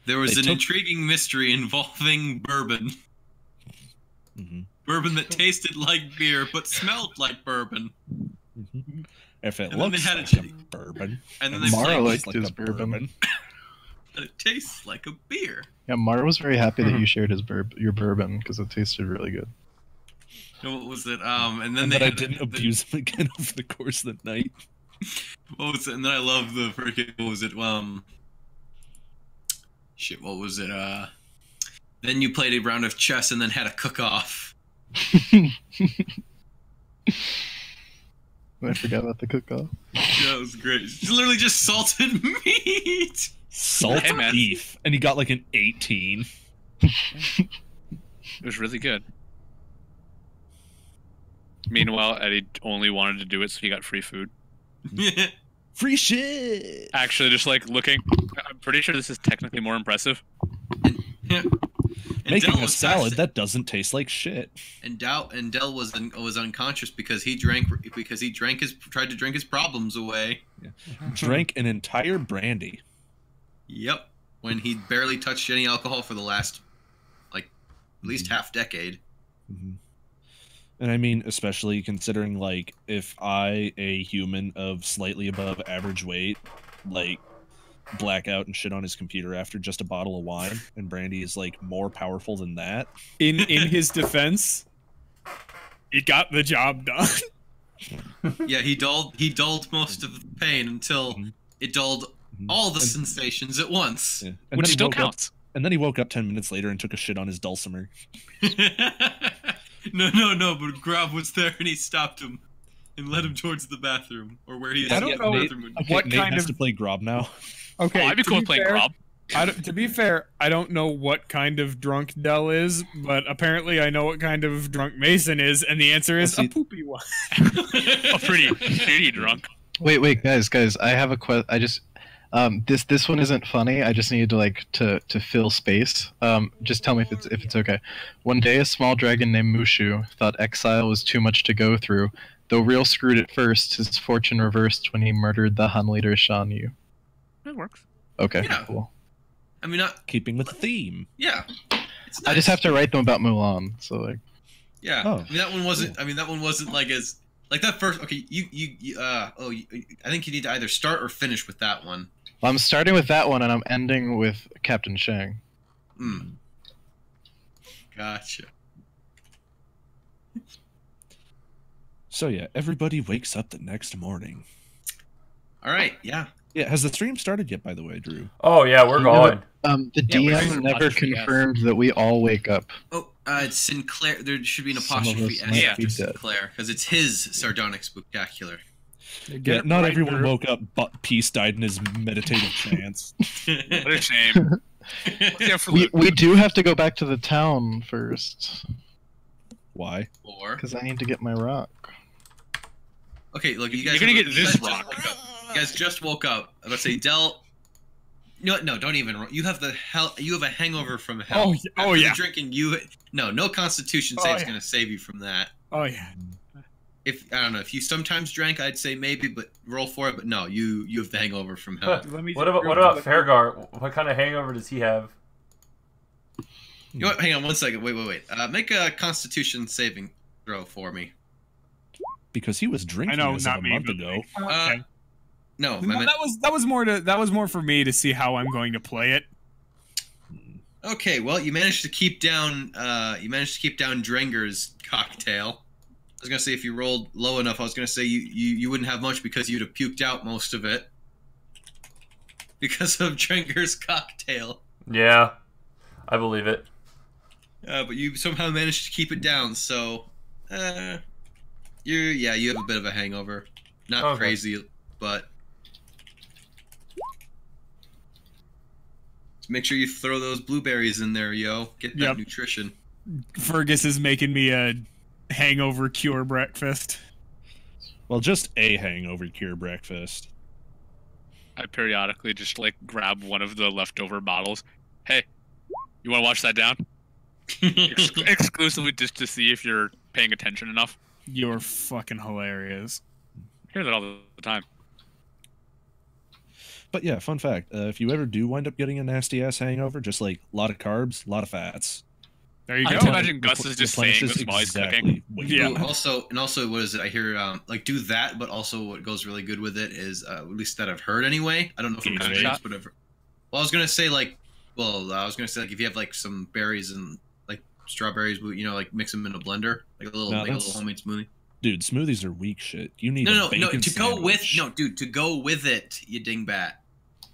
There was an intriguing mystery involving bourbon. Bourbon that tasted like beer but smelled like bourbon. If it looks like bourbon, and then they Mara liked like his bourbon. And it tastes like a beer. Yeah, Mara was very happy that you shared your bourbon because it tasted really good. What was it? And then I didn't abuse him again over the course of the night. What was it? And then I love the freaking. What was it? Shit. What was it? Then you played a round of chess and then had a cook-off. I forgot about the cook-off. Yeah, it was great. It's literally just salted meat. Salted beef, and he got like an 18. It was really good. Meanwhile, Eddie only wanted to do it so he got free food. Free shit! Actually, just like looking, I'm pretty sure this is technically more impressive. Making a salad that doesn't taste like shit. And Dell was unconscious because he tried to drink his problems away. Yeah. Drank an entire brandy. Yep, when he barely touched any alcohol for the last, like, at least half decade. And I mean, especially considering, like, if I, a human of slightly above average weight, like, black out and shit on his computer after just a bottle of wine, and brandy is, like, more powerful than that. In his defense, it got the job done. Yeah, he dulled most of the pain until it dulled all the sensations at once. Yeah. Which still counts. And then he woke up 10 minutes later and took a shit on his dulcimer. No, but Grob was there and he stopped him and led him towards the bathroom, or where he is. I don't know what Nate kind has of... to play Grob now. Okay, I'd be cool with playing Grob. To be fair, I don't know what kind of drunk Dell is, but apparently I know what kind of drunk Mason is, and the answer is a poopy one. A pretty drunk. Wait, guys, I have a question. I just this one isn't funny. I just need to fill space. Just tell me if it's okay. One day, a small dragon named Mushu thought exile was too much to go through. Though real screwed at first, his fortune reversed when he murdered the Han leader Shan Yu. That works. Okay, Yeah. cool. I mean, not Keeping with the theme. Yeah. It's nice. I just have to write them about Mulan, so like. Yeah. Oh. I mean, that one wasn't. I mean, that one wasn't like as like that first. Okay, I think you need to either start or finish with that one. Well, I'm starting with that one, and I'm ending with Captain Shang. Gotcha. So yeah, everybody wakes up the next morning. All right. Yeah. Yeah, has the stream started yet, by the way, Drew? Oh yeah, we're going. The DM never confirmed that we all wake up. Oh, it's Sinclair. There should be an apostrophe S after Sinclair because it's his Sardonic Spooktacular. Yeah, not everyone woke up, but Peace died in his meditative trance. What a shame. We do have to go back to the town first. Why? Because I need to get my rock. Okay, look, you guys. You're gonna get this rock. You guys just woke up. I'm about to say, Del. No, don't even. You have You have a hangover from hell. Oh yeah. Drinking. No Constitution save is gonna save you from that. Oh yeah. If I don't know, if you sometimes drank, I'd say maybe, but roll for it. But no, you have the hangover from hell. What about Fairgar? What kind of hangover does he have? You know what? Hang on one second. Wait. Make a Constitution saving throw for me. Because he was drinking as of a month ago. Okay. No, that was more for me to see how I'm going to play it. Okay, well, you managed to keep down Drenger's cocktail. I was gonna say if you rolled low enough, I was gonna say you wouldn't have much because you'd have puked out most of it because of Drenger's cocktail. Yeah, I believe it. But you somehow managed to keep it down, so you have a bit of a hangover. Not crazy, but make sure you throw those blueberries in there, yo. Get that nutrition. Fergus is making me a hangover cure breakfast. Well, just a hangover cure breakfast. I periodically just like grab one of the leftover bottles. Hey, you want to wash that down? Exclusively just to see if you're paying attention enough. You're fucking hilarious. I hear that all the time. But yeah, fun fact: if you ever do wind up getting a nasty ass hangover, just like a lot of carbs, a lot of fats. There you I go. can imagine Gus is just saying this while he's cooking. What you Yeah. want. Also, what is it? I hear like do that, but also what goes really good with it is at least that I've heard anyway. I don't know from Gatorade. experience, whatever. Well, I was gonna say like if you have like some berries and like strawberries, like mix them in a blender, like a little homemade smoothie. Dude, smoothies are weak shit. You need No, a bacon to go with sandwich. to go with it, you dingbat.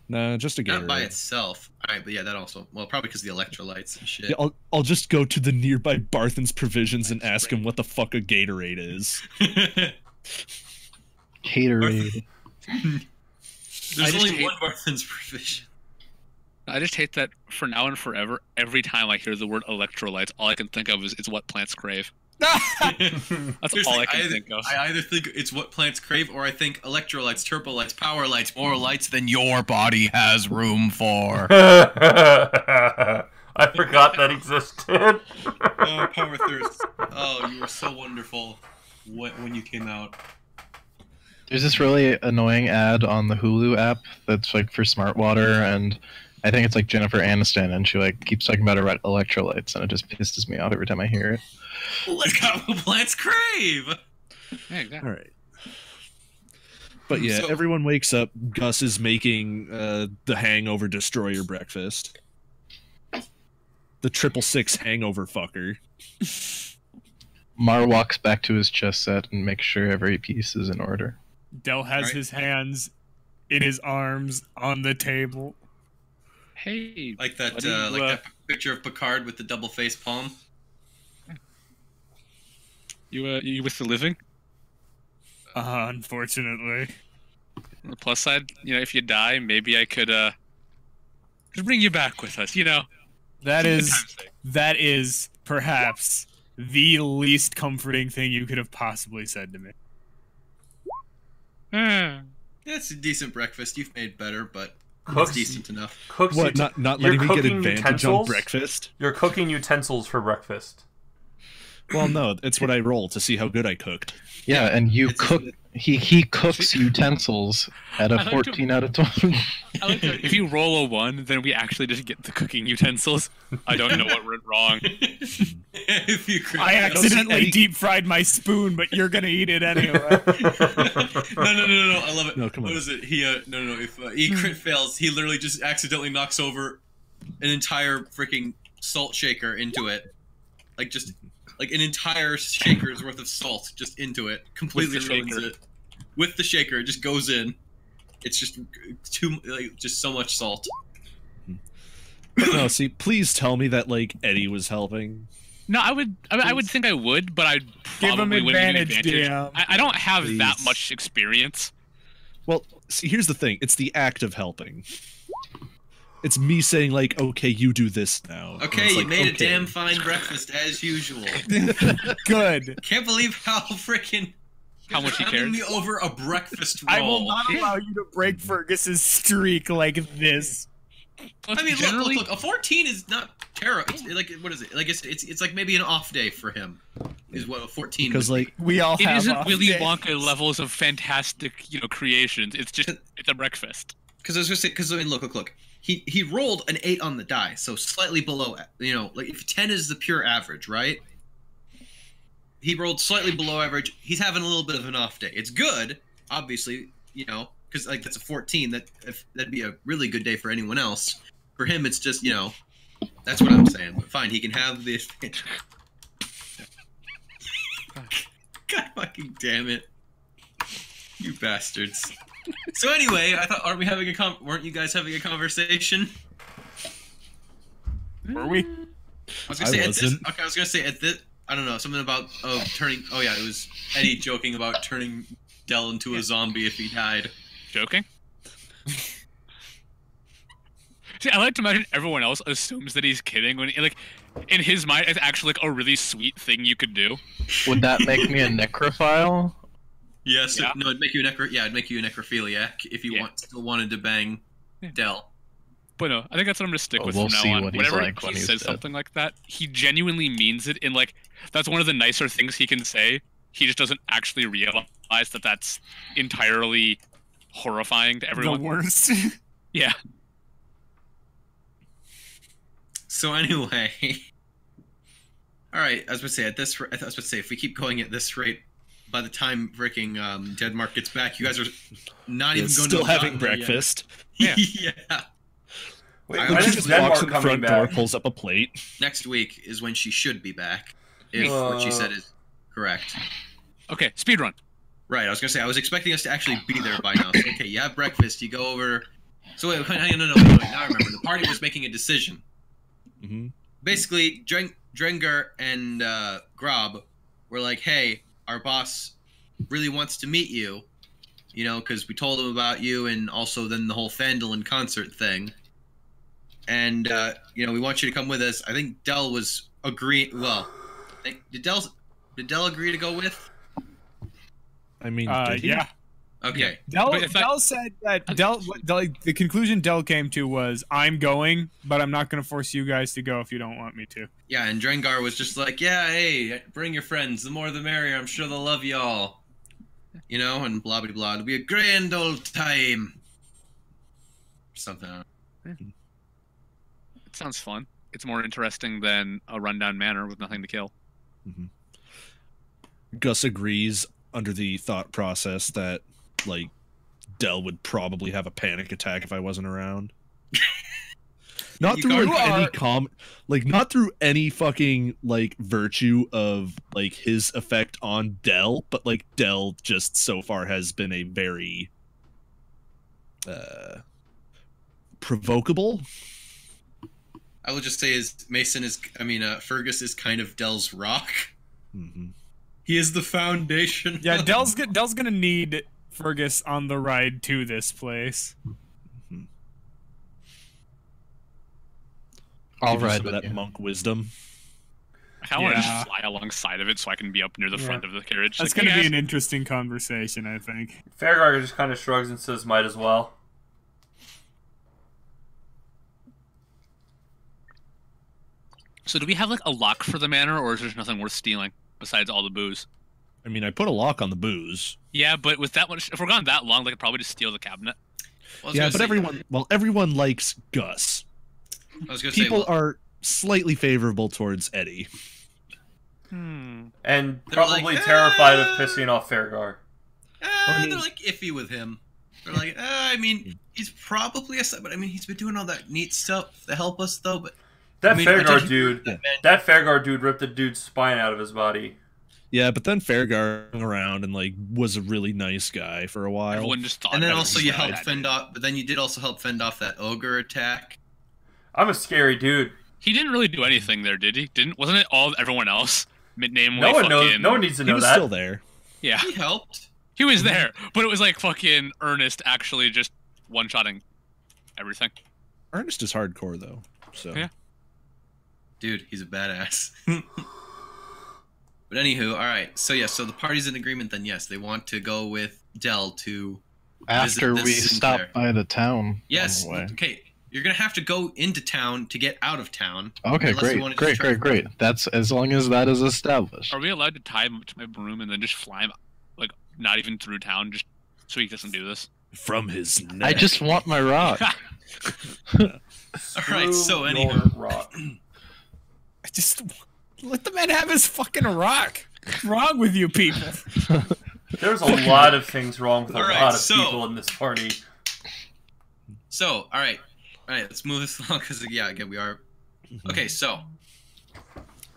Nah, just a Gatorade. Not by itself. All right, but yeah, that also. Well, probably because the electrolytes and shit. Yeah, I'll just go to the nearby Barthen's Provisions and ask him what the fuck a Gatorade is. Gatorade. There's only one Barthen's Provision. I just hate that for now and forever, every time I hear the word electrolytes, all I can think of is it's what plants crave. That's all I can think of. I either think it's what plants crave, or I think electrolytes, turbolights, power lights, more lights than your body has room for. I forgot that existed. Oh, Power Thirst. Oh, you were so wonderful when you came out. There's this really annoying ad on the Hulu app that's like for smart water, and I think it's like Jennifer Aniston, and she like keeps talking about her electrolytes, and it just pisses me off every time I hear it. Let's go what plants crave. Yeah, exactly. All right. But yeah, So- everyone wakes up. Gus is making the Hangover Destroyer breakfast. The 666 hangover fucker. Mar walks back to his chess set and makes sure every piece is in order. Del has Right. his hands in his arms on the table. Hey, Like that, buddy, you, that picture of Picard with the double face palm. you with the living? Unfortunately. On the plus side, if you die, maybe I could just bring you back with us. That Good is time's sake. that is perhaps the least comforting thing you could have possibly said to me. It's a decent breakfast. You've made better, but Cooks, it's decent enough. cooks. What? Not letting me get cooking advantage on utensils? breakfast? You're cooking utensils for breakfast. Well, no, it's what I roll to see how good I cooked. Yeah, and you It's- cook. He cooks utensils at I a like to- 14 out of 20. I like that if you roll a 1, then we actually just get the cooking utensils. I don't know what went wrong. If you crit I fails- accidentally Eddie- deep fried my spoon, but you're gonna eat it anyway. No, I love it. No, come on. What is it? He no. If he crit fails, he literally just accidentally knocks over an entire freaking salt shaker into it, like an entire shaker's worth of salt just into it, completely With the ruins shaker. it. With the shaker, it just goes in. It's just just so much salt. But no, see, please tell me that Eddie was helping. No, I would think I would, but I'd Give him probably wouldn't give advantage, DM. I don't have that Please. much experience. Well, see, here's the thing. It's the act of helping. It's me saying okay, you do this now. And Okay, it's you like, made a okay. damn fine breakfast as usual. Good. Can't believe how freaking How much he handing cares. me over a breakfast roll. I will not allow you to break Fergus's streak like this. Plus, I mean, generally, look. A 14 is not terrible. What is it? It's like maybe an off day for him. Is what a 14. Because would be. We all it have isn't off Willy days. Wonka levels of fantastic, creations. It's just it's a breakfast. Because I was gonna say, because I mean, look. He rolled an 8 on the die, so slightly below. If 10 is the pure average, right? He rolled slightly below average. He's having a little bit of an off day. It's good, obviously, because that's a 14. That'd be a really good day for anyone else. For him, it's just that's what I'm saying. But fine, he can have this. God fucking damn it, you bastards. So anyway, I thought, weren't you guys having a conversation? Were we? I was gonna say at this. wasn't. Okay, I was gonna say at this. I don't know, something about turning. Oh yeah, it was Eddie joking about turning Del into a zombie if he died. Joking? See, I like to imagine everyone else assumes that he's kidding when, in his mind, it's actually a really sweet thing you could do. Would that make me a necrophile? Yes, Yeah. no, it'd make you a necrophiliac if you Yeah. still wanted to bang Del. But no, I think that's what I'm gonna stick Well, with we'll from see now on. what he's Whenever like when he he's says dead. something like that, he genuinely means it. In that's one of the nicer things he can say. He just doesn't actually realize that that's entirely horrifying to The everyone. worst. Yeah. So anyway, all right. I was about to say if we keep going at this rate, by the time freaking Denmark gets back, you guys are not even going still to have having breakfast. Yeah. Yeah. Wait, I when was is just Denmark walks in the coming front door, back? pulls up a plate. Next week is when she should be back, if what she said is correct. Okay, speedrun. Right. I was gonna say I was expecting us to actually be there by now. So, okay, you have breakfast. You go over. So wait, no. Now I remember. The party was making a decision. Mm-hmm. Basically, Drenger and Grob were like, "Hey, our boss really wants to meet you, you know, because we told him about you, and also then the whole Fandolin concert thing. And you know, we want you to come with us." I think Dell was agreeing. Well, did Dell agree to go with? I mean, did he? Yeah. Okay. Dell But if I- Dell said that the conclusion Dell came to was, I'm going, but I'm not going to force you guys to go if you don't want me to. Yeah, and Drengar was just like, "Yeah, hey, bring your friends. The more the merrier. I'm sure they'll love y'all." You know, and blah blah blah. It'll be a grand old time. Something. It sounds fun. It's more interesting than a rundown manor with nothing to kill. Mm-hmm. Gus agrees under the thought process that, like, Dell would probably have a panic attack if I wasn't around. Not You through can't- not through any fucking like virtue of like his effect on Dell, but like Dell just so far has been a very provocable. I will just say Fergus is kind of Dell's rock. Mm-hmm. He is the foundation. Yeah, Dell's going to need Fergus on the ride to this place. I'll Give you ride some of with that you. monk wisdom. I want to Yeah. just fly alongside of it so I can be up near the front of the carriage. That's Like, going to hey, be guys. an interesting conversation, I think. Fairgar just kind of shrugs and says, "Might as well." So do we have like a lock for the manor, or is there nothing worth stealing besides all the booze? I mean, I put a lock on the booze. Yeah, but with that much, if we're gone that long, they could probably just steal the cabinet. I was Yeah, gonna but say- everyone likes Gus. I was gonna People say, are slightly favorable towards Eddie. And They're probably like, terrified of pissing off Fairgar. I mean- they're like iffy with him. They're like, I mean, he's probably but I mean, he's been doing all that neat stuff to help us, though. But That I mean, Fairgar did you- dude, man, that Fairgar dude ripped the dude's spine out of his body. Yeah, but then Fairgar hung around and like was a really nice guy for a while. Everyone just thought. and then that also was you bad. helped fend off. But then you did also help fend off that ogre attack. I'm a scary dude. He didn't really do anything there, did he? Wasn't it all everyone else? Namely, No one knows. fucking- No one needs to He know was that. still there. Yeah, He helped. he was there, but it was like fucking Ernest actually just one-shotting everything. Ernest is hardcore though, so Yeah. Dude, he's a badass. But anywho, all right. So yeah, so the party's in agreement. Then yes, they want to go with Dell to. After Visit we this Sinclair. stop by the town. Yes. On the way. Okay. You're gonna have to go into town to get out of town. Okay, Unless you great, wanna great, just try great, to- great. That's as long as that is established. Are we allowed to tie him to my broom and then just fly him, like not even through town, just so he doesn't do this? from his neck. I just want my rock. All right, so Screw anyhow. your rock. I just let the man have his fucking rock. What's wrong with you people? There's a lot of things wrong with a All right, lot of so- people in this party. So all right, let's move this along because yeah, again we are. Okay, so. All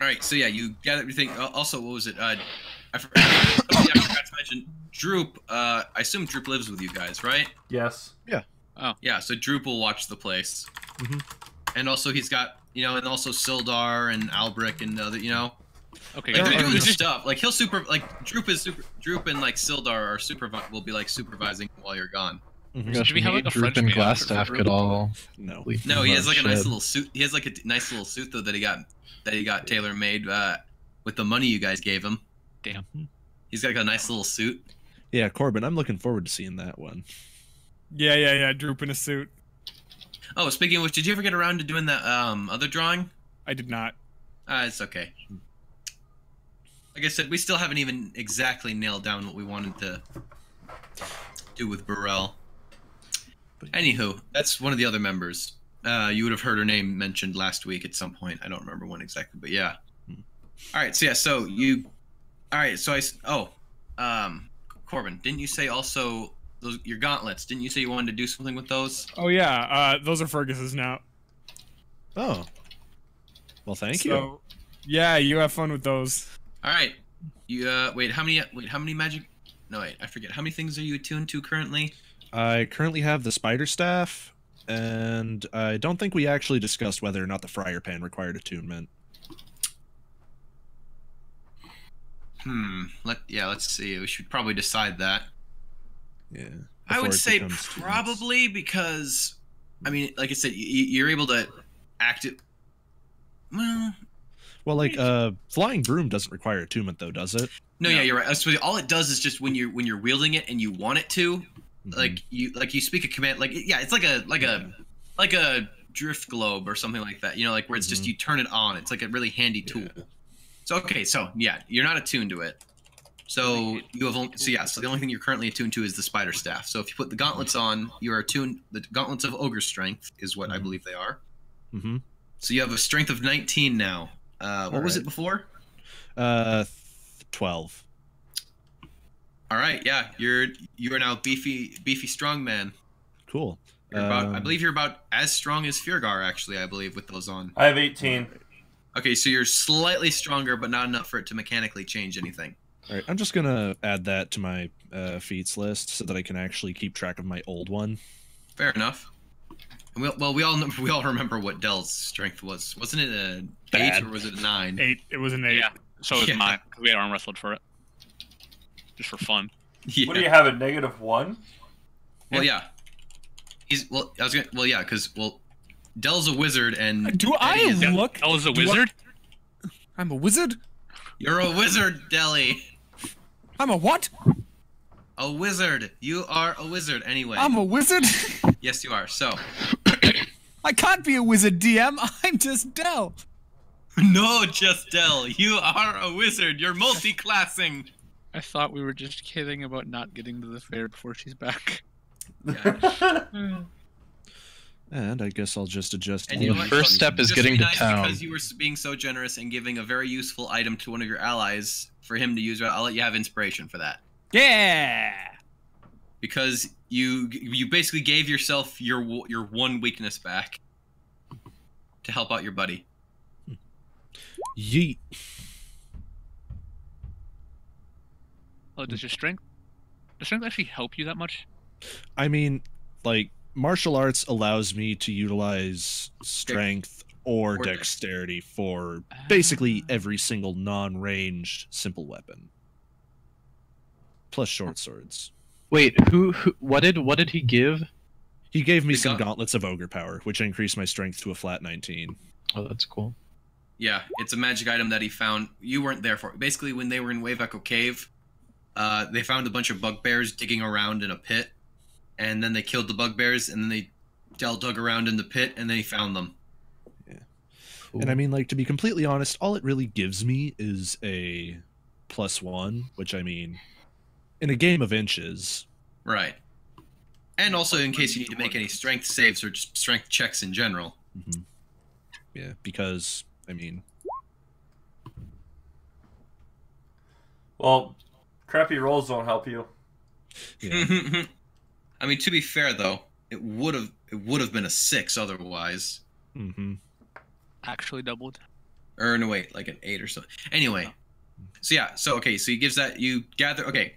right, so yeah, you got everything. Also, what was it? I forgot to mention Droop. I assume Droop lives with you guys, right? Yes. Yeah, so Droop will watch the place. Mhm. And also he's got, and also Sildar and Albric and other, Okay, like they're good. doing stuff. Like Droop and like Sildar are will be like supervising while you're gone. Gosh, Do we have, me, like, a Droop French and maid Glassstaff for could all. No. leave No, in he the has like a nice shed. little suit. He has like a nice little suit though that he got tailor made with the money you guys gave him. Damn. He's got like a nice little suit. Yeah, Corbin, I'm looking forward to seeing that one. Yeah. Droop in a suit. Oh, speaking of which, did you ever get around to doing that other drawing? I did not. It's okay. Like I said, we still haven't even exactly nailed down what we wanted to do with Burrell. Anywho, that's one of the other members. You would have heard her name mentioned last week at some point. I don't remember when exactly, but yeah. All right, so yeah, so you. All right, so Corbin, didn't you say also your gauntlets? Didn't you say you wanted to do something with those? Oh yeah, those are Fergus's now. Oh. Well, thank you. Yeah, you have fun with those. All right. You wait. How many magic? No, wait. I forget. How many things are you attuned to currently? I currently have the spider staff, and I don't think we actually discussed whether or not the friar pan required attunement. Let's see. We should probably decide that. Yeah. I would say becomes probably because, I mean, like I said, you're able to act it. Well, like flying broom doesn't require attunement, though, does it? No, yeah, you're right. So all it does is just when you're wielding it and you want it to, like you speak a command, it's like a drift globe or something like that. You know, like where it's just you turn it on. It's like a really handy tool. So you're not attuned to it. So you have so the only thing you're currently attuned to is the spider staff. So if you put the gauntlets on, you are attuned. The gauntlets of ogre strength is what I believe they are. Mm-hmm. So you have a strength of 19 now. What was it before? 12. All right, yeah, you are now beefy strong man. Cool. I believe you're about as strong as Fiergar, actually. I believe with those on. I have 18. Okay, so you're slightly stronger, but not enough for it to mechanically change anything. All right, I'm just gonna add that to my feats list so that I can actually keep track of my old one. Fair enough. And we all remember what Dell's strength was. Wasn't it a 8 or was it a 9? 8. It was an 8. Yeah. So was mine. We had arm wrestled for it, just for fun. Yeah. What do you have, a -1? Well, yeah. Because Dell's a wizard and Do I look? Dell is a wizard. I'm a wizard. You're a wizard, Delly. I'm a what? A wizard. You are a wizard anyway. I'm a wizard. Yes, you are. So. I can't be a wizard, DM. I'm just Dell. No, just Dell. You are a wizard. You're multi-classing. I thought we were just kidding about not getting to the fair before she's back. Yeah. And I guess I'll just adjust. And The you know what? first step is Just getting be to nice town. Because you were being so generous and giving a very useful item to one of your allies for him to use. I'll let you have inspiration for that. Yeah. Because you basically gave yourself your one weakness back to help out your buddy. Yeet. Oh, does your strength actually help you that much? I mean, like, martial arts allows me to utilize strength or dexterity for basically every single non-ranged simple weapon. Plus short swords. Wait, what did he give? He gave me some gauntlets of ogre power, which increased my strength to a flat 19. Oh, that's cool. Yeah, it's a magic item that he found. You weren't there for it. Basically, when they were in Wave Echo Cave, they found a bunch of bugbears digging around in a pit, and then they killed the bugbears, and then Dell dug around in the pit, and then he found them. Yeah. Cool. And I mean, like, to be completely honest, all it really gives me is a +1, which, I mean, in a game of inches. Right. And also in case you need to make any strength saves or just strength checks in general. Mm-hmm. Yeah, because, I mean... Well, crappy rolls don't help you. Yeah. I mean, to be fair though, it would have been a 6 otherwise. Mm-hmm. Actually doubled. Or no, wait, like an 8 or something. Anyway, so yeah, so okay, so he gives that. You gather. Okay,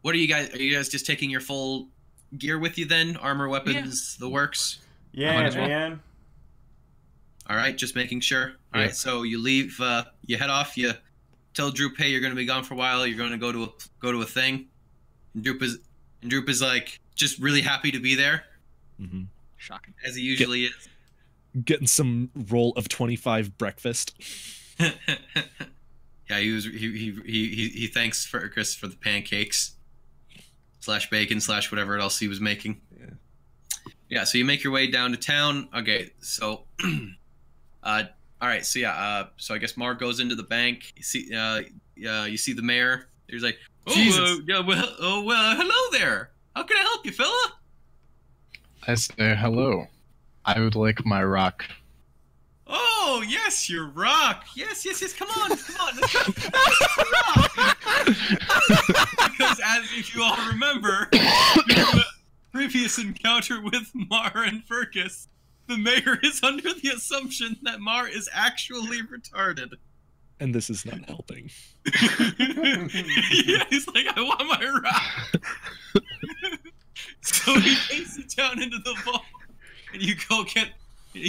what are you guys? Are you guys just taking your full gear with you then? Armor, weapons, the works. Yeah, Might as well. man. All right, just making sure. All right, so you leave. You head off. You tell Droop, hey, you're going to be gone for a while. You're going to go to a thing. And Droop is like just really happy to be there, Shocking. as he usually is. Getting some roll of 25 breakfast. Yeah, he thanks Chris for the pancakes / bacon / whatever else he was making. Yeah, so you make your way down to town. Okay, so all right, so yeah, so I guess Mark goes into the bank. You see the mayor. He's like, Jesus. well, hello there. How can I help you, fella? I say hello. I would like my rock. Oh, yes, your rock. Yes. Come on. Let's go. Because as if you all remember, in the previous encounter with Mar and Fergus, the mayor is under the assumption that Mar is actually retarded. And this is not helping. Yeah, he's like, I want my rock. So he takes it down into the vault, and he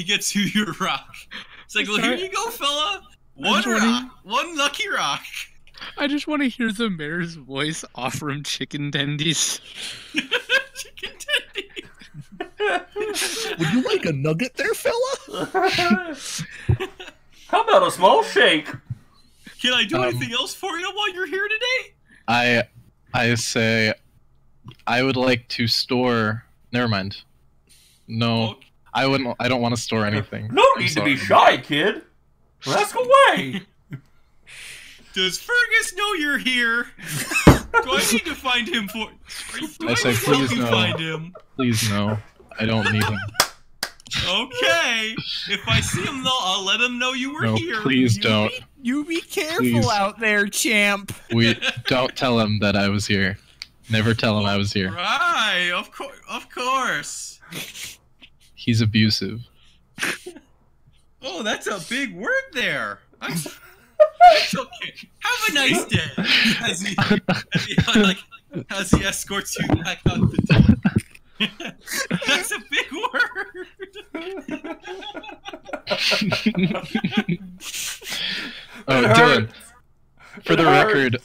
gets you your rock. It's like, well, here you go, fella. One lucky rock. I just want to hear the mayor's voice offer him chicken tendies. Chicken tendies. Would you like a nugget there, fella? How about a small shake? Can I do anything else for you while you're here today? I say I would like to store. Never mind. No, Okay. I wouldn't. I don't want to store anything. No need to be shy, kid. Ask away. Does Fergus know you're here? Do I need to find him for? Do I say, need to help please you no. find him? Please no. I don't need him. Okay. If I see him, though, I'll let him know you were No, here. please don't. You be careful Please. out there, champ. We don't tell him that I was here. Never tell him I was here. Right. Of course. He's abusive. Oh, that's a big word there. It's okay. Have a nice day. As he escorts you back out the door. That's a big word. Oh, Dylan. For the record,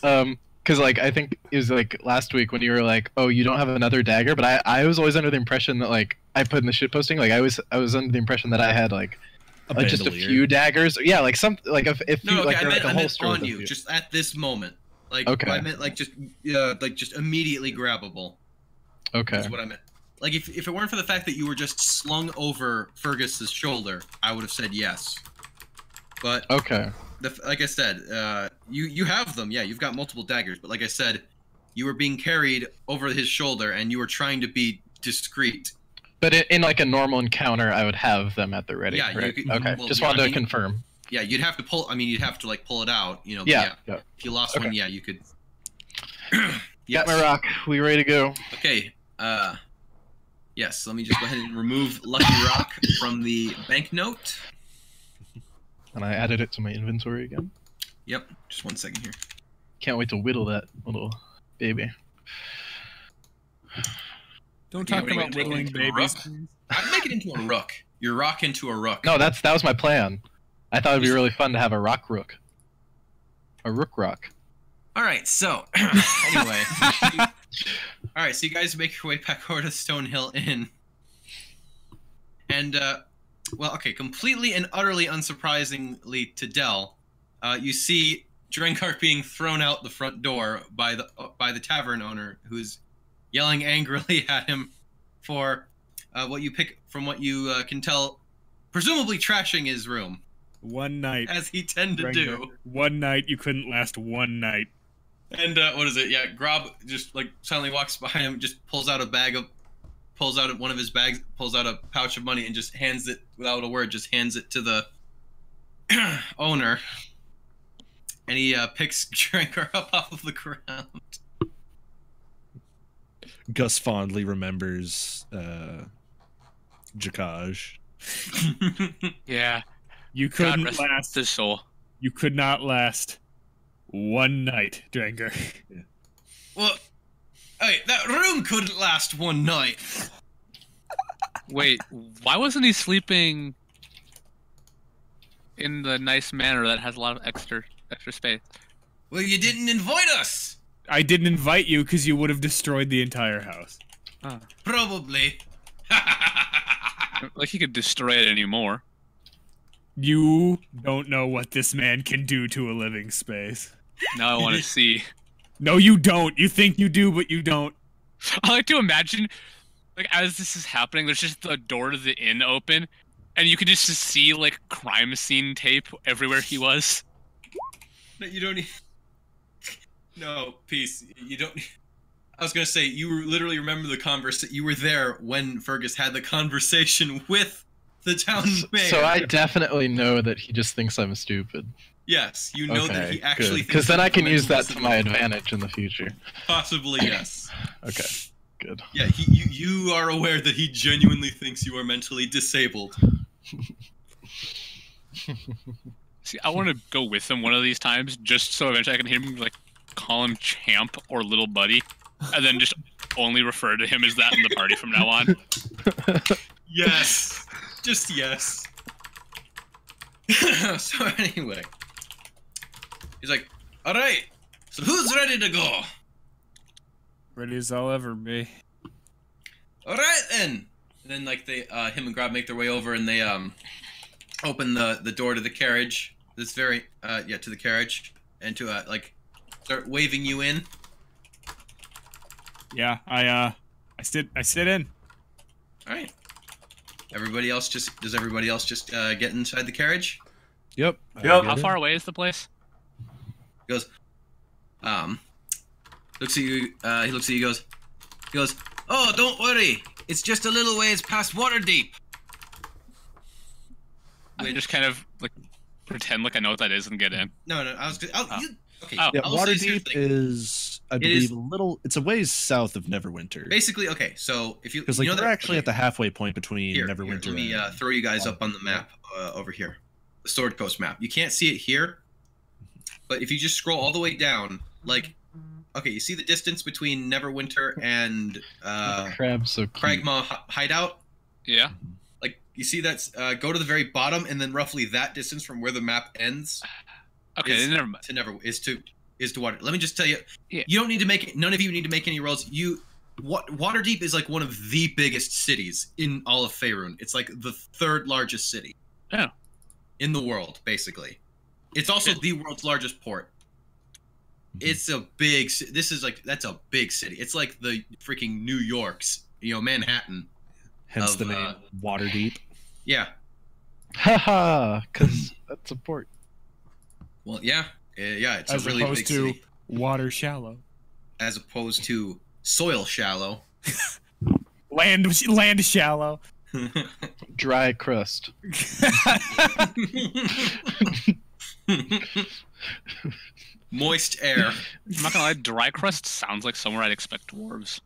because like I think it was like last week when you were like, "Oh, you don't have another dagger," but I was always under the impression that like I put in the shitposting, like I was under the impression that I had like just a few daggers. Yeah, like some like if No, you okay, like I like a meant holster on with a you, few. just at this moment. Like, Okay. I meant like just immediately grabbable. Okay. Is what I meant. Like if it weren't for the fact that you were just slung over Fergus's shoulder, I would have said yes. But Okay. like I said, you have them. Yeah, you've got multiple daggers. But like I said, you were being carried over his shoulder, and you were trying to be discreet. But in like a normal encounter, I would have them at the ready. Yeah, you right? could- Okay. well, Just yeah, wanted I to mean- confirm. Yeah, you'd have to pull. I mean, you'd have to like pull it out. You know. But Yeah. If you lost one, yeah, you could. Got my rock. We ready to go? Okay. Yes. Let me just go ahead and remove Lucky Rock from the banknote. And I added it to my inventory again. Yep. Just 1 second here. Can't wait to whittle that little baby. Don't Yeah, talk what are you about gonna whittling make it into a babies. rook? I'd make it into a rook. Your rock into a rook. No, that was my plan. I thought it'd be really fun to have a rock rook. A rook rock. All right. So anyway. All right. So you guys make your way back over to Stonehill Inn. And well, okay. Completely and utterly unsurprisingly to Dell, you see Drenkart being thrown out the front door by the tavern owner, who's yelling angrily at him for what you can tell, presumably trashing his room, One night. as he tend to Rengar. do. One night. You couldn't last one night. And what is it? Yeah, Grob just like suddenly walks by him, just pulls out one of his bags, pulls out a pouch of money, and just hands it without a word. Just hands it to the owner, and he picks Drenkart up off of the ground. Gus fondly remembers Jakaj. Yeah. You God couldn't rest last. his soul. You could not last one night, Drangar. Well, hey, that room couldn't last one night. Wait, why wasn't he sleeping in the nice manor that has a lot of extra space? Well, you didn't invite us. I didn't invite you because you would have destroyed the entire house. Probably. Like he could destroy it anymore. You don't know what this man can do to a living space. Now I want to see. No, you don't. You think you do, but you don't. I like to imagine, like, as this is happening, there's just the door to the inn open, and you could just see, like, crime scene tape everywhere he was. No, you don't need... No, peace. You don't... I was gonna say you literally remember the conversation. You were there when Fergus had the conversation with the town mayor. So I definitely know that he just thinks I'm stupid. Yes, you know that he actually. Because then I can use that to my advantage in the future. Possibly, yes. Okay, good. Yeah, you are aware that he genuinely thinks you are mentally disabled. See, I want to go with him one of these times, just so eventually I can hear him like call him champ or little buddy, and then just only refer to him as that in the party from now on. Yes, just yes. So anyway, he's like, "All right, so who's ready to go?" Ready as I'll ever be. All right then. And then like they, him and Grob make their way over, and they open the door to the carriage. This very to the carriage, and to like start waving you in. Yeah, I sit in. All right. Does everybody else just get inside the carriage? Yep. Yep. How far away is the place? He goes, looks at you. He looks at you. He goes, "Oh, don't worry. It's just a little ways past Waterdeep." I just kind of like pretend like I know what that is and get in. No. Okay. Oh. Yeah, I'll say this Waterdeep thing. is, I believe, a little. It's a ways south of Neverwinter. Basically, okay. So if you Because you know they're that, actually at the halfway point between here, Neverwinter. let me and throw you guys up on the map over here, the Sword Coast map. You can't see it here, but if you just scroll all the way down, like, okay, you see the distance between Neverwinter and Crab's so cute. Cragmaw Hideout. Yeah. Like you see that's go to the very bottom, and then roughly that distance from where the map ends. Okay, is never mind. Is to water. Let me just tell you, Yeah. you don't need to make it. None of you need to make any rolls. Waterdeep is like one of the biggest cities in all of Faerun. It's like the third largest city. Oh. In the world, basically. It's also Okay. the world's largest port. It's a big. That's a big city. It's like the freaking New York's, Manhattan. hence of, the name Waterdeep. Yeah. Haha, because that's a port. Well, yeah. Yeah. It's As a really opposed big to city. water shallow. As opposed to soil shallow. Land shallow. Dry crust. Moist air. I'm not gonna lie, dry crust sounds like somewhere I'd expect dwarves.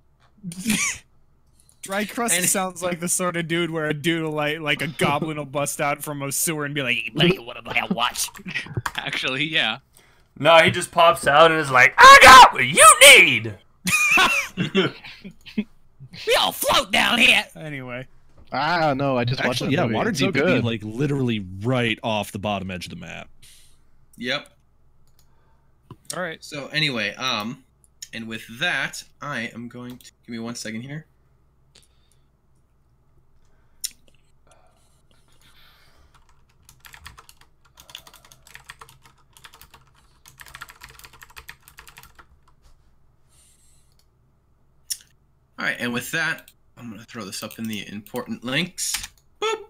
Dry crust And- sounds like the sort of dude where a dude will like a goblin will bust out from a sewer and be like, "Hey, buddy, what about I watch?" Actually, yeah. No, he just pops out and is like, I got what you need! We all float down here. Anyway, Ah, no, I just watched Actually, that yeah, movie. It's Waterdeep so would be good. like literally right off the bottom edge of the map. Yep. all right. So anyway, and with that, I am going to give me 1 second here. All right, and with that, I'm going to throw this up in the important links. Boop.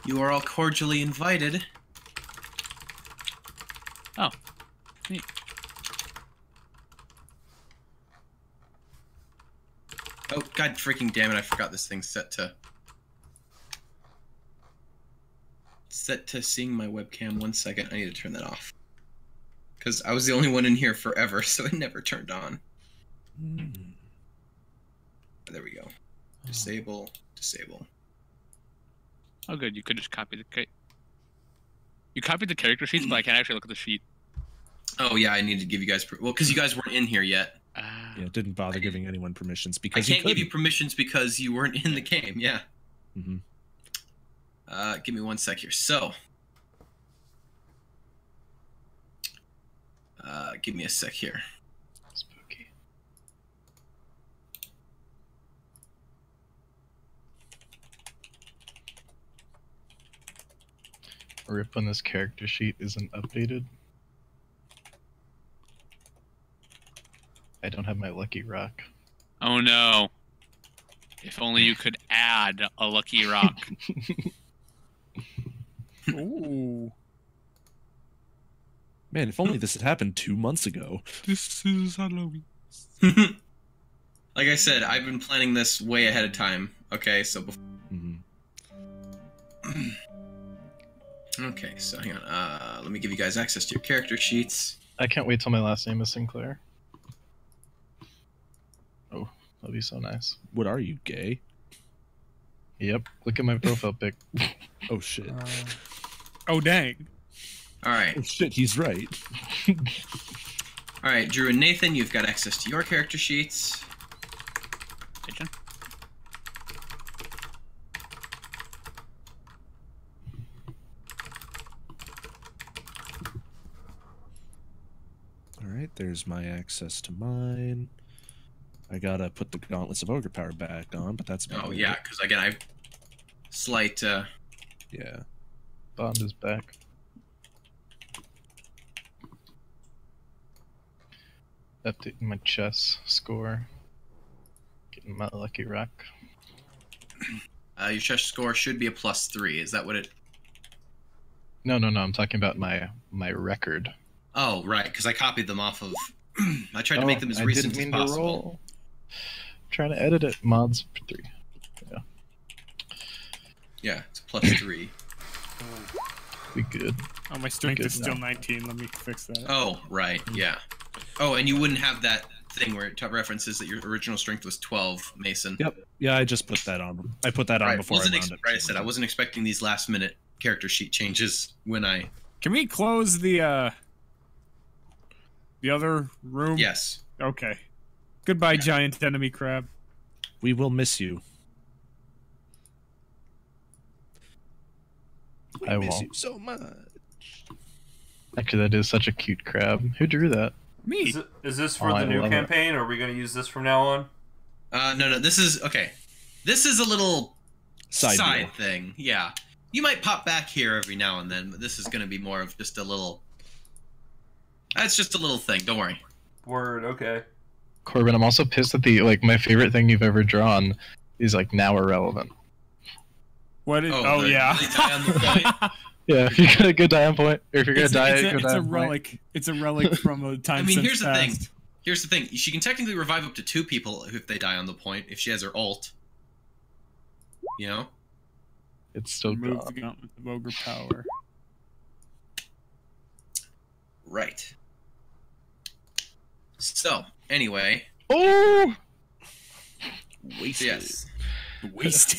You are all cordially invited. Oh. Neat. Oh, god freaking damn it, I forgot this thing's set to seeing my webcam. 1 second, I need to turn that off. Because I was the only one in here forever, so it never turned on. There we go. Disable. Oh, good. You could just copy the. You copied the character sheets, but I can't actually look at the sheet. Oh yeah, I need to give you guys because you guys weren't in here yet. Yeah, didn't bother giving anyone permissions I because can't give you permissions because you weren't in the game. Yeah. Mhm. Give me 1 sec here. So, give me a sec here. Spooky. Rip when this character sheet isn't updated. I don't have my lucky rock. Oh no. If only you could add a lucky rock. Ooh. Man, if only this had happened 2 months ago. This is Halloween. Like I said, I've been planning this way ahead of time. Okay, so before. Okay, so hang on. Let me give you guys access to your character sheets. I can't wait till my last name is Sinclair. Oh, that'd be so nice. What are you, gay? Yep, look at my profile pic. Oh shit. Oh dang. All right. Oh shit, he's right. All right, Drew and Nathan, you've got access to your character sheets. Kitchen. Alright, there's my access to mine. I gotta put the Gauntlets of Ogre Power back on, but that's about Oh it. yeah, because again, I've slight. Yeah. Bond is back. Updating my chess score. Getting my lucky rock. Your chess score should be a +3. Is that what it? No, I'm talking about my record. Oh, right, because I copied them off of. I tried to make them as recent as possible. Trying to edit it. Mods 3. Yeah. Yeah, it's a +3. Be good. Oh, my strength Good is still now. 19. Let me fix that. Oh, right, yeah. Oh, and you wouldn't have that thing where it references that your original strength was 12, Mason. Yep. Yeah, I just put that on. I put that on Right, before I wasn't wound up. right, I said I wasn't expecting these last-minute character sheet changes when I. Can we close the other room? Yes. Okay. Goodbye, giant enemy crab. We will miss you. We I miss won't. you so much. Actually, that is such a cute crab. Who drew that? Me. Is this for Oh, the I new love it. campaign, or are we going to use this from now on? No. This is okay. This is a little Side deal. thing. Yeah. You might pop back here every now and then, but this is going to be more of just a little. That's just a little thing. Don't worry. Word, okay. Corbin, I'm also pissed that my favorite thing you've ever drawn is now irrelevant. What is? Oh, the- yeah. they die on the point. Yeah, if you're gonna go die on point, or if you're gonna It's, die, it's, go a, die it's a on point. relic. It's a relic from a time. I mean, since here's the thing. past. Here's the thing. She can technically revive up to 2 people if they die on the point, if she has her ult. You know? It's still Remove gone. the gauntlet of ogre power. Right. So, anyway. Oh! Wasted. Yes. Wasted.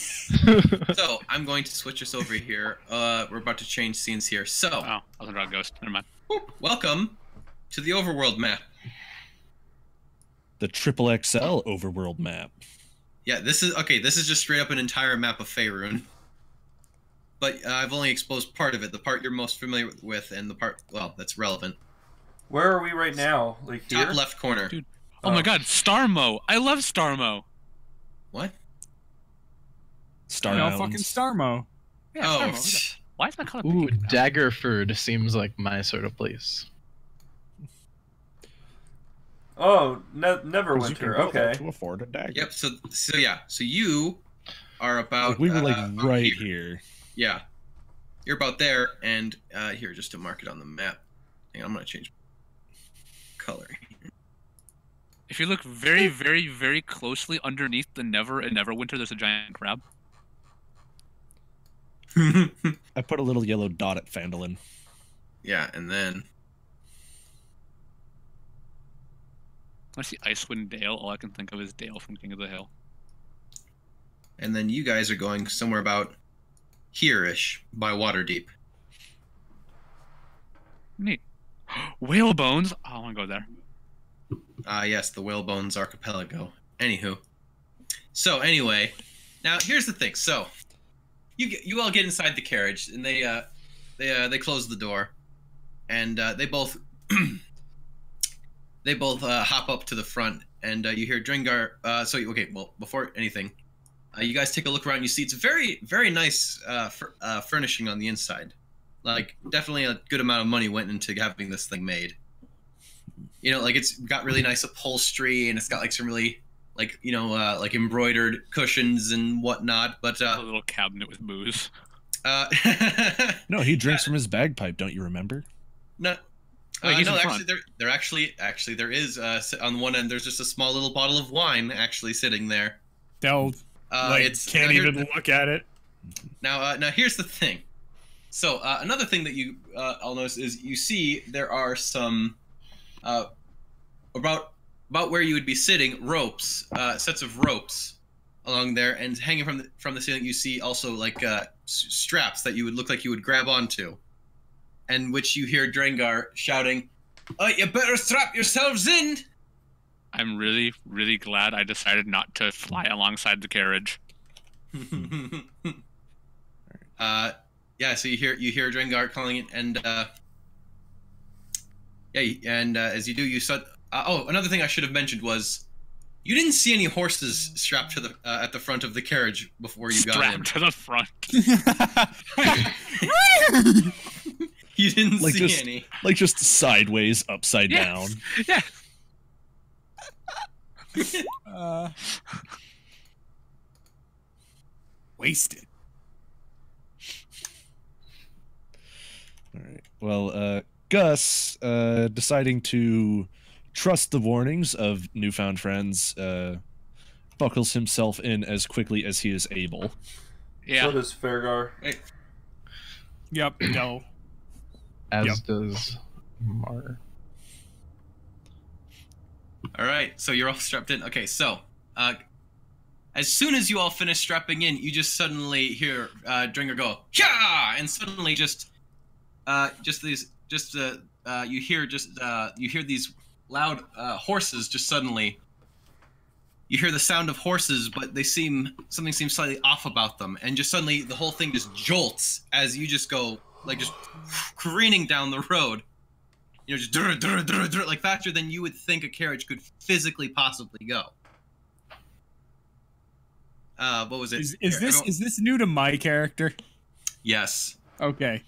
So, I'm going to switch us over here. We're about to change scenes here. So, Oh, I was gonna draw a ghost. Never mind. welcome to the overworld map. The triple XL overworld map. Yeah, this is just straight up an entire map of Faerun. But I've only exposed part of it, the part you're most familiar with, and the part, well, that's relevant. Where are we right now? Like here? Top left corner. Dude. Oh my god, Starmo! I love Starmo! What? Star No, Islands. fucking Starmo. Yeah, Oh, Starmo. Why is my color Ooh, pink? Daggerford seems like my sort of place. Oh, 'Cause you can Neverwinter. go there Okay. to afford a dagger. Yep. So you are about. Like, we were like about right here. here. Yeah, you're about there, and here, just to mark it on the map. Hang on, I'm gonna change color. If you look very, very, very closely underneath the Never and Neverwinter, there's a giant crab. I put a little yellow dot at Phandalin. Yeah, and then When I see Icewind Dale, all I can think of is Dale from King of the Hill. you guys are going somewhere about here-ish by Waterdeep. Neat. Whale bones? Oh, I want to go there. Yes, the Whalebones Archipelago. Anywho, so anyway, now here's the thing. So you all get inside the carriage, and they close the door, and they both hop up to the front, and you hear Drengar. Well, before anything, you guys take a look around. You see it's very, very nice furnishing on the inside. Like, definitely a good amount of money went into having this thing made. You know, like, it's got really nice upholstery, and it's got like some really like embroidered cushions and whatnot. But A little cabinet with booze. No, he drinks from his bagpipe. Don't you remember? not He's no, in actually, front. there is on one end. There's just a small little bottle of wine actually sitting there. Del can't even look at it. Now here's the thing. So another thing that you I'll notice is you see there are some about where you would be sitting ropes, sets of ropes along there, and hanging from the ceiling you see also like straps that you would look like you would grab onto, and which you hear Drengar shouting, "Oh, you better strap yourselves in!" I'm really, really glad I decided not to fly alongside the carriage. Yeah, so you hear Drengar calling it, and as you do, you saw. Another thing I should have mentioned was you didn't see any horses strapped to the at the front of the carriage before you got in. Strapped to the front. You didn't Like see just any. like just sideways, upside down. Yeah. Wasted. All right. Well, Gus, deciding to trust the warnings of newfound friends, buckles himself in as quickly as he is able. Yeah. So does Fergar. Yep. Del. As does Mar. All right, so you're all strapped in. Okay, so as soon as you all finish strapping in, you just suddenly hear Drengar go, "Yeah!" And suddenly you hear these loud horses. Just suddenly, you hear the sound of horses, but something seems slightly off about them, and just suddenly the whole thing just jolts as you just go like just careening down the road. You know, just like faster than you would think a carriage could physically possibly go. What was it? Is this new to my character? Yes. Okay.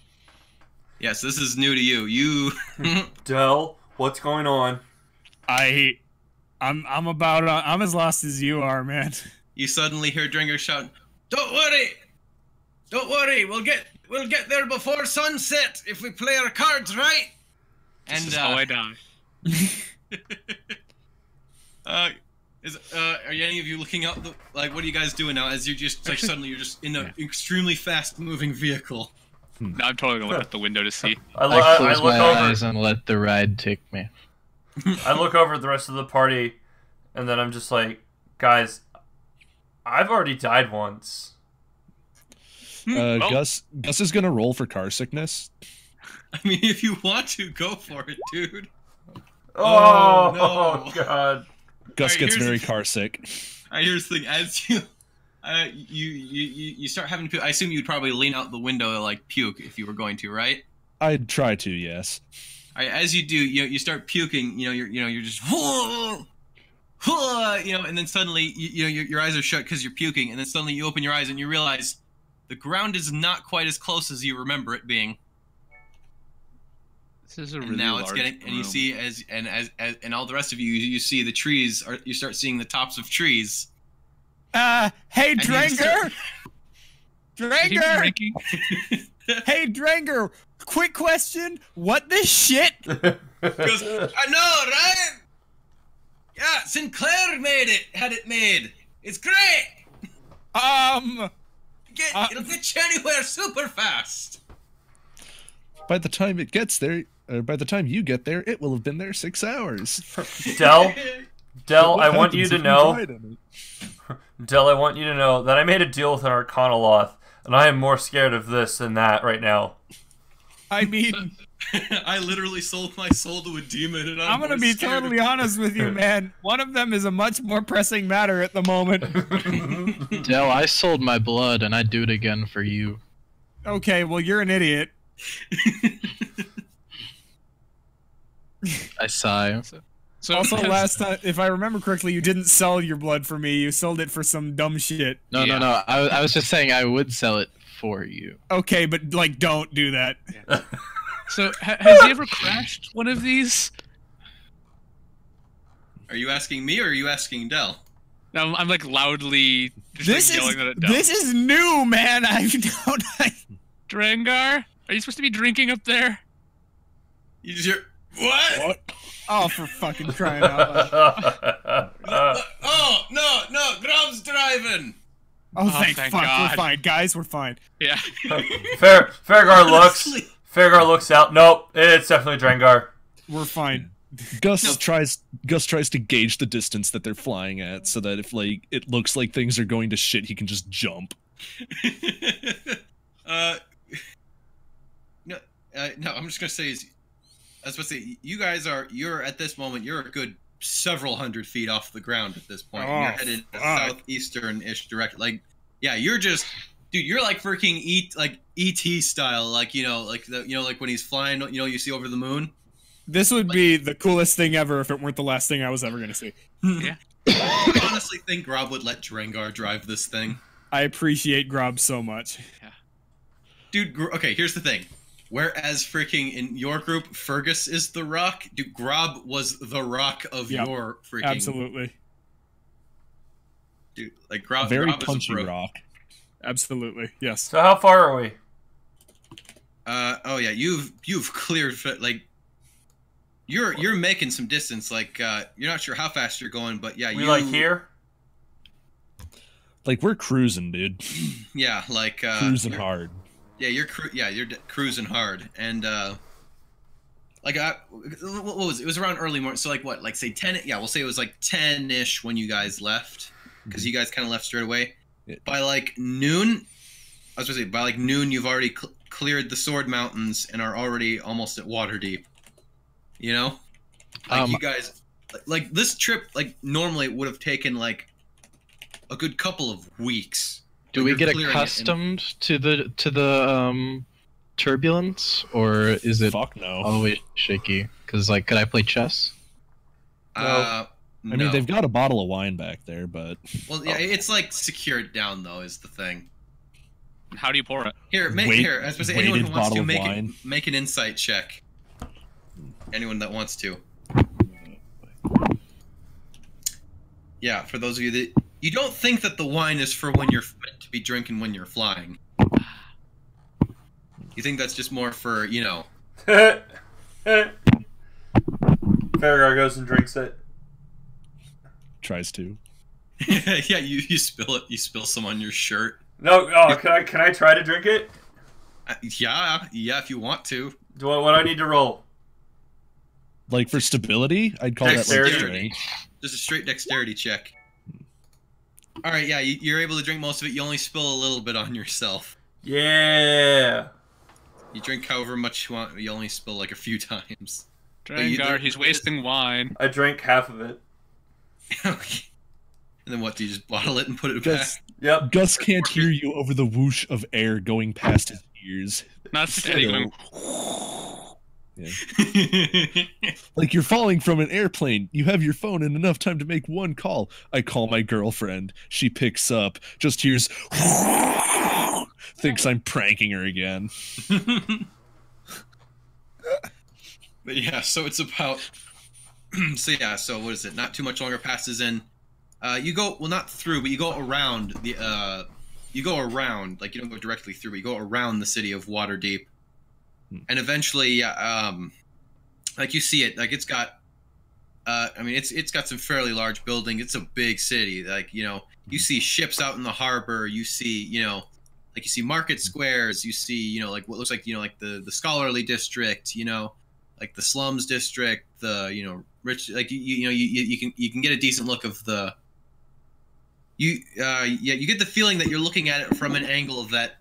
Yes, this is new to you. You. Del, what's going on? I'm as lost as you are, man. You suddenly hear Drengar shout, "Don't worry! Don't worry! We'll get there before sunset if we play our cards right." This And is how I die. are any of you looking out what are you guys doing now as you're just like suddenly you're just in an extremely fast moving vehicle? No, I'm totally gonna look out the window to see. I close look my over. eyes and let the ride take me. I look over at the rest of the party, and then I'm just like, guys, I've already died once. Gus is gonna roll for car sickness. I mean, if you want to, go for it, dude. Oh, no. God. Gus Alright, gets here's very the- car sick. All right, here's the thing: as you, you start having to puke. I assume you'd probably lean out the window to like puke if you were going to, right? I'd try to, yes. All right, as you do, you start puking. You're just, and then suddenly, your eyes are shut because you're puking, and then suddenly you open your eyes and you realize the ground is not quite as close as you remember it being. This is a And really now large it's getting, and you room. see and all the rest of you see the trees. You start seeing the tops of trees. Hey, And you Drengar! Is he Drengar! drinking? Hey, Drengar! Quick question. What the shit? Goes, I know, right? Yeah, Sinclair had it made. It's great. It'll get you anywhere super fast. By the time it gets there, by the time you get there, it will have been there 6 hours. Del, What I want happens you if to know, died in it? Del, I want you to know that I made a deal with an Arcanoloth, and I am more scared of this than that right now. I mean, I literally sold my soul to a demon, and I'm gonna be totally honest with you, man. One of them is a much more pressing matter at the moment. Del, I sold my blood and I'd do it again for you. Okay, well, you're an idiot. I sigh. So Also, last time, if I remember correctly, you didn't sell your blood for me. You sold it for some dumb shit. No. I was just saying I would sell it for you. Okay, but, like, don't do that. So has he ever crashed one of these? Are you asking me or are you asking Del? No, I'm like loudly just This like, is yelling at it down. this is new, man. I don't. Drengar, are you supposed to be drinking up there? You just hear, What? Oh, for fucking crying out loud. Oh, no, Grob's driving. Oh, thank thank fuck. God. We're fine, guys. We're fine. Yeah. Farragar looks out. Nope, it's definitely Drengar. We're fine. Gus tries to gauge the distance that they're flying at, so that if like it looks like things are going to shit, he can just jump. No, I'm just gonna say I was supposed to say you're at this moment you're a good several hundred feet off the ground at this point. And you're headed southeastern-ish direction. Like, yeah, you're just, dude, you're like freaking ET style, like like when he's flying, you see over the moon. This would be the coolest thing ever if it weren't the last thing I was ever gonna see. Yeah. I honestly think Grob would let Drengar drive this thing. I appreciate Grob so much. Yeah. Dude, okay, here's the thing. Whereas freaking in your group, Fergus is the rock, dude, Grob was the rock of your freaking... Absolutely. Dude, like Grob, Very Grob punchy is a rock. Absolutely. Yes. So how far are we? Oh yeah, you've cleared, like, you're making some distance, like, you're not sure how fast you're going, but yeah, We like here? Like, we're cruising, dude. Yeah, like, Cruising hard. Yeah, you're cruising hard, and like what was it? It was around early morning, so like what, like say 10? Yeah, we'll say it was like 10-ish when you guys left, because you guys kind of left straight away. Yeah. By like noon, I was gonna say by like noon, you've already cleared the Sword Mountains and are already almost at Waterdeep. You know, like you guys, like this trip, like normally it would have taken like a good couple of weeks. Do we get accustomed to the turbulence, or is it Fuck no. always shaky? Because like, could I play chess? No. I mean, they've got a bottle of wine back there, but Well, yeah, it's like secured down though is the thing. How do you pour it? Here, I was supposed to say anyone who wants to make an insight check. Anyone that wants to. Yeah, for those of you that you don't think that the wine is for when you're meant to be drinking when you're flying. You think that's just more for, you know. Farragar goes and drinks it. tries to. Yeah, you spill it. You spill some on your shirt. No, can I try to drink it? Yeah, if you want to. What do I need to roll? Like for stability, I'd call Dexterity. that like strength. Just a straight dexterity check. All right, yeah, you're able to drink most of it. You only spill a little bit on yourself. Yeah. You drink however much you want. You only spill like a few times. Drengar, he's wasting wine. I drank half of it. Okay. And then what? Do you just bottle it and put it Gus, back? Yep. Gus can't hear you over the whoosh of air going past his ears. Not steady going. Yeah. Like you're falling from an airplane. You have your phone and enough time to make one call. I call my girlfriend. She picks up. Just hears. Thinks I'm pranking her again. But yeah, so it's about. So what is it? Not too much longer passes in. You go not through, but you go around the. You go around, like you don't go directly through, but you go around the city of Waterdeep. And eventually, like you see it, like it's got, I mean, it's got some fairly large buildings. It's a big city. Like, you know, you see ships out in the harbor. You see, you know, like you see market squares. You see, you know, like what looks like, you know, like the scholarly district. You know, like the slums district. The, you know, rich. Like you can get a decent look of the. You get the feeling that you're looking at it from an angle that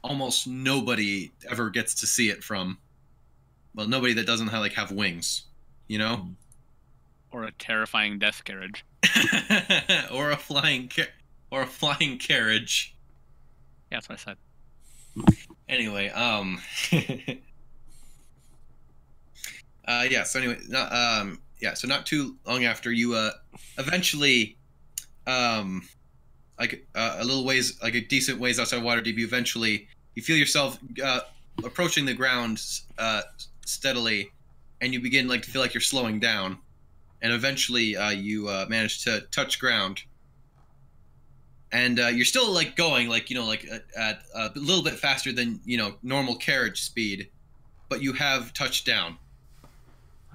almost nobody ever gets to see it from. Well, nobody that doesn't have wings, you know, Or a terrifying death carriage. or a flying carriage. Yeah, that's what I said. Anyway, yeah. So anyway, So not too long after you, eventually, like a little ways, like a decent ways outside Waterdeep, you feel yourself approaching the ground steadily, and you begin to feel like you're slowing down, and eventually you manage to touch ground, and you're still going at a little bit faster than normal carriage speed, but you have touched down.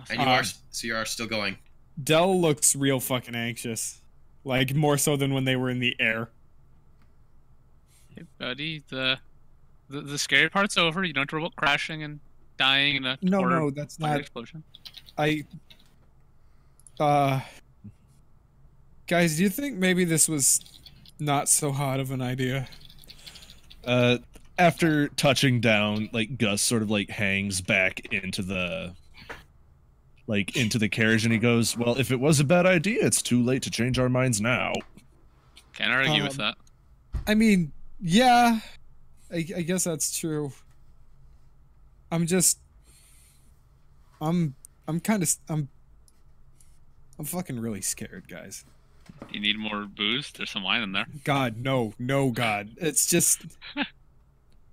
And you are still going. Dell looks real fucking anxious. Like, more so than when they were in the air. Hey, buddy, the scary part's over. You don't have to worry about crashing and dying in a No, that's fire not... explosion. Guys, do you think maybe this was not so hot of an idea? After touching down, like, Gus sort of, like, hangs back into the carriage, and he goes, well, if it was a bad idea, it's too late to change our minds now. Can't argue with that. I mean, yeah, I guess that's true. I'm fucking really scared, guys. You need more booze? There's some wine in there. God, no, God. It's just...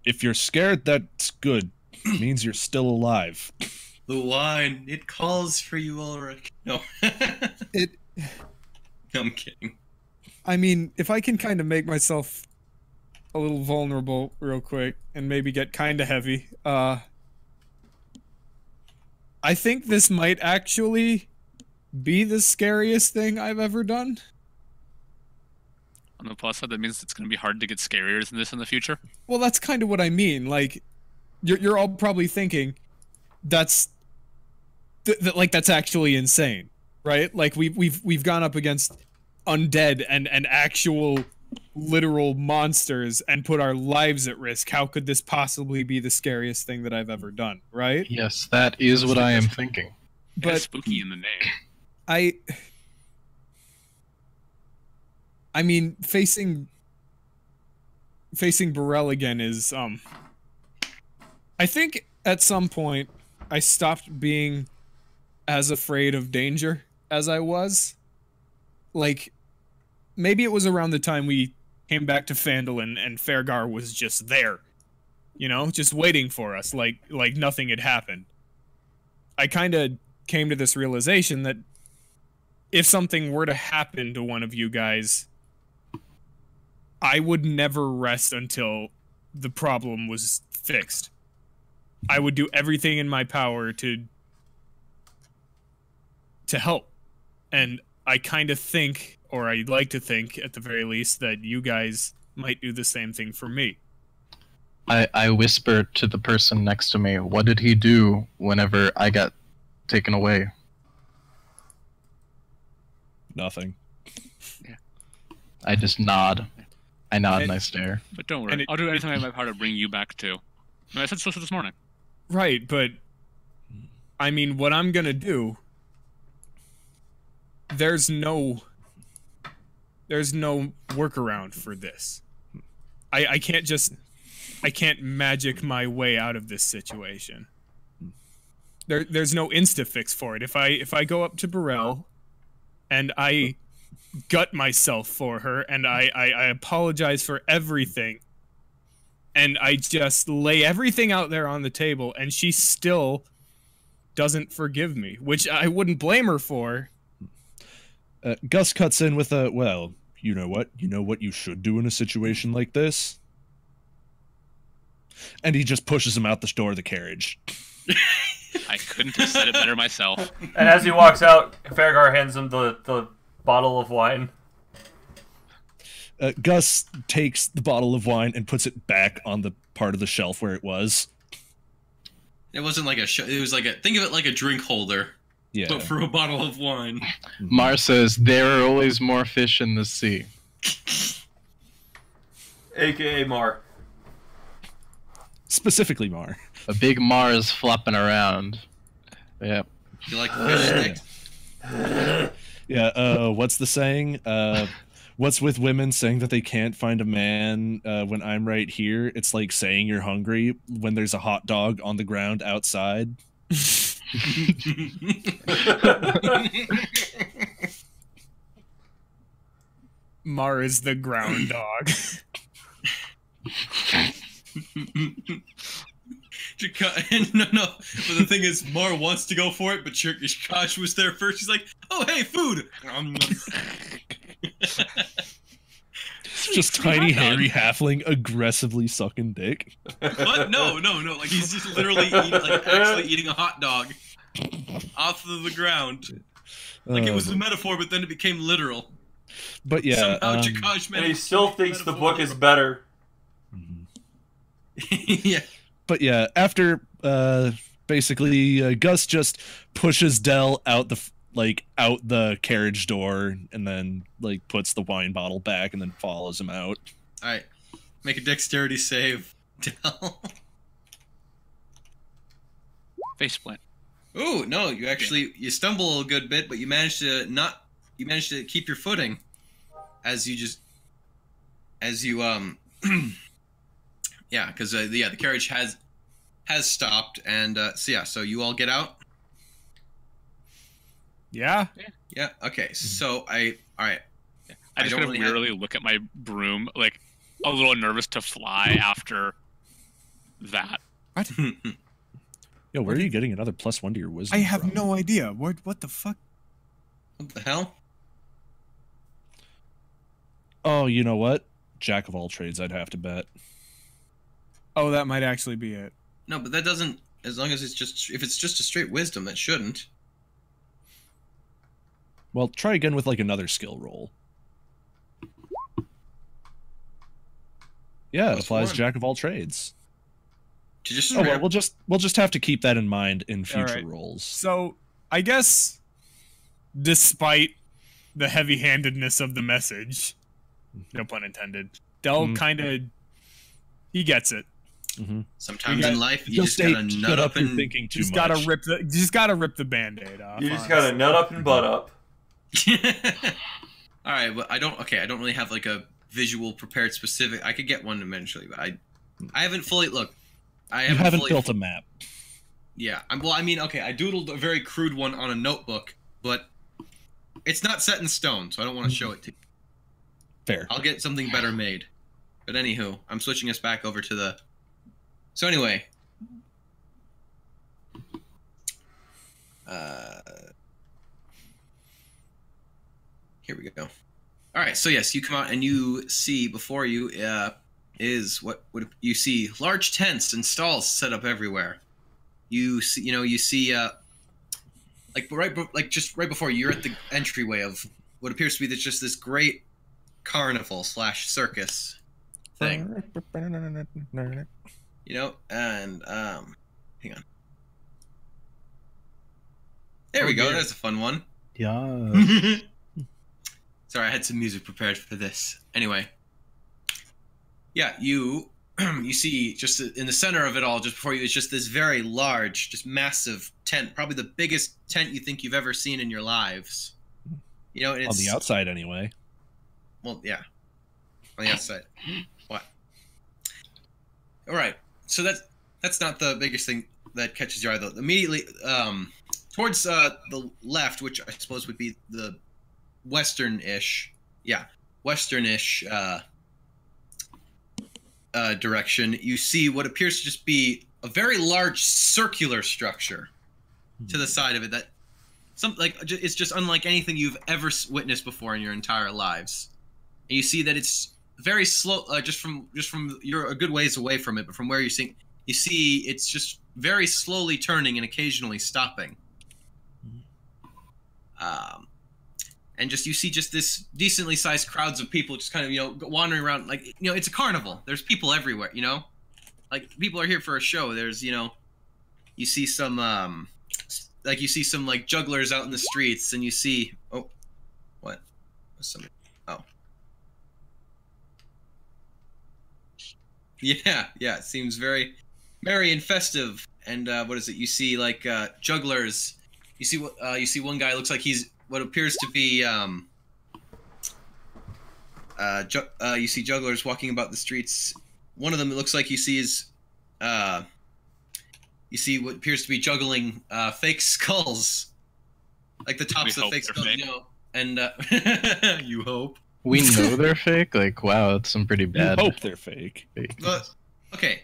If you're scared, that's good. It means you're still alive. The wine, it calls for you, Ulrich. No. I'm kidding. I mean, if I can kind of make myself a little vulnerable real quick and maybe get kind of heavy, I think this might actually be the scariest thing I've ever done. On the plus side, that means it's going to be hard to get scarier than this in the future. Well, that's kind of what I mean. Like, you're all probably thinking that's that's actually insane, right? Like we've gone up against undead and actual literal monsters and put our lives at risk. How could this possibly be the scariest thing that I've ever done, right? Yes, that is what I am thinking. But But spooky in the name. I mean, facing Burrell again is I think at some point I stopped being as afraid of danger as I was. Like, maybe it was around the time we came back to Phandalin and Fergar was just there, you know, just waiting for us, like nothing had happened. I kind of came to this realization that if something were to happen to one of you guys, I would never rest until the problem was fixed. I would do everything in my power to help. And I kind of think, or I'd like to think at the very least, that you guys might do the same thing for me. I whispered to the person next to me, what did he do whenever I got taken away? Nothing. I just nod. I nod and I stare. But don't worry, I'll do anything in my power to bring you back too. I said so this morning. Right, but I mean, what I'm gonna do, there's no workaround for this. I can't magic my way out of this situation. There's no insta fix for it. If I go up to Burrell and I gut myself for her and I apologize for everything and I just lay everything out there on the table and she still doesn't forgive me, which I wouldn't blame her for. Gus cuts in with a, well, you know what you should do in a situation like this? And he just pushes him out the door of the carriage. I couldn't have said it better myself. And as he walks out, Fergar hands him the bottle of wine. Gus takes the bottle of wine and puts it back on the part of the shelf where it was. It wasn't like it was like think of it like a drink holder. Yeah. But for a bottle of wine. Mar says, there are always more fish in the sea. AKA Mar. Specifically Mar. A big Mars flopping around. Yep. You like fish sticks? Yeah, what's the saying? What's with women saying that they can't find a man when I'm right here? It's like saying you're hungry when there's a hot dog on the ground outside. Mar is the ground dog. No. But the thing is, Mar wants to go for it, but Josh was there first. He's like, "Oh, hey, food." It's just tiny, hairy halfling aggressively sucking dick. What? No. Like he's just literally actually eating a hot dog. off of the ground. Like it was a metaphor, but then it became literal. But yeah, Somehow Jakaj And he still thinks the book is better. Yeah. But yeah, after basically Gus just pushes Dell out the carriage door, and then like puts the wine bottle back, and then follows him out. All right, make a dexterity save, Dell. Faceplant. Ooh, no, you stumble a good bit, but you managed to keep your footing as you yeah, because the carriage has stopped, and so you all get out. Yeah. Yeah. Okay. So all right. I just don't kind of really wearily look at my broom, like a little nervous to fly after that. What? Yo, where are you getting another +1 to your wisdom? I have from? no idea. What the fuck? What the hell? Oh, you know what? Jack of all trades, I'd have to bet. Oh, that might actually be it. No, but that doesn't. As long as if it's just a straight wisdom, that shouldn't. Well, try again with like another skill roll. Yeah, it applies +1. Jack of all trades. To just Oh well, we'll just have to keep that in mind in future Alright. rolls. So, I guess, despite the heavy-handedness of the message, no pun intended, Del kind of, he gets it. Sometimes in life, you just gotta nut up and thinking too Just much. gotta rip the Band-Aid off. You just gotta nut up and butt up. All right, but I don't really have like a visual prepared specific. I could get one eventually, but I haven't fully looked. I You haven't fully, built a map. Yeah, I doodled a very crude one on a notebook, but it's not set in stone, so I don't want to show it to you. Fair. I'll get something better made. But anywho, I'm switching us back over to the. So anyway, here we go. All right, so yes, you come out and you see before you is what you see large tents and stalls set up everywhere. You see just right before you, you're at the entryway of what appears to be just this great carnival / circus thing. And hang on. There we go. That's a fun one. Yeah. Sorry, I had some music prepared for this. Anyway, yeah, you see just in the center of it all, just before you, it's just this very large, just massive tent, probably the biggest tent you think you've ever seen in your lives. And it's On the outside, anyway. Well, yeah, on the outside. What? All right, so that's not the biggest thing that catches your eye, though. Immediately, towards the left, which I suppose would be the western-ish direction, you see what appears to just be a very large circular structure to the side of it that it's just unlike anything you've ever witnessed before in your entire lives. And you see that it's very slow, just from you're a good ways away from it, but from where you see it's just very slowly turning and occasionally stopping. And you see this decently sized crowds of people just kind of, wandering around. Like, it's a carnival. There's people everywhere, Like, people are here for a show. There's, you see some, jugglers out in the streets, and you see, oh, what? Oh. Yeah, it seems very merry and festive. And, what is it? You see, jugglers. You see one guy looks like he's what appears to be you see jugglers walking about the streets. One of them, it looks like you see is you see what appears to be juggling fake skulls, like the tops of fake skulls, fake. And you hope We know they're fake? Like, wow, that's some pretty bad. You hope they're fake. but okay,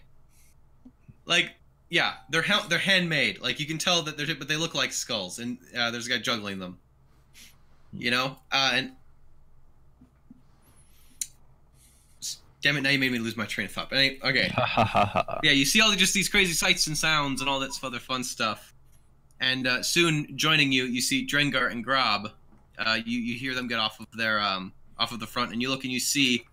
yeah, they're handmade. Like, you can tell that but they look like skulls, and there's a guy juggling them. And damn it, now you made me lose my train of thought. But anyway, okay, yeah, you see all just these crazy sights and sounds and all that other fun stuff, And soon joining you, you see Drengar and Grob. You hear them get off of their off of the front, and you look and you see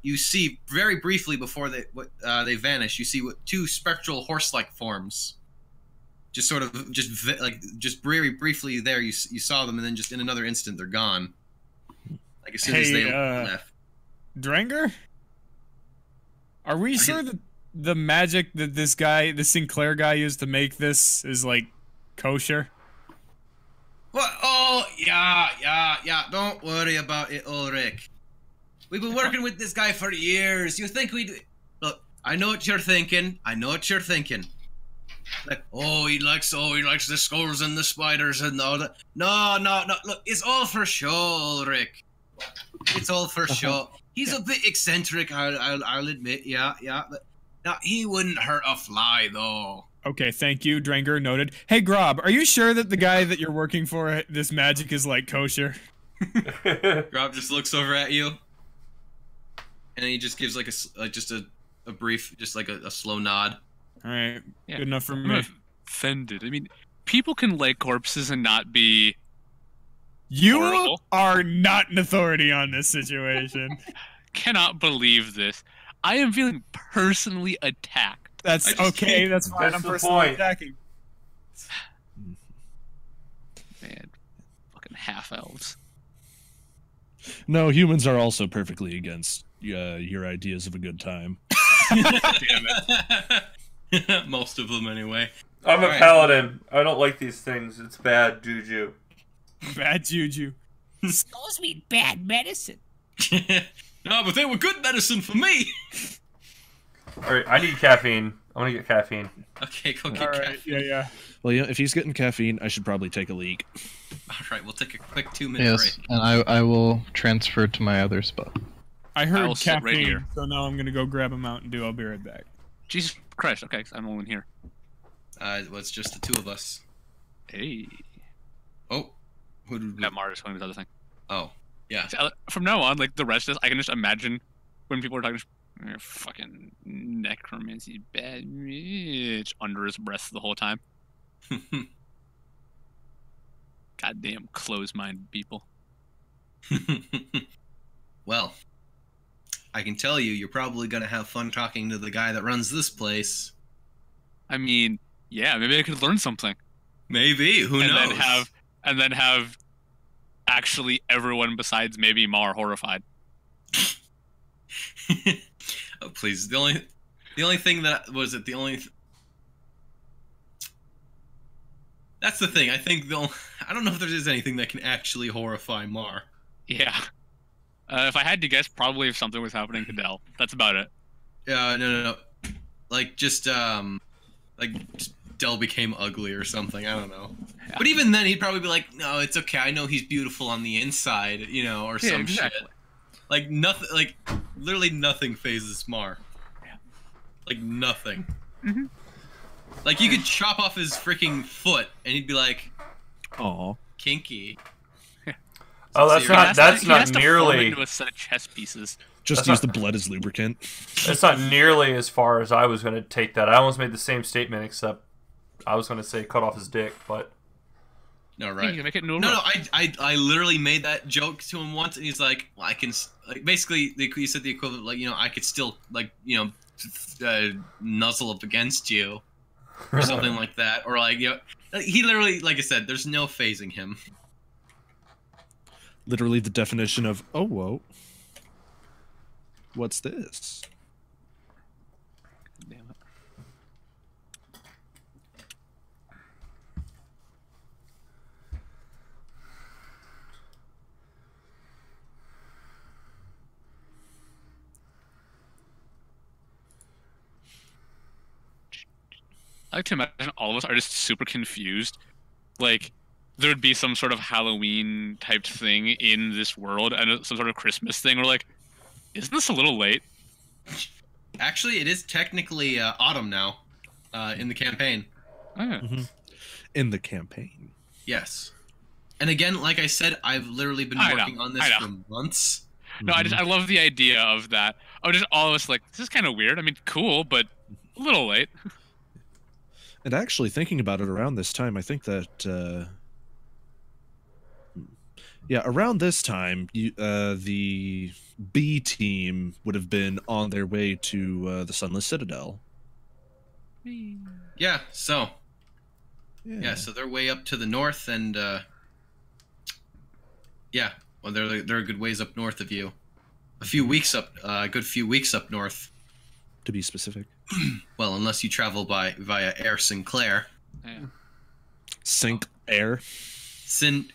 you see very briefly before they vanish. You see two spectral horse-like forms. Just sort of just very briefly there. You saw them, and then just in another instant they're gone. Like as soon as they left. Drengar? Are we sure that the magic that this guy, the Sinclair guy, used to make this is like kosher? What? Oh, yeah. Don't worry about it, Ulrich. We've been working with this guy for years. You think we'd... Look, I know what you're thinking. Like, he likes the skulls and the spiders and all that. No. Look, it's all for show, Ulrich. It's all for show. He's a bit eccentric, I'll admit. Yeah. But now, he wouldn't hurt a fly, though. Okay, thank you, Drengar. Noted. Hey, Grob, are you sure that the guy that you're working for, this magic is like kosher? Grob just looks over at you, and he just gives like a brief, just like a slow nod. All right, Yeah. good enough for I'm me. offended. I mean, people can like corpses and not be. You horrible. are not an authority on this situation. Cannot believe this. I am feeling personally attacked. That's okay. That's fine. That's I'm the personally point. attacking. Man, fucking half elves. No, humans are also perfectly against your ideas of a good time. Damn it. Most of them, anyway. I'm a Alright. paladin. I don't like these things. It's bad juju. Bad juju. Skulls mean bad medicine. No, but they were good medicine for me. Alright, I need caffeine. I want to get caffeine. Okay, go get All right. caffeine. Yeah. Well, yeah, if he's getting caffeine, I should probably take a leak. All right, we'll take a quick 2-minute Yes, break. and I will transfer to my other spot. I heard will sit caffeine, right here. so now I'm gonna go grab a Mountain Dew. I'll be right back. Jesus Christ. Okay, I'm only here. Well, it's just the two of us. Hey. Oh, who did we... Got Mars doing this other thing. Oh, yeah. So, from now on, like the rest of this, I can just imagine when people are talking, fucking necromancy bad bitch under his breath the whole time. Goddamn close-minded people. Well, I can tell you're probably gonna have fun talking to the guy that runs this place. I mean, yeah, maybe I could learn something. Maybe. Who knows? And then have actually everyone besides maybe Mar horrified. Oh, please. The only thing that was it. That's the thing. I think I don't know if there is anything that can actually horrify Mar. Yeah. If I had to guess, probably if something was happening to Dell. That's about it. No. Like just Dell became ugly or something. I don't know. Yeah. But even then, he'd probably be like, "No, it's okay. I know he's beautiful on the inside," or Yeah, some exactly. shit. Like nothing. Like literally nothing phases Mar. Yeah. Like nothing. Mhm. Like you could chop off his freaking foot, and he'd be like, Aw. "Kinky." Oh, that's So not. He That's has not to form nearly. into a set of chess pieces. Just That's use not- the blood as lubricant. That's not nearly as far as I was going to take that. I almost made the same statement, except I was going to say cut off his dick, but No, You right. can make it into a No, rope. I literally made that joke to him once, and he's like, well, I can, like, basically, he said the equivalent, like, I could still, like, nuzzle up against you, or something like that, or like, he literally, like I said, there's no phasing him. Literally the definition of, oh, whoa. What's this? Damn it. I like to imagine all of us are just super confused. Like, there would be some sort of Halloween type thing in this world and some sort of Christmas thing. We're like, isn't this a little late? Actually, it is technically autumn now, in the campaign. Oh. In the campaign. Yes. And again, like I said, I've literally been I know, working on this I know. for months. No, I love the idea of that. Oh, just all of us like, this is kind of weird. I mean, cool, but a little late. And actually, thinking about it around this time, I think that, yeah, around this time, the B team would have been on their way to the Sunless Citadel. Yeah. So. Yeah. So they're way up to the north, and yeah. Well, they're a good ways up north of you. A few weeks up. A good few weeks up north. To be specific. Well, unless you travel via Air Sinclair. Yeah. Sinclair. Sinclair.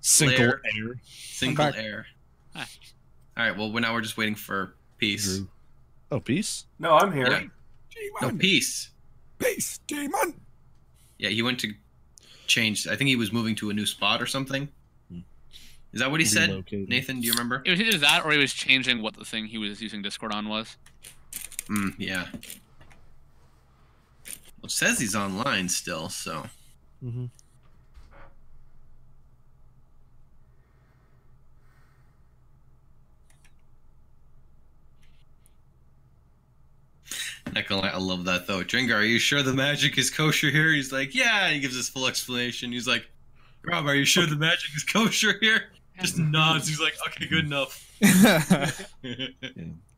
Sinclair. All right. Well, now we're just waiting for peace. Drew. Oh, peace? No, I'm here. Yeah. No, peace. Peace, demon. Yeah, he went to change. I think he was moving to a new spot or something. Is that what he said? Relocating. Nathan, do you remember? It was either that or he was changing what the thing he was using Discord on was. Yeah. Well, it says he's online still, so. Mm-hmm. Not gonna lie, I love that though. Dringar, are you sure the magic is kosher here? He's like, yeah. He gives his full explanation. He's like, Rob, are you sure the magic is kosher here? Just nods. He's like, okay, good enough.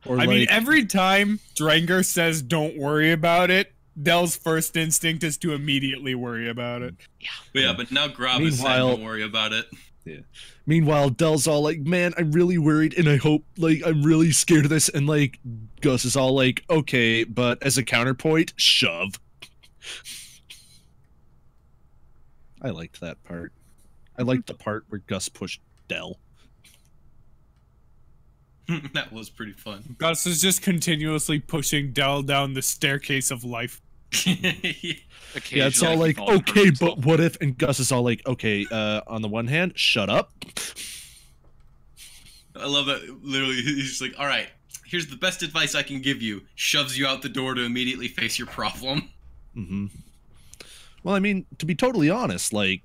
Or I mean, every time Drangar says don't worry about it, Dell's first instinct is to immediately worry about it. But now Grob is saying don't worry about it. Yeah. Meanwhile, Dell's all like, man, I'm really worried and I hope, like, I'm really scared of this. And, like, Gus is all like, okay, but as a counterpoint, shove. I liked that part. I liked the part where Gus pushed Dell. That was pretty fun. Gus is just continuously pushing Dell down the staircase of life. Yeah, it's all like, okay, but what if? And Gus is all like, okay, on the one hand, shut up. I love that. Literally, he's just like, all right, here's the best advice I can give you. Shoves you out the door to immediately face your problem. Mm-hmm. Well, I mean, to be totally honest, like,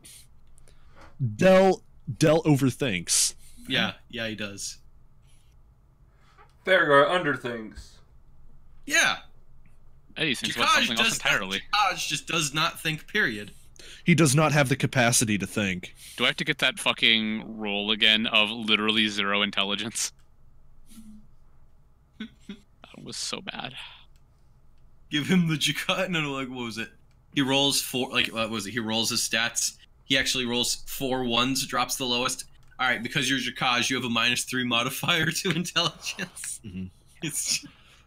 Dell overthinks. Yeah, he does. Farragar under things. Yeah. Eddie thinks about something else entirely. Jakaj just does not think, period. He does not have the capacity to think. Do I have to get that fucking roll again of literally 0 intelligence? That was so bad. Give him the Jakaj. No, like, what was it? He rolls 4, like, what was it? He rolls his stats. He actually rolls 4 ones, drops the lowest. All right, because you're Jakaj, you have a -3 modifier to intelligence. Mm-hmm.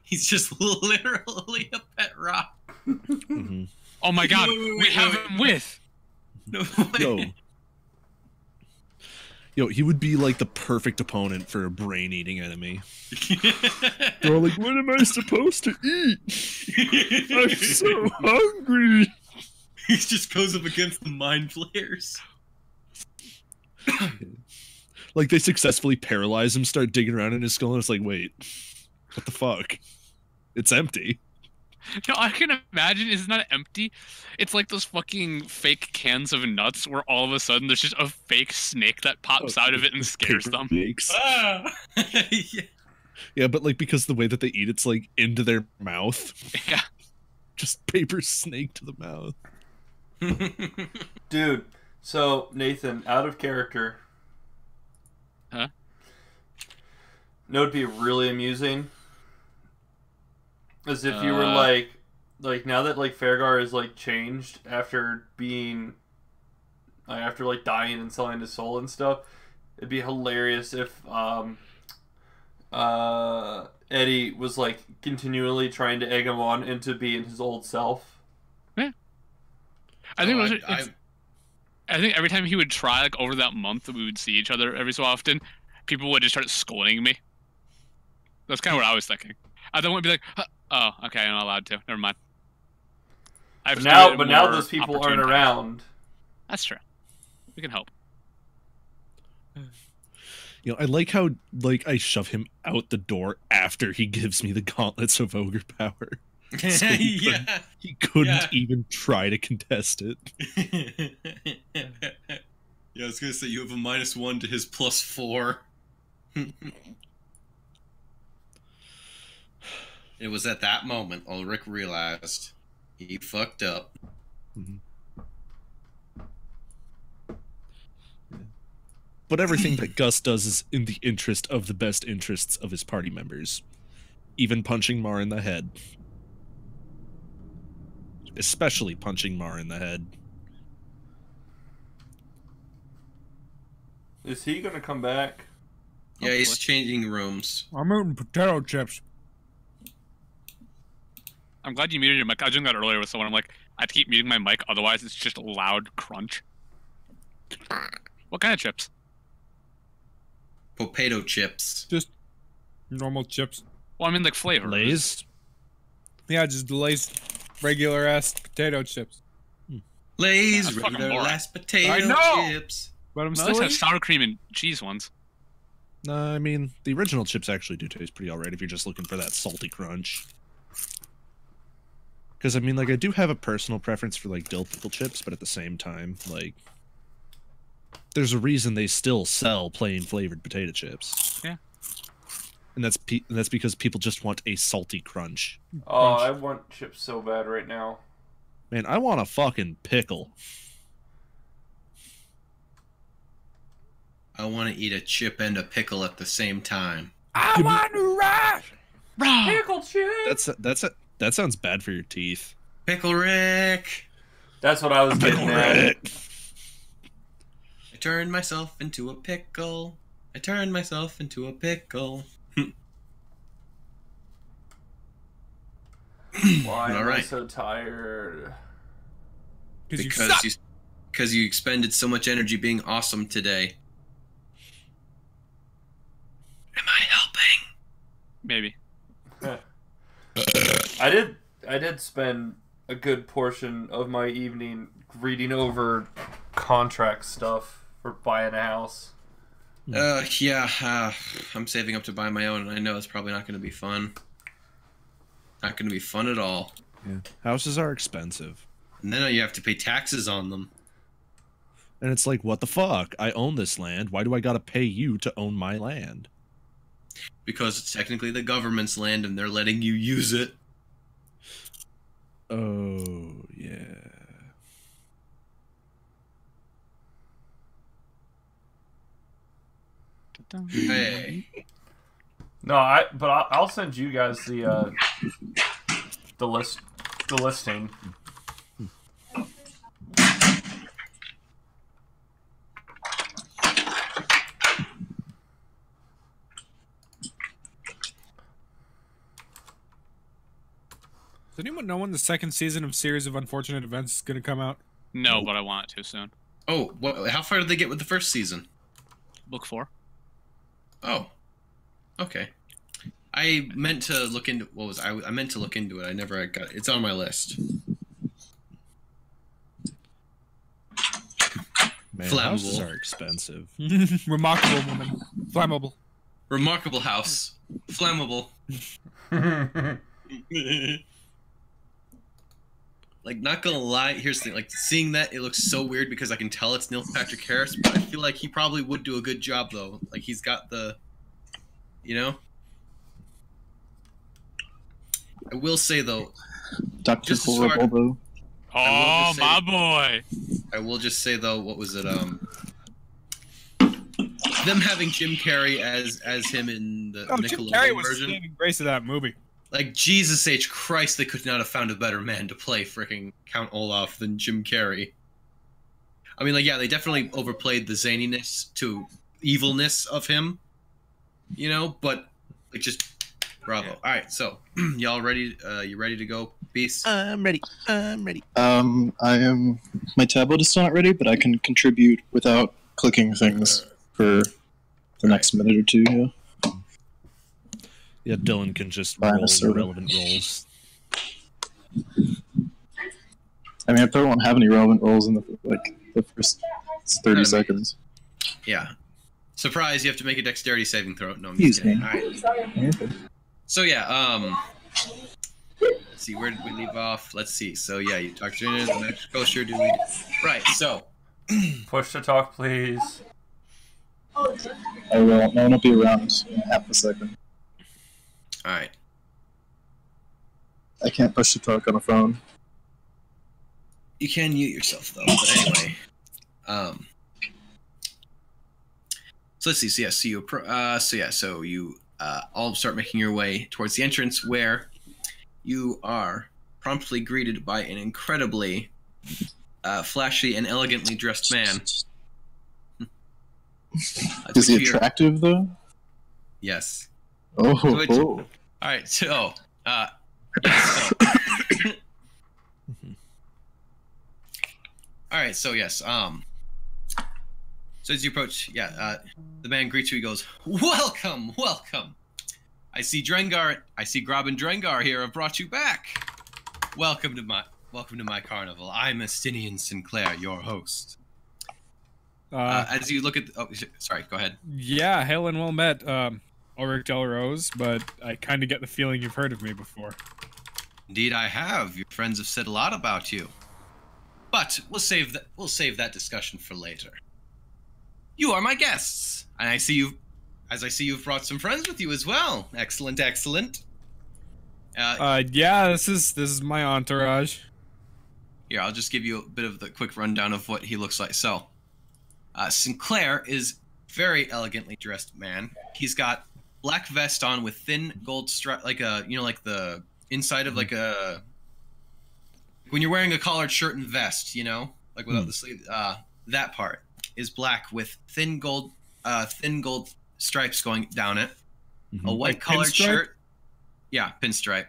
He's just literally a pet rock. Mm-hmm. Oh my god, we have him with! No way. Yo, he would be like the perfect opponent for a brain-eating enemy. They're all like, what am I supposed to eat? I'm so hungry. He just goes up against the mind flayers. Like, they successfully paralyze him, start digging around in his skull, and it's like, wait, what the fuck? It's empty. No, I can imagine it's not empty. It's like those fucking fake cans of nuts where all of a sudden there's just a fake snake that pops out of it and scares them. Ah! Yeah, but like because the way that they eat it's like into their mouth. Yeah. Just paper snake to the mouth. Dude, so Nathan, out of character. Huh? No, it'd be really amusing. As if you were like now that like Farragar is like changed after being like after like dying and selling his soul and stuff. It'd be hilarious if Eddie was like continually trying to egg him on into being his old self. Yeah. I think I think every time he would try, like over that month that we would see each other every so often, people would just start scolding me. That's kind of what I was thinking. I then would be like, oh, okay, I'm not allowed to. Never mind. But now those people aren't around. That's true. We can help. You know, I like how like I shove him out the door after he gives me the gauntlets of ogre power. So he couldn't even try to contest it. Yeah, I was gonna say you have a -1 to his +4. It was at that moment Ulrich realized he fucked up. Mhm. But everything that Gus does is in the interest of the best interests of his party members. Even punching Mar in the head. Especially punching Mar in the head. Is he gonna come back? Yeah, he's changing rooms. I'm eating potato chips. I'm glad you muted your mic. I was doing that earlier with someone. I'm like, I have to keep muting my mic, otherwise it's just a loud crunch. What kind of chips? Potato chips. Just normal chips. Well, I mean like flavor. Lay's? Yeah, just Lay's regular ass potato chips. Lay's That's fucking regular boring. last potato I know! chips. But I'm No, still let's have eating. sour cream and cheese ones. I mean, the original chips actually do taste pretty alright if you're just looking for that salty crunch. Because, I mean, like, I do have a personal preference for, like, dill pickle chips, but at the same time, like, there's a reason they still sell plain flavored potato chips. Yeah. And that's because people just want a salty crunch. Oh, I want chips so bad right now. Man, I want a fucking pickle. I want to eat a chip and a pickle at the same time. I want to ride. Pickle chips. That sounds bad for your teeth. Pickle Rick! That's what I was getting at. I turned myself into a pickle. I turned myself into a pickle. Why am I Alright. so tired? Because you expended so much energy being awesome today. Am I helping? Maybe. I did spend a good portion of my evening reading over contract stuff for buying a house. Yeah, I'm saving up to buy my own, and I know it's probably not going to be fun. Not going to be fun at all. Yeah. Houses are expensive. And then you have to pay taxes on them. And it's like, what the fuck? I own this land. Why do I gotta pay you to own my land? Because it's technically the government's land, and they're letting you use it. Oh, yeah. Hey. No, but I'll send you guys the listing. Does anyone know when the second season of Series of Unfortunate Events is going to come out? No, but I want it to soon. Oh, how far did they get with the first season? Book 4. Oh. Okay. I meant to look into I meant to look into it. I never got it. It's on my list. Man, Flammable. houses are expensive. Remarkable woman. Flammable. Remarkable house. Flammable. Like, not gonna lie, here's the thing, like, seeing that, it looks so weird because I can tell it's Neil Patrick Harris, but I feel like he probably would do a good job, though. Like, he's got the, you know? I will say, though, Dr. Just as far- Horrible. Oh, just my say- boy! I will just say, though, what was it, them having Jim Carrey as him in the Oh, Jim Carrey Nickelodeon was version. saving grace of that movie. Like, Jesus H. Christ, they could not have found a better man to play frickin' Count Olaf than Jim Carrey. I mean, like, yeah, they definitely overplayed the zaniness to evilness of him, you know, but, like, just, bravo. All right, so, y'all ready? You ready to go, Beast? I'm ready. I am. My tablet is still not ready, but I can contribute without clicking things for the next minute or two. Yeah. Yeah, Dylan can just Fine, roll so- irrelevant rolls. I mean, I probably won't have any relevant roles in the first 30 seconds. Yeah. Surprise, you have to make a dexterity saving throw. No, I'm just Excuse kidding. me. All right. So, yeah, let's see, where did we leave off? Let's see. So, yeah, you talked to the next coaster. Right, so. Push to talk, please. I will. No one will be around in half a second. All right. I can't push to talk on a phone. You can mute yourself though. But anyway, so let's see. So you all start making your way towards the entrance, where you are promptly greeted by an incredibly flashy and elegantly dressed man. Is he attractive though? Yes. Oh. All right. So, yes, all right. So yes. So as you approach, the man greets you. He goes, "Welcome, welcome. I see Drengar. I see Grob and Drengar here have brought you back. Welcome to my carnival. I'm Estinian Sinclair, your host." As you look at, sorry, go ahead. Yeah, hail and well met, Ulrich Del Rose, but I kind of get the feeling you've heard of me before. Indeed, I have. Your friends have said a lot about you, but we'll save that discussion for later. You are my guests, and I see you've brought some friends with you as well. Excellent, excellent. Yeah, this is my entourage. Here, I'll just give you a bit of the quick rundown of what he looks like. So, Sinclair is very elegantly dressed man. He's got black vest on with thin gold stripe, like the inside of like a when you're wearing a collared shirt and vest, like without the sleeve. That part is black with thin gold stripes going down it. A white Like collared pinstripe? shirt. Yeah, pinstripe.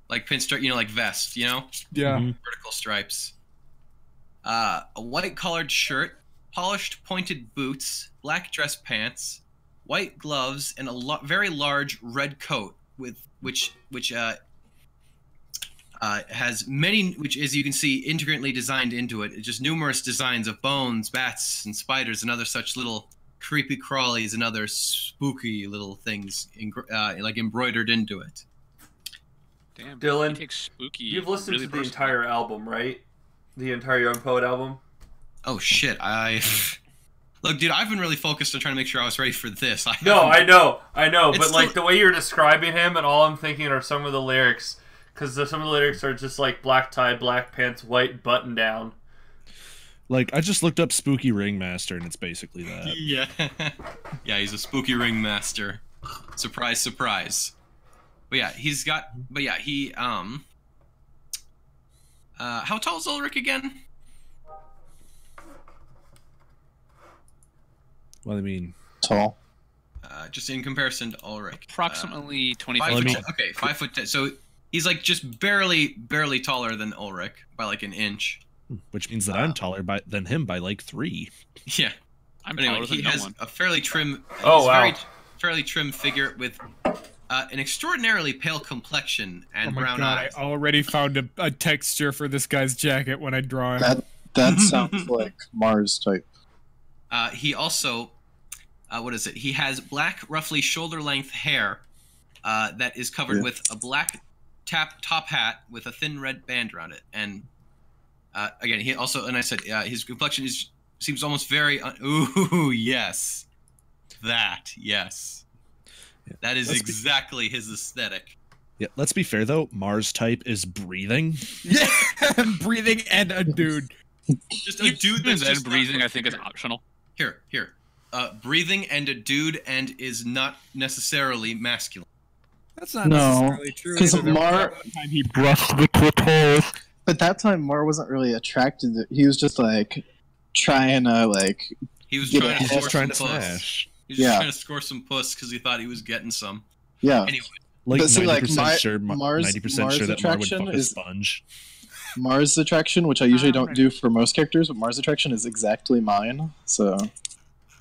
Like pinstripe, like vest, Yeah. vertical stripes. A white collared shirt, polished pointed boots, black dress pants, white gloves, and a very large red coat which has many, which as you can see, intricately designed into it. It's just numerous designs of bones, bats, and spiders, and other such little creepy crawlies and other spooky little things, like embroidered into it. Damn, Dylan, he takes spooky. You've listened really to the personally. entire album, right? The entire Young Poet album? Oh shit! Look, dude, I've been really focused on trying to make sure I was ready for this. No, I know, It's but like still- the way you're describing him, and all I'm thinking are some of the lyrics, because some of the lyrics are just like black tie, black pants, white button down. Like, I just looked up Spooky Ringmaster, and it's basically that. Yeah, yeah, he's a spooky ringmaster. Surprise, surprise. But yeah, he how tall is Ulrich again? Well, I mean, Tall. Just in comparison to Ulrich. Approximately 25 5 feet foot tall. okay, 5'10". So he's like just barely taller than Ulrich by like an inch. which means that I'm taller than him by like 3. Yeah. I'm But anyway, taller than he no has one. a fairly trim, Oh, wow. fairly trim figure with an extraordinarily pale complexion and Oh my brown god, eyes. I already found a texture for this guy's jacket when I draw him. That sounds like Mars type. He also, what is it? He has black, roughly shoulder-length hair that is covered Yeah. with a black top hat with a thin red band around it. And again, he also, and I said, his complexion seems almost very. Ooh, yes, yes. That is exactly his aesthetic. Yeah, let's be fair though. Mars type is breathing. Yeah, breathing and a dude. Just a dude that's and just breathing, not- I think, is optional. Here. Breathing and a dude and is not necessarily masculine. That's not No, necessarily true. 'cause either. There was Mar- that one time he brushed the clitoris. But that time, Mar wasn't really attracted to. He was just like trying to like. He was Yeah, trying to He's score just trying to some puss. smash. He was just Yeah. trying to score some puss because he thought he was getting some. Yeah. Anyway, Like But see, 90% like, sure, Mars- 90% sure that Mar would attraction fuck a is- sponge. Mars attraction, which I usually don't do for most characters, but Mars attraction is exactly mine. So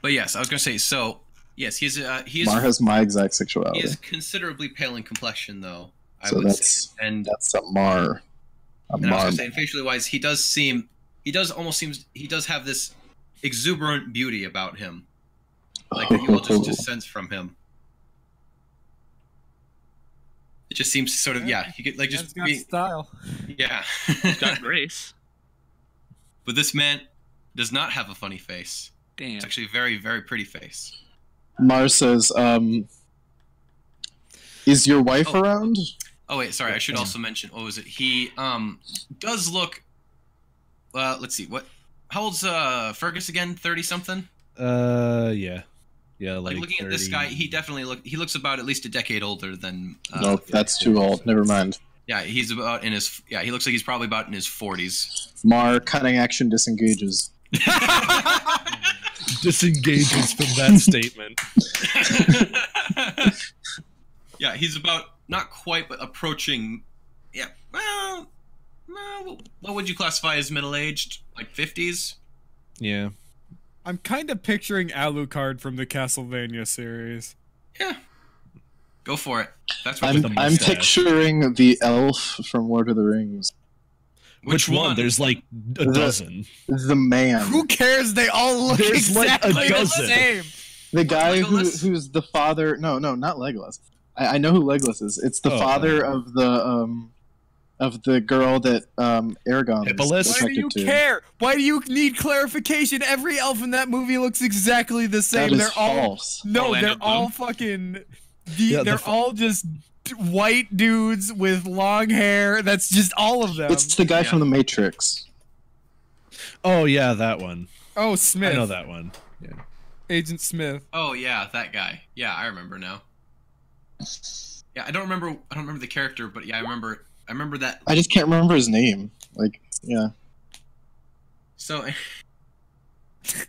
but yes, I was gonna say. So yes, he is Mar has my exact he sexuality. is considerably pale in complexion, though. I So would that's- say, and That's a Mar. A and I was Mar. gonna say, and facially wise, he does have this exuberant beauty about him, like that you will just sense from him. It just seems sort of he could like Man's just got be, style. yeah. Got grace. But this man does not have a funny face. Damn. It's actually a very, very pretty face. Mars says, "Is your wife Oh. around?" Oh wait, sorry. I should also mention. What was it? He does look. Let's see. What? How old's Fergus again? 30 something. Yeah, Like looking 30. at this guy, he definitely looks about at least a decade older than. No, that's too old. Never mind. Yeah, he's about in his. Yeah, he looks like he's probably about in his 40s. Mar cutting action disengages. Disengages from that statement. Yeah, he's about not quite, but approaching. Yeah, well, what would you classify as middle-aged? Like 50s? Yeah. I'm kind of picturing Alucard from the Castlevania series. Yeah. Go for it. That's what I'm picturing the elf from Lord of the Rings. Which one? There's like a dozen. The man. Who cares? They all look There's exactly like a the dozen. same. The guy Legolas? who's the father. No, not Legolas. I know who Legolas is. It's the father of the girl that Aragorn Hippolyta? is Why do you attracted to. care? Why do you need clarification? Every elf in that movie looks exactly the same. That is They're all false. no, Orlando they're all Bloom? fucking. Yeah, They're all just white dudes with long hair. That's just all of them. It's the guy from The Matrix. Oh yeah, that one. Oh, Smith. I know that one. Yeah. Agent Smith. Oh yeah, that guy. Yeah, I remember now. Yeah, I don't remember the character, but yeah, I remember that. I just can't remember his name. Like, yeah. So,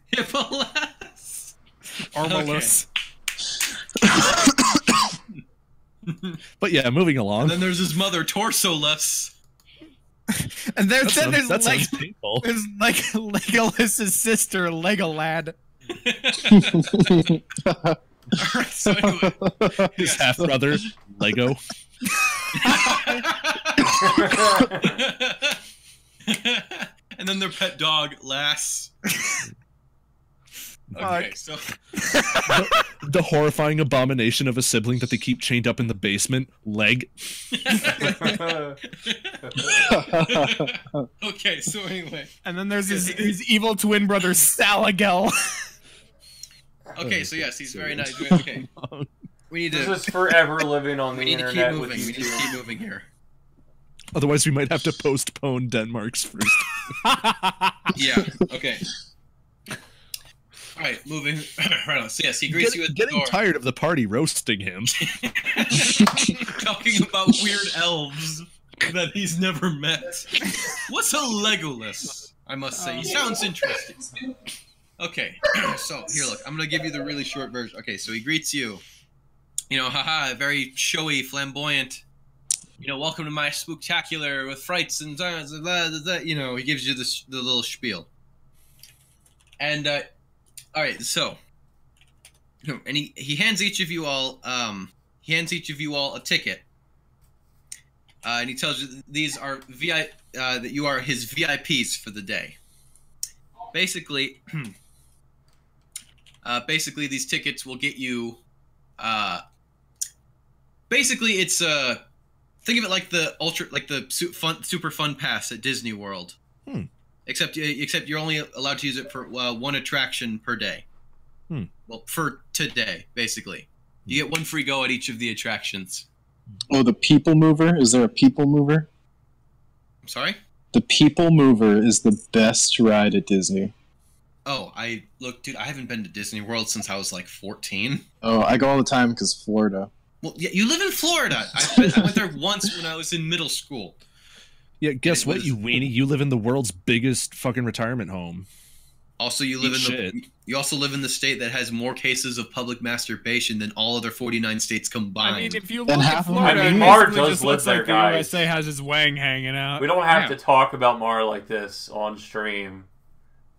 Hippolytus. Armalus. But yeah, moving And along. then there's his mother, Torsolus. And That then there's sounds, that sounds painful. there's like Legolas's sister, Legolad. Alright, so anyway. His half brother, Lego. And then their pet dog, Lass. Okay, so The horrifying abomination of a sibling that they keep chained up in the basement, Leg. okay, so anyway. And then there's his evil twin brother, Salagel. Okay, so yes, he's very nice. Okay. We need This to is forever living on the we need to keep internet moving. with We you need to two. keep moving here. Otherwise, we might have to postpone Denmark's first. Yeah. Okay. All right, moving right on. So yes, he greets you at the Getting door, tired of the party roasting him. talking about weird elves that he's never met. What's a Legolas? I must say, he sounds interesting. Okay, so here, look, I'm gonna give you the really short version. Okay, so he greets you. You know, haha, very showy, flamboyant. You know, welcome to my spooktacular with frights and you know, he gives you the little spiel. And all right, so, and he hands each of you all a ticket. And he tells you that these are that you are his VIPs for the day. Basically, these tickets will get you. Basically, it's think of it like the super fun pass at Disney World. Except you're only allowed to use it for one attraction per day. Well, for today, basically, you get one free go at each of the attractions. Oh, the People Mover? Is there a People Mover? I'm sorry. The People Mover is the best ride at Disney. Oh, dude, I haven't been to Disney World since I was like 14. Oh, I go all the time because Florida. Well, yeah, you live in Florida. I went there once when I was in middle school. Yeah, guess It what, was- you weenie? You live in the world's biggest fucking retirement home. Also, you live Eat you also live in the state that has more cases of public masturbation than all other 49 states combined. I mean, if you And look at half of Florida, them- I mean, it Mar basically does just live looks there, like the guys. USA has his wang hanging out. We don't have Yeah. to talk about Mar like this on stream.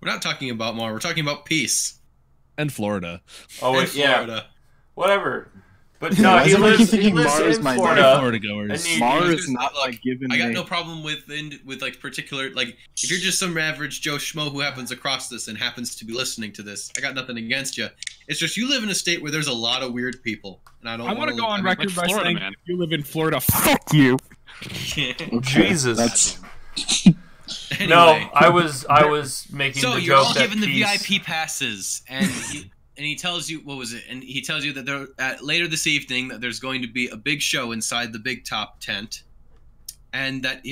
We're not talking about Mar. We're talking about peace. And Florida. Oh, in wait, yeah, Florida. whatever. But Yeah, no, why he does everybody lives, keep he thinking lives Mar is in my name? Florida. Florida goers. And he- Mar Here's is the- not look, like given I got name. no problem with like particular, like, if you're just some average Joe Schmo who happens across this and happens to be listening to this, I got nothing against you. It's just you live in a state where there's a lot of weird people, and I don't. I want to go on I record like by Florida, saying man. if you live in Florida, fuck you. mean, Jesus. That's anyway, No, I was making so the you're joke all that given the peace- VIP passes, and he tells you what was it? And he tells you that later this evening that there's going to be a big show inside the big top tent, and that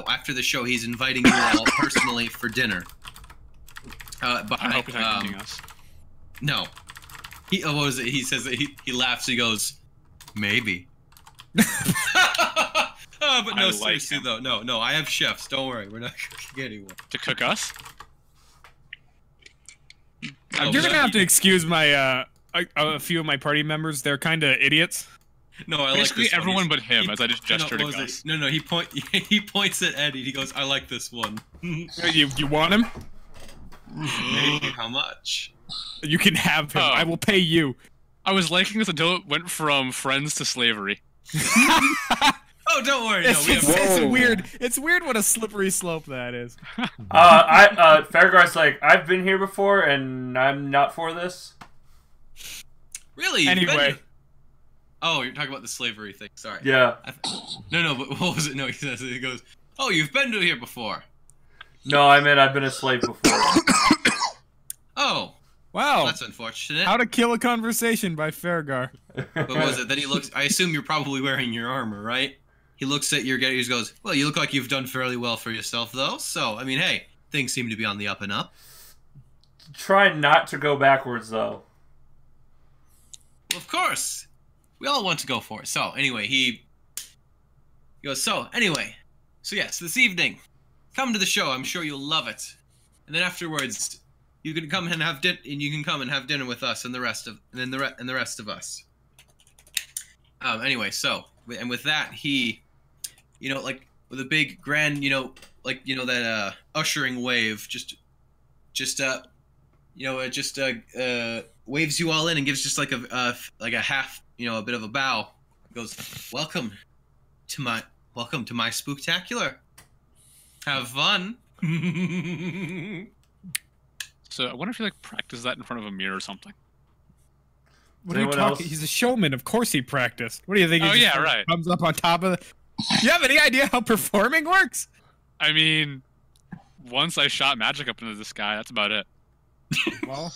after the show he's inviting you all personally for dinner. But I hope he's not inviting us. No. What was it? He says that he laughs. He goes, maybe. But no, seriously though, no. I have chefs. Don't worry, we're not cooking anyone. To cook us? You're gonna have to excuse my a few of my party members. They're kind of idiots. No, I basically like this everyone one. but him. As I just gestured at Gus. No. He points at Eddie. He goes, I like this one. You want him? Maybe. How much? You can have him. Oh. I will pay you. I was liking this until it went from friends to slavery. Oh, don't worry. It's weird. It's weird what a slippery slope that is. Fairgar's like, I've been here before, and I'm not for this. Really? Anyway. Oh, you're talking about the slavery thing. Sorry. Yeah. No, but what was it? No, he goes, oh, you've been to here before. No, I meant I've been a slave before. Oh. Wow. That's unfortunate. How to Kill a Conversation by Fairgar. What was it? Then he looks. I assume you're probably wearing your armor, right? He looks at your gear. He goes, "Well, you look like you've done fairly well for yourself, though. So, I mean, hey, things seem to be on the up and up." Try not to go backwards, though. Well, of course, we all want to go for it. So, anyway, he goes. So, yes, this evening, come to the show. I'm sure you'll love it. And then afterwards, you can come and have dinner with us and the rest of us. Anyway, so and with that, he, like with a big grand, that ushering wave, just waves you all in and gives just like a half, a bit of a bow. He goes, welcome to my spooktacular. Have fun. So I wonder if he practiced that in front of a mirror or something. What are you talking? He's a showman. Of course he practiced. What do you think? Oh yeah, right. Comes up on top of it. You have any idea how performing works? I mean, once I shot magic up into the sky, that's about it. Well,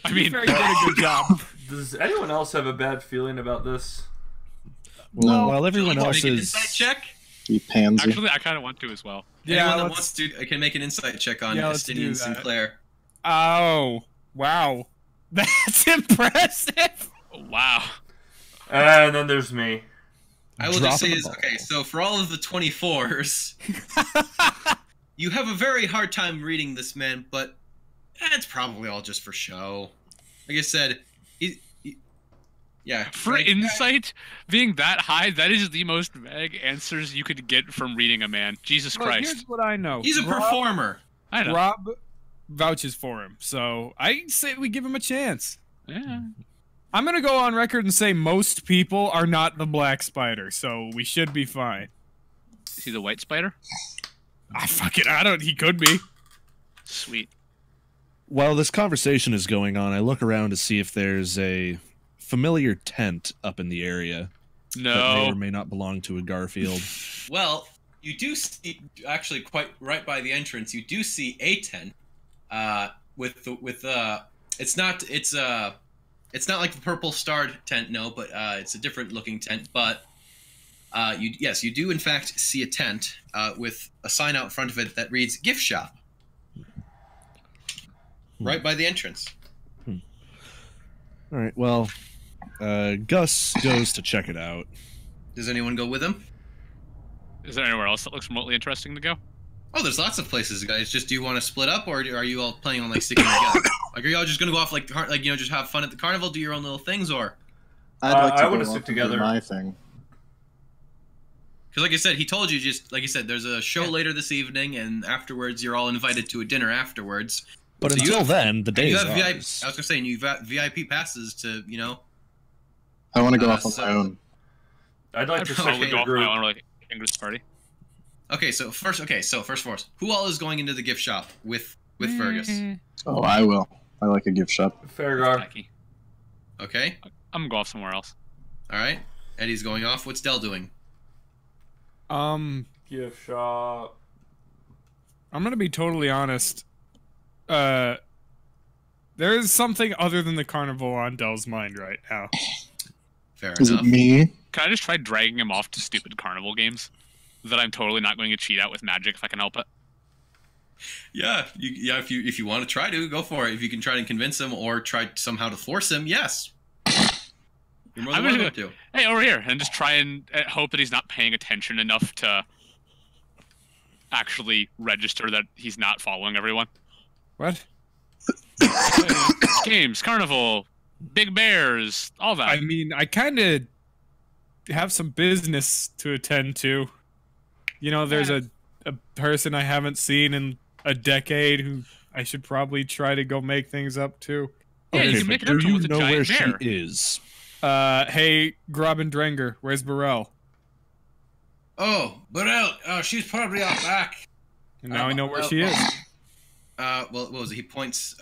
I mean, very good job. Does anyone else have a bad feeling about this? Well, while everyone else make an is insight check. You pansy. Actually, I kind of want to as well. Yeah, Anyone that wants to can make an insight check on Estinian Sinclair. Oh, wow. That's impressive. Wow. And then there's me. I will just say is, okay, so for all of the 24s, you have a very hard time reading this man, but it's probably all just for show. Like I said, yeah. For insight being that high, that is the most vague answers you could get from reading a man. Jesus Christ. Here's what I know. He's a performer. I know. Rob vouches for him, so I say we give him a chance. Yeah. I'm gonna go on record and say most people are not the Black Spider, so we should be fine. Is he the White Spider? He could be. Sweet. While this conversation is going on, I look around to see if there's a familiar tent up in the area that may or may not belong to a Garfield. Well, you do see, actually, quite right by the entrance, you do see a tent. It's not like the purple starred tent, no, but it's a different looking tent. But you do in fact see a tent with a sign out front of it that reads "gift shop," right by the entrance. All right. Well, Gus goes to check it out. Does anyone go with him? Is there anywhere else that looks remotely interesting to go? Oh, there's lots of places, guys. Just do you want to split up, or are you all planning on sticking together? Are you all just gonna go off just have fun at the carnival, do your own little things, or? I want to stick together. My thing. Because like I said, he told you there's a show later this evening, and afterwards you're all invited to a dinner afterwards. But So until then, the day you is have VIP, I ours. was gonna say, and you've got VIP passes to I want to go off on so- my own. I'd like to Probably stick in go a off my group. own English party. Okay, so first first, who all is going into the gift shop with Fergus? Oh, I will. I like a gift shop. Fairgar. Tacky. Okay, I'm gonna go off somewhere else. all right. Eddie's going off. What's Dell doing? Gift shop. I'm gonna be totally honest. There's There is something other than the carnival on Dell's mind right now. Fair Is enough. it me? Can I just try dragging him off to stupid carnival games that I'm totally not going to cheat out with magic if I can help it? Yeah, if you want to try to, go for it. If you can try and convince him or try somehow to force him, yes. You're more than welcome to. Hey, over here, and just try and hope that he's not paying attention enough to actually register that he's not following everyone. What? Games, carnival, big bears, all that. I mean, I kind of have some business to attend to. You know, there's a person I haven't seen in a decade who I should probably try to go make things up to. Yeah, you can make it up to him with a know giant where bear. she is? Hey, Grob and Drenger, where's Burrell? Oh, Burrell, she's probably out back. And now I know where she is. Well, what was it? He points.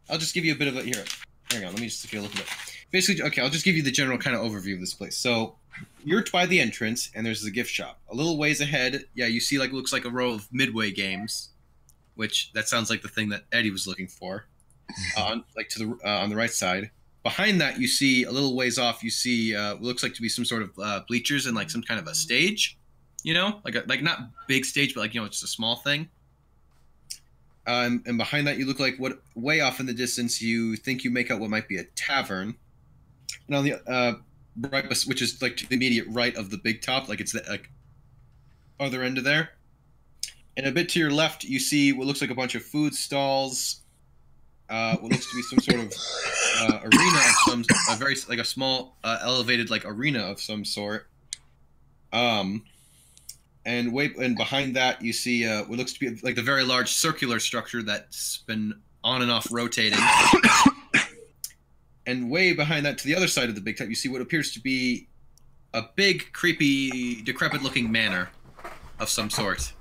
I'll just give you a bit of a here. Hang on, let me just take a look at it. Basically, okay, I'll just give you the general kind of overview of this place. So, you're by the entrance, and there's a gift shop. A little ways ahead, yeah, you see looks like a row of Midway games, which that sounds like the thing that Eddie was looking for. On the right side. Behind that, you see a little ways off. You see what looks like to be some sort of bleachers and like some kind of a stage. You know, like not big stage, but like it's a small thing. And behind that, you look like what way off in the distance you think you make out what might be a tavern. And on the right, which is like to the immediate right of the big top, like it's the like other end of there. And a bit to your left, you see what looks like a bunch of food stalls. What looks to be some sort of arena of a small elevated like arena of some sort. And behind that you see what looks to be like the very large circular structure that's been on and off rotating. And way behind that, to the other side of the big top, you see what appears to be a big, creepy, decrepit-looking manor of some sort.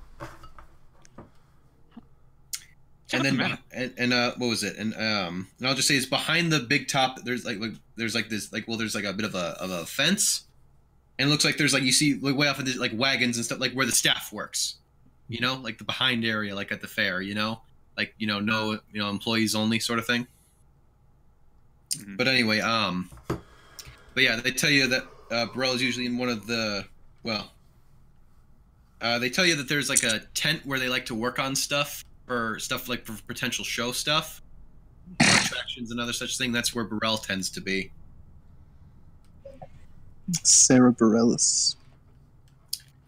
And then, what was it? And I'll just say it's behind the big top. There's like there's a bit of a fence, and it looks like there's like you see like way off in the like wagons and stuff like where the staff works, like the behind area, like at the fair, like no employees only sort of thing. Mm-hmm. But anyway, but yeah, they tell you that Burrell is usually in one of the they tell you that there's like a tent where they like to work on stuff. For stuff like for potential show stuff, attractions and other such thing. That's where Burrell tends to be. Sarah Bareilles.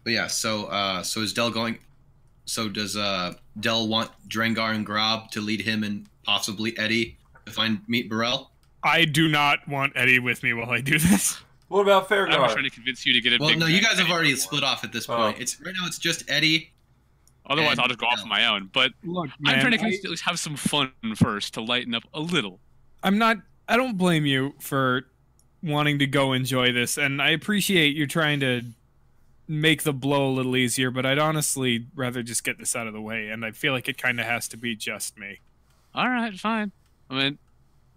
But yeah, so is Dell going? So does Dell want Drengar and Grob to lead him and possibly Eddie to meet Burrell? I do not want Eddie with me while I do this. What about Fairguard? I was trying to convince you to get a Well, big no, you guys have Eddie already before. split off at this point. Right now it's just Eddie. Otherwise, I'll just go off on my own. But Look, I'm man, trying to at least have some fun first to lighten up a little. I don't blame you for wanting to go enjoy this, and I appreciate you trying to make the blow a little easier, but I'd honestly rather just get this out of the way, and I feel like it kind of has to be just me. All right, fine. I mean,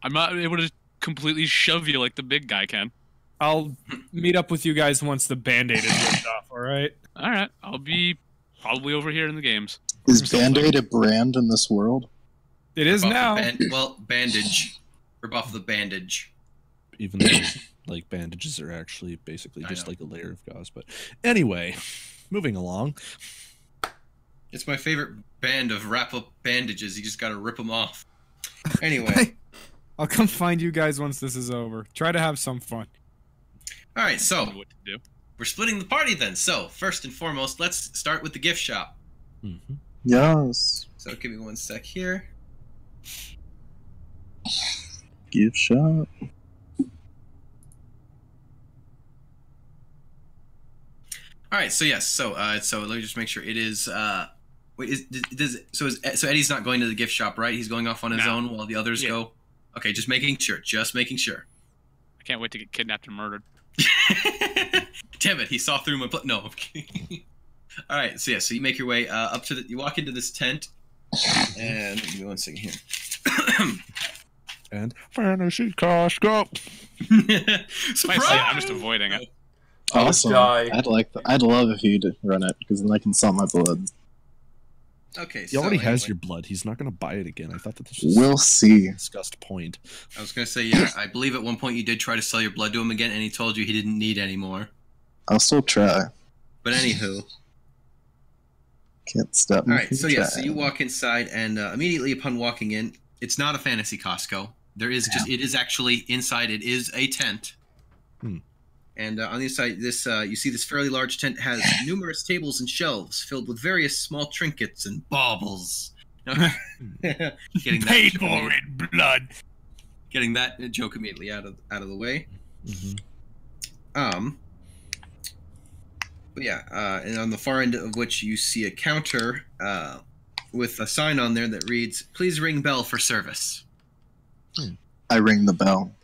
I'm not able to completely shove you like the big guy can. I'll meet up with you guys once the Band-Aid is ripped off, alright? All right, I'll be probably over here in the games. Is Band-Aid a brand in this world? It is now. Bandage. Rip off the bandage. Even though like bandages are actually basically just like a layer of gauze. But anyway, moving along. It's my favorite band of wrap-up bandages. You just gotta rip them off. Anyway. I'll come find you guys once this is over. Try to have some fun. All right, so What to do? we're splitting the party then. So first and foremost, let's start with the gift shop. Mm-hmm. Yes. So give me one sec here. Gift shop. All right, so yes, so let me just make sure it is. Wait, so Eddie's not going to the gift shop, right? He's going off on his own while the others go. Okay, just making sure. Just making sure. I can't wait to get kidnapped and murdered. Damn it! He saw through my no. All right, so yeah, so you make your way up to you walk into this tent, and give me one second here. And fantasy Costco. Surprise! I'm just avoiding it. Awesome. die. I'd love if you'd run it because then I can sell my blood. Okay, He already has anyway, your blood. He's not going to buy it again. I thought that this was We'll see. a discussed point. I was gonna say, yeah. I believe at one point you did try to sell your blood to him again, and he told you he didn't need any more. I'll still try. But anywho, Can't stop all me right. from So yeah, so you trying. walk inside, and immediately upon walking in, it's not a fantasy Costco. There is just it is actually inside. It is a tent. And on the inside, this you see this fairly large tent has numerous tables and shelves filled with various small trinkets and baubles. Getting that Paid joke for immediately- in blood. Getting that joke immediately out of the way. But yeah, and on the far end of which you see a counter with a sign on there that reads, "Please ring bell for service." I ring the bell.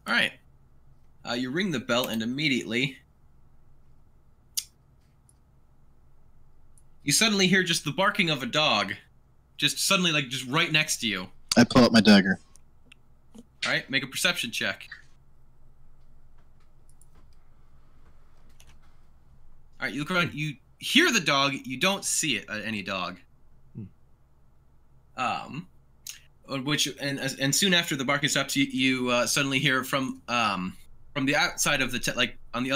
All right. You ring the bell, and immediately you suddenly hear just the barking of a dog, just suddenly, like, just right next to you. I pull out my dagger. All right, make a perception check. All right, you look around. You hear the dog. You don't see it. Any dog. And soon after the barking stops, you suddenly hear from the outside of the tent, like on the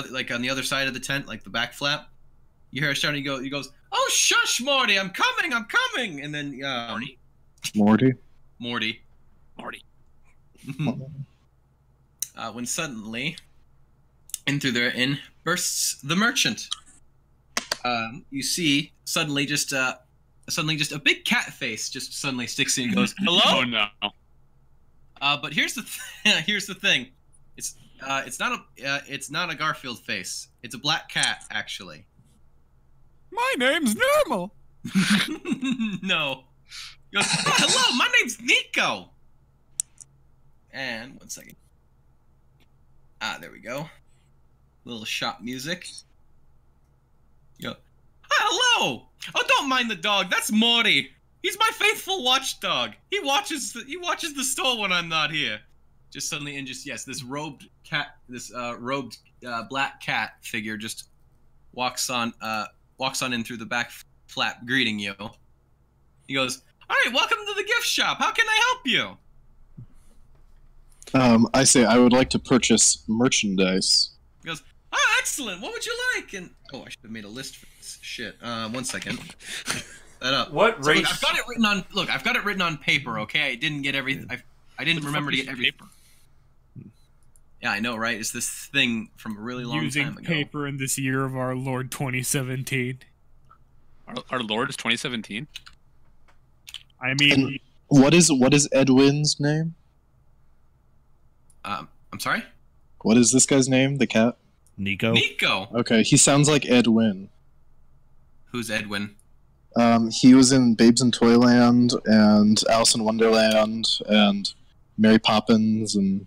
other side of the tent, like the back flap. You hear a shout, and he goes, "Oh, shush, Morty! I'm coming! I'm coming!" And then Morty? Morty. When suddenly, in bursts the merchant. You see suddenly just a big cat face just suddenly sticks in and goes, "Hello." Oh no. But here's the here's the thing, it's not a Garfield face. It's a black cat, actually. My name's Normal. No. He goes, "Oh, hello, my name's Nico." And 1 second. There we go. Little shop music. You go, "Hello! Oh, don't mind the dog. That's Morty. He's my faithful watchdog. He watches the store when I'm not here." Just suddenly, and just yes, this robed black cat figure just walks on in through the back flap, greeting you. He goes, "All right, welcome to the gift shop. How can I help you?" I say I would like to purchase merchandise. He goes, "Oh, excellent. What would you like?" And I should have made a list for this shit. 1 second. That up. What So, race? look, I've got it written on paper. Okay, I didn't get everything. I didn't remember to get everything. Yeah, I know, right? It's this thing from a really long Using time ago. paper in this year of our Lord 2017. Our Lord is 2017. I mean, And what is Edwin's name? I'm sorry? What is this guy's name? The cat? Nico? Nico. Okay, he sounds like Edwin. Who's Edwin? He was in Babes in Toyland and Alice in Wonderland and Mary Poppins, and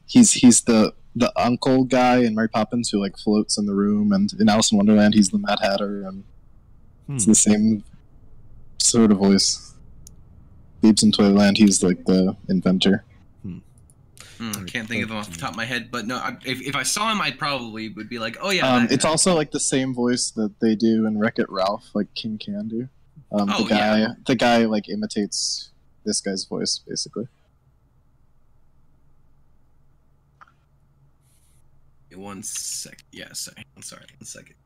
he's the uncle guy in Mary Poppins who like floats in the room, and in Alice in Wonderland he's the Mad Hatter, and it's the same sort of voice. Babes in Toyland, he's like the inventor. I can't think of him off the top of my head, but no, if I saw him, I probably would be like, "Oh yeah." that It's guy. also like the same voice that they do in Wreck-It Ralph, like King Candy. Oh, The guy like imitates this guy's voice basically. One sec. Yeah, sorry. I'm sorry. 1 second.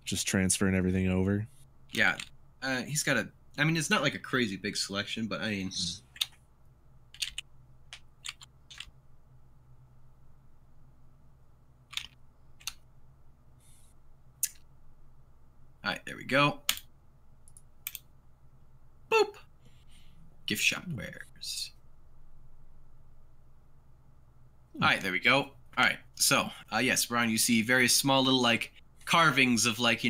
Just transferring everything over. Yeah, he's got a. I mean, it's not like a crazy big selection, but I mean. All right, there we go. Boop. Gift shop wares. All right, there we go. All right, so yes, Brian, you see various small little like carvings of like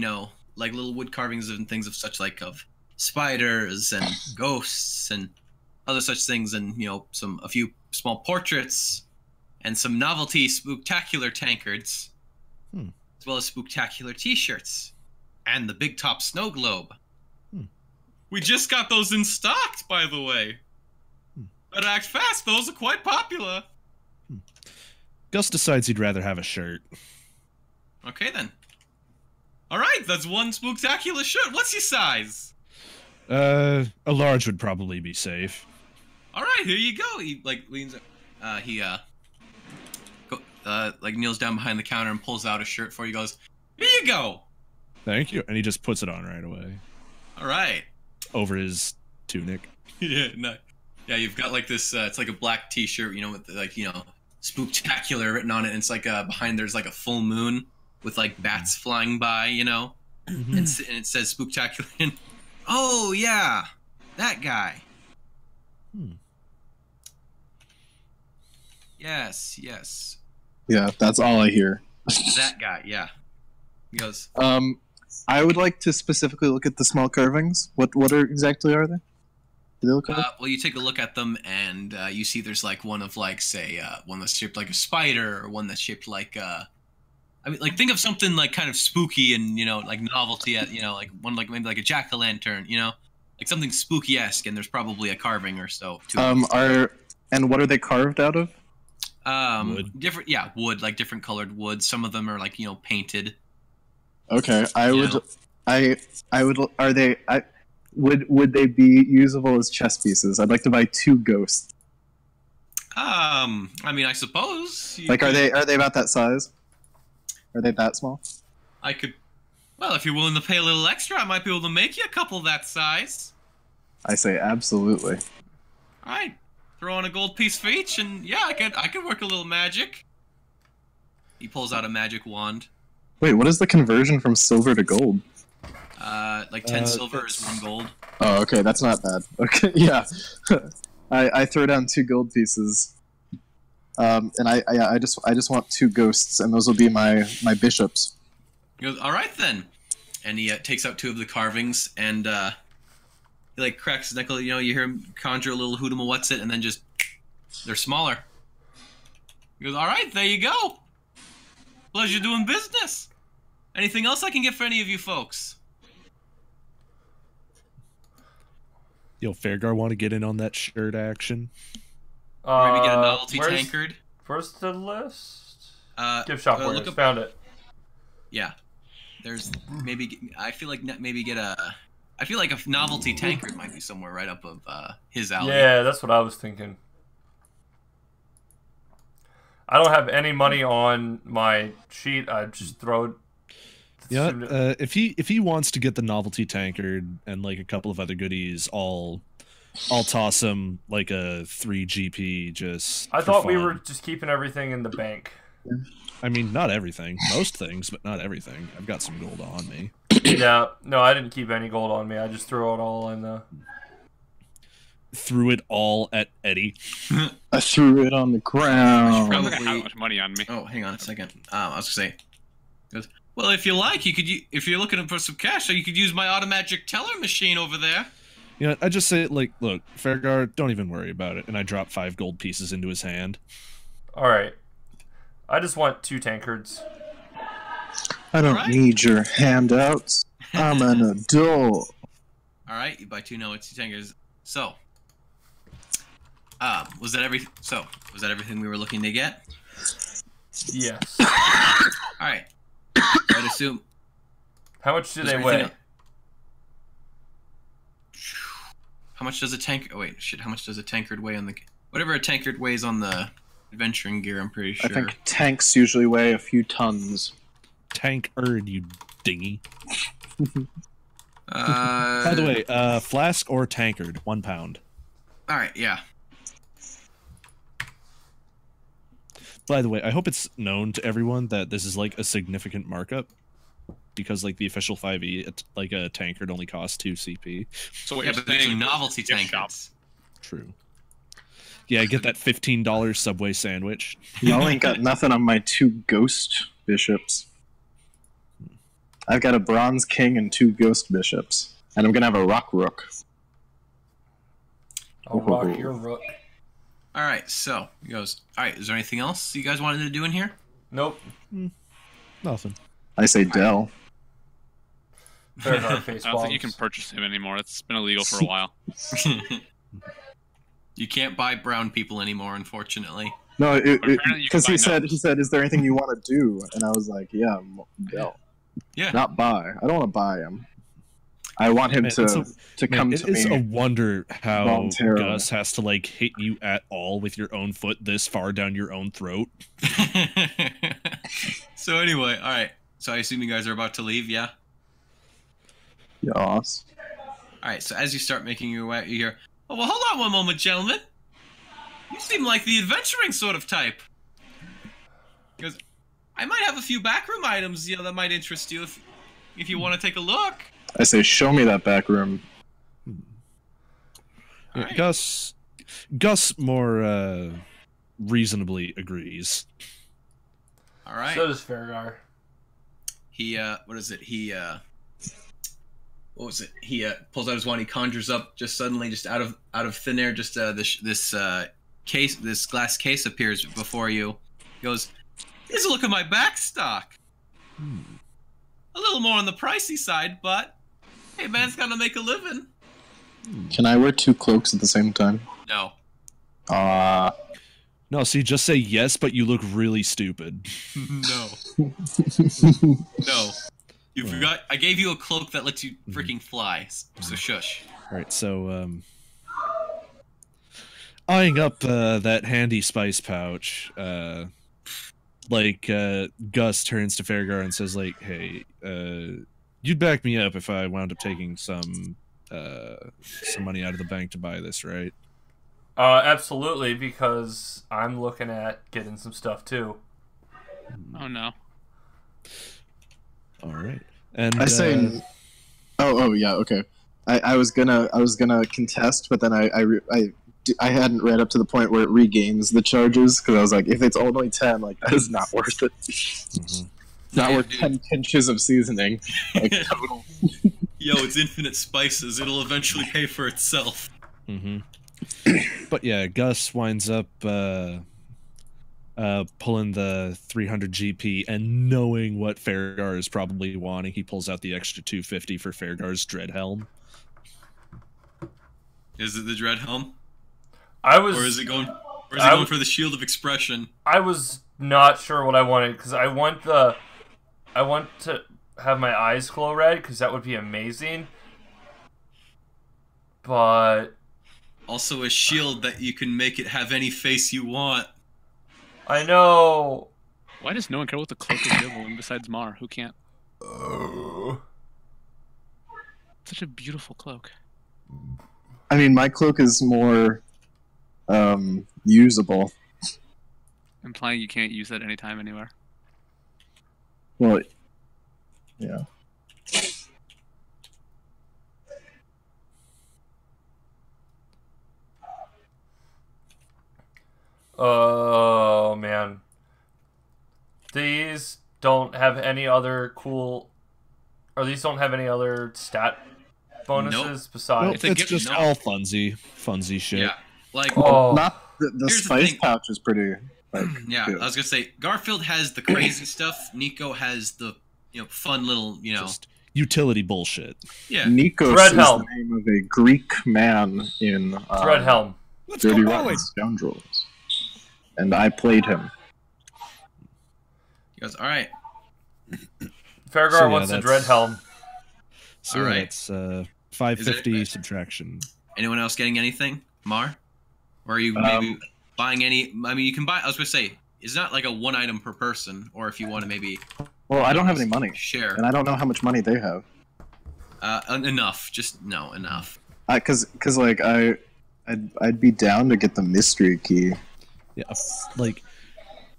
like little wood carvings and things of such like of spiders and ghosts and other such things, and a few small portraits and some novelty spooktacular tankards, as well as spooktacular T-shirts and the big top snow globe. We just got those in stock, by the way. But act fast; those are quite popular. Gus decides he'd rather have a shirt. Okay then. All right, that's one spooktacular shirt. What's your size? A large would probably be safe. All right, here you go. He like leans. Like kneels down behind the counter and pulls out a shirt for you. He goes, here you go. Thank you. And he just puts it on right away. All right. Over his tunic. Yeah, no. Yeah, you've got like this. It's like a black T-shirt, with like spooktacular written on it. And it's like behind there's like a full moon with like bats flying by, and it says spooktacular. And, oh yeah, that guy. Yes. Yeah, that's all I hear. That guy. Yeah. He goes. I would like to specifically look at the small carvings. What exactly are they? Do they look like? Well, you take a look at them, and you see there's like one of like say one that's shaped like a spider, or one that's shaped like think of something like kind of spooky and like novelty at like one like maybe like a jack-o'-lantern, like something spooky-esque, and there's probably a carving or so. And what are they carved out of? Wood. Different, wood, like different colored wood. Some of them are like painted. Okay, would they be usable as chess pieces? I'd like to buy 2 ghosts. I mean, I suppose. Like, are they about that size? Are they that small? I could. Well, if you're willing to pay a little extra, I might be able to make you a couple that size. I say absolutely. All right, throw on a gold piece for each, and yeah, I could work a little magic. He pulls out a magic wand. Wait, what is the conversion from silver to gold? Like 10 silver is 1 gold. Oh, okay, that's not bad. Okay, yeah. I throw down 2 gold pieces. And I just want 2 ghosts, and those will be my bishops. He goes, all right then, and he takes out 2 of the carvings, and he like cracks his knuckle. You hear him conjure a little hoodama what's it, and then just they're smaller. He goes, all right, there you go. Pleasure doing business. Anything else I can get for any of you folks? Yo, Fairgar want to get in on that shirt action? Maybe get a novelty tankard. First to the list. Gift shop look up. Found it. Yeah, there's maybe. I feel like a novelty tankard might be somewhere right up of his alley. Yeah, that's what I was thinking. I don't have any money on my sheet. I just throw it. Yeah, if he wants to get the novelty tankard and like a couple of other goodies, I'll toss him like a 3 GP just. I thought we were just keeping everything in the bank. I mean, not everything. Most things, but not everything. I've got some gold on me. Yeah, no, I didn't keep any gold on me. I just threw it all in the. Threw it all at Eddie. I threw it on the ground. I don't have much money on me. Oh, hang on a second. I was gonna say. Well, if you like, you could. If you're looking for some cash, you could use my automatic teller machine over there. I just say, like, look, Fairgar, don't even worry about it. And I drop 5 gold pieces into his hand. All right. I just want 2 tankards. I don't need your handouts. I'm an adult. All right, you buy 2 tankards. So, was that everything we were looking to get? Yes. All right. I'd assume. How much do they weigh? How much does a tank? Oh wait, shit! How much does a tankard weigh on the? Whatever a tankard weighs on the adventuring gear, I'm pretty sure. I think tanks usually weigh a few tons. Tankard, you dingy. By the way, flask or tankard, 1 pound. All right, yeah. By the way, I hope it's known to everyone that this is like a significant markup, because like the official 5e, like a tankard only costs 2 CP. So what Yeah, you're but they're saying, novelty gift shop. tankards. True. Yeah, get that $15 Subway sandwich. Y'all ain't got nothing on my 2 ghost bishops. I've got a bronze king and 2 ghost bishops, and I'm gonna have a rock rook. I'll rock your rook. All right, so he goes. All right, is there anything else you guys wanted to do in here? Nope. Nothing. I say Dell. Very hard face I don't think you can purchase him anymore. It's been illegal for a while. You can't buy brown people anymore, unfortunately. No, Apparently you can because buy he said, "Is there anything you want to do?" And I was like, "Yeah, Dell." Yeah. Not buy. I don't want to buy him. I want him Man, to come It to is me. a wonder how voluntarily. Gus has to like hit you at all with your own foot this far down your own throat. So anyway, all right. So I assume you guys are about to leave, yeah? Yes. All right. So as you start making your way, you hear, "Oh well, hold on one moment, gentlemen. You seem like the adventuring sort of type." Because I might have a few backroom items, that might interest you if you want to take a look. I say, show me that back room. All right. Gus more reasonably agrees. All right. So does Farragar. He what is it? He what was it? He pulls out his wand. He conjures up just suddenly, just out of thin air. Just this case, this glass case appears before you. He goes, "Here's a look at my back stock. A little more on the pricey side, but hey, man's gotta make a living." Can I wear 2 cloaks at the same time? No. No, see, just say yes, but you look really stupid. No. No. You forgot. I gave you a cloak that lets you freaking fly. So shush. All right, so eyeing up that handy spice pouch, Gus turns to Farragar and says, like, "Hey, you'd back me up if I wound up taking some money out of the bank to buy this, right?" Absolutely, because I'm looking at getting some stuff too. Oh no. All right, and I say, oh yeah, okay. I was gonna contest, but then I hadn't read up to the point where it regains the charges because I was like, if it's only 10, like that is not worth it. Not worth 10 pinches of seasoning. Like, total. Yo, it's infinite spices. It'll eventually pay for itself. But yeah, Gus winds up pulling the 300 GP, and knowing what Farragar is probably wanting, he pulls out the extra 250 for Farragar's dread helm. Is it the dread helm? Or is it going for the shield of expression? I was not sure what I wanted because I want to have my eyes glow red because that would be amazing. But Also a shield that you can make it have any face you want. I know. Why does no one care what the cloak is doing besides Mar? Who can't? Such a beautiful cloak. I mean, my cloak is more usable. Implying you can't use that anytime, anywhere. Well, yeah. Oh man, these don't have any other cool, or these don't have any other stat bonuses besides. Nope, it's just all funsy shit. Yeah, like Not the Here's the spice thing. pouch is pretty. Like, yeah, good. I was gonna say Garfield has the crazy stuff. Nico has the fun little Just utility bullshit. yeah. Nikos Dread is helm. the name of a Greek man in Dread helm. Let's Dirty go Rotten bowling. Scoundrels, and I played him. He goes, all right. Farragar So, yeah, wants the that's- dread helm. So All yeah, right. it's 550 Is it- subtraction. Anyone else getting anything, Mar? Or are you maybe buying any? I mean, you can buy. I was gonna say it's not like a 1 item per person, or if you want to maybe Well, I don't have any money, share. and I don't know how much money they have. Enough. Just no enough. Cause like I'd be down to get the mystery key. Yeah,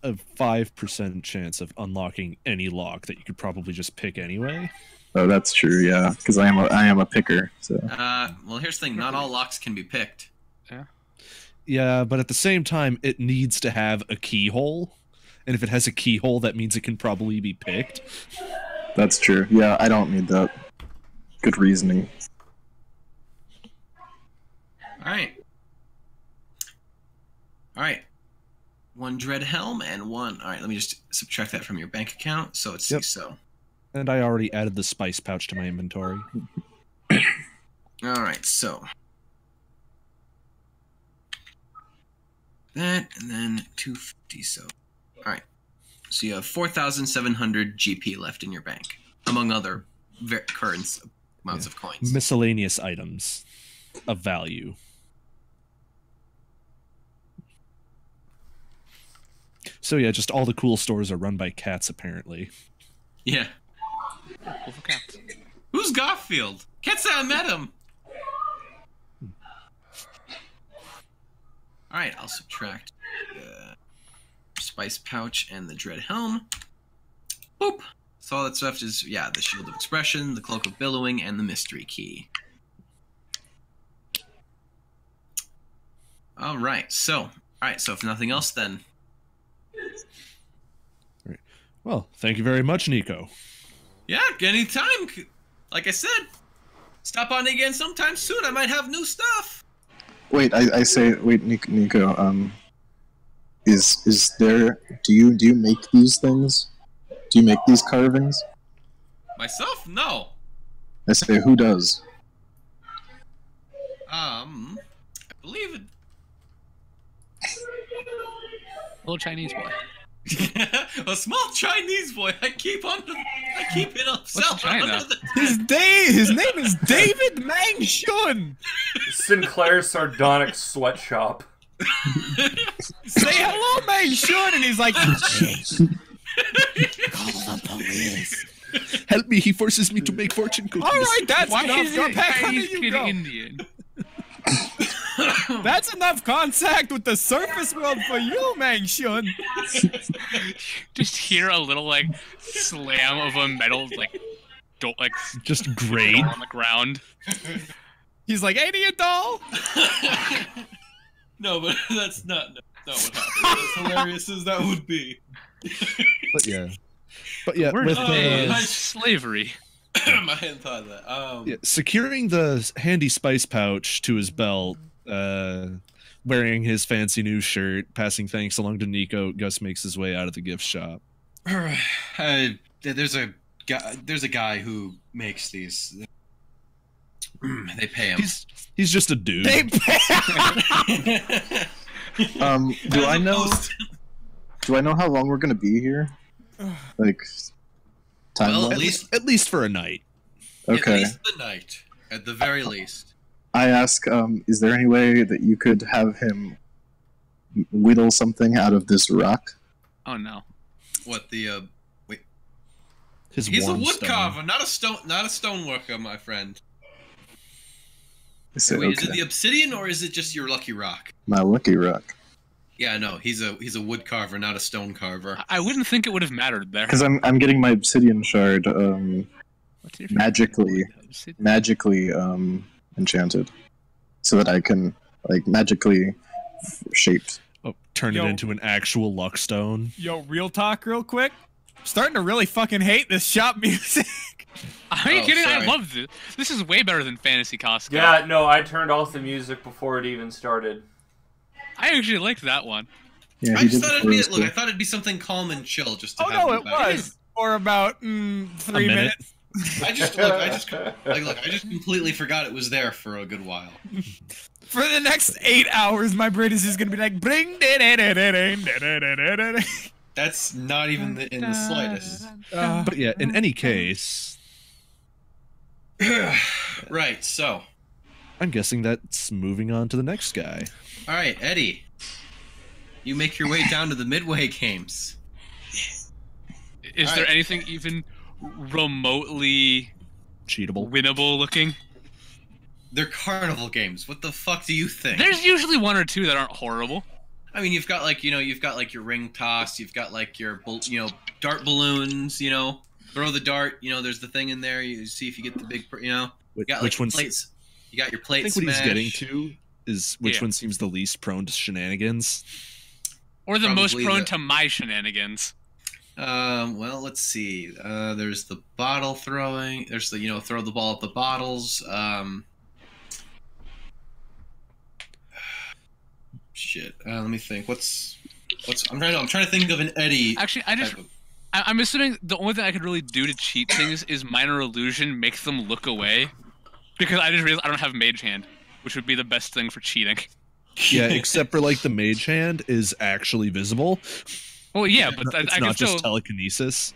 a 5% chance of unlocking any lock that you could probably just pick anyway. Oh, that's true. Yeah, because I am a picker. So Well, here's the thing. Not all locks can be picked. Yeah, but at the same time, it needs to have a keyhole. And if it has a keyhole, that means it can probably be picked. that's true. Yeah, I don't need that. Good reasoning. All right. All right. 1 dread helm and 1. All right. Let me just subtract that from your bank account. So it's Yep. so. And I already added the spice pouch to my inventory. All right. So that and then 250. So all right. So you have 4,700 GP left in your bank. among other current amounts of coins. Miscellaneous items of value. So yeah, just all the cool stores are run by cats, apparently. Yeah. Cool for cats. Who's Garfield? Can't say I met him. All right, I'll subtract the spice pouch and the dread helm. Boop. So all that's left is the shield of expression, the cloak of billowing, and the mystery key. All right. So if nothing else, then. Right. Well, thank you very much, Nico. Yeah, anytime. Like I said, stop on again sometime soon. I might have new stuff. Wait, Nico. Is there? Do you make these things? Do you make these carvings? Myself? No. I say, who does? I believe it. Little Chinese boy. A small Chinese boy. I keep it upself. China? His name is David Mang Shun. Sinclair Sardonic sweatshop. Say hello, Mang Shun, and he's like, Call the police. Help me! He forces me to make fortune cookies. all right, that's Why enough. is Go it back under Chinese you kid go. Indian? That's enough contact with the surface world for you, Mang Shun. Just hear a little like slam of a metal Just great. on the ground. He's like, ain't he a doll? No, but that's not what happened. As hilarious as that would be. But yeah, Where's with slavery? I hadn't thought of that. securing the handy spice pouch to his belt, wearing his fancy new shirt, passing thanks along to Nico, Gus makes his way out of the gift shop. There's a guy who makes these. They pay him. He's just a dude. They pay. Do I know how long we're gonna be here? Like, time. Well, wise? At least for a night. Okay. At least the night, at the very least. I ask, is there any way that you could have him whittle something out of this rock? Oh no. What the wait? His He's a warm wood stone. carver, not a stone worker, my friend. I say, Wait, is it okay. the obsidian or is it just your lucky rock? My lucky rock. Yeah, no, he's a wood carver, not a stone carver. I wouldn't think it would have mattered there. Because I'm getting my obsidian shard What's your magically enchanted, so that I can magically shaped. Oh, turn Yo. it into an actual luck stone. Yo, real talk, real quick. I'm starting to really fucking hate this shop music. Are you Oh, kidding? sorry. I love this. This is way better than Fantasy Costco. Yeah, no, I turned off the music before it even started. I actually liked that one. Yeah, I he just did thought before it was I cool. thought it'd be something calm and chill, just to Oh have no, in it the background. was for about 3 minute. minutes. I just completely forgot it was there for a good while. For the next 8 hours, my brain is just gonna be like, bring. That's not even in the slightest. But yeah, in any case, Right, so. I'm guessing that's moving on to the next guy. All right, Eddie. You make your way down to the Midway Games. Is All there right. anything even remotely Cheatable. winnable looking? They're carnival games. What the fuck do you think? There's usually one or two that aren't horrible. I mean, you've got your ring toss, you've got your dart balloons, throw the dart, there's the thing in there, you see if you get the big, you got Which one's? plates. You got your I plate think what he's smash. getting to is which Yeah. one seems the least prone to shenanigans. Or the most Probably prone the- to my shenanigans. Well, let's see. There's the bottle throwing. There's the throw the ball at the bottles. Shit. Let me think. What's I'm trying to think of an Eddie. Actually, type of- I'm assuming the only thing I could really do to cheat things is minor illusion, make them look away. Because I just realized I don't have mage hand, which would be the best thing for cheating. Yeah, except for the mage hand is actually visible. Well, yeah, but It's I can not still. just telekinesis.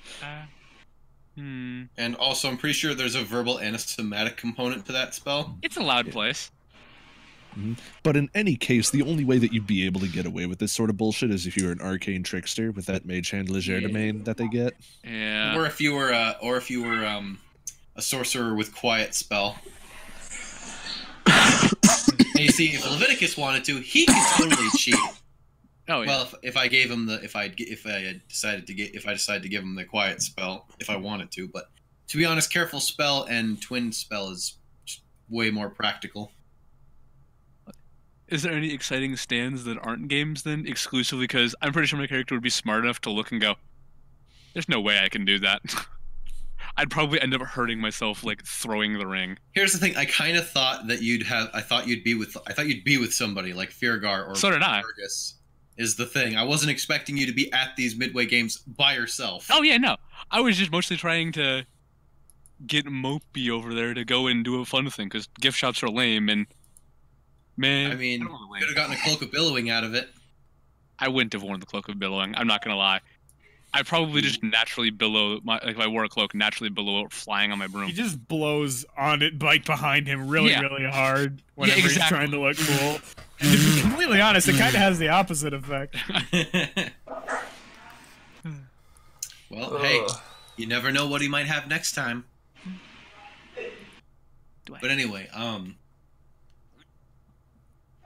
And also, I'm pretty sure there's a verbal and a somatic component to that spell. It's a loud place. But in any case, the only way that you'd be able to get away with this sort of bullshit is if you were an arcane trickster with that mage hand legerdemain that they get. Yeah. Or if you were, a sorcerer with quiet spell. And you see, if Leviticus wanted to, he could totally cheat. Oh yeah. Well, if I gave him the, if I decided to give him the quiet spell, if I wanted to, but to be honest, careful spell and twin spell is way more practical. Is there any exciting stands that aren't games then, exclusively because I'm pretty sure my character would be smart enough to look and go, "There's no way I can do that." I'd probably end up hurting myself, like throwing the ring. Here's the thing: I kind of thought that I thought you'd be with somebody like Feargar or So did I. Fergus. Is the thing. I wasn't expecting you to be at these midway games by yourself. Oh yeah, no. I was just mostly trying to get Mopey over there to go and do a fun thing, because gift shops are lame, and man, I mean, could have gotten a cloak of billowing out of it. I wouldn't have worn the cloak of billowing. I'm not gonna lie. I probably just naturally billow like if I wore a cloak, naturally billow out flying on my broom. He just blows on it, like behind him, really hard whenever he's trying to look cool. And to be completely honest, it kind of has the opposite effect. Well, hey, you never know what he might have next time. But anyway,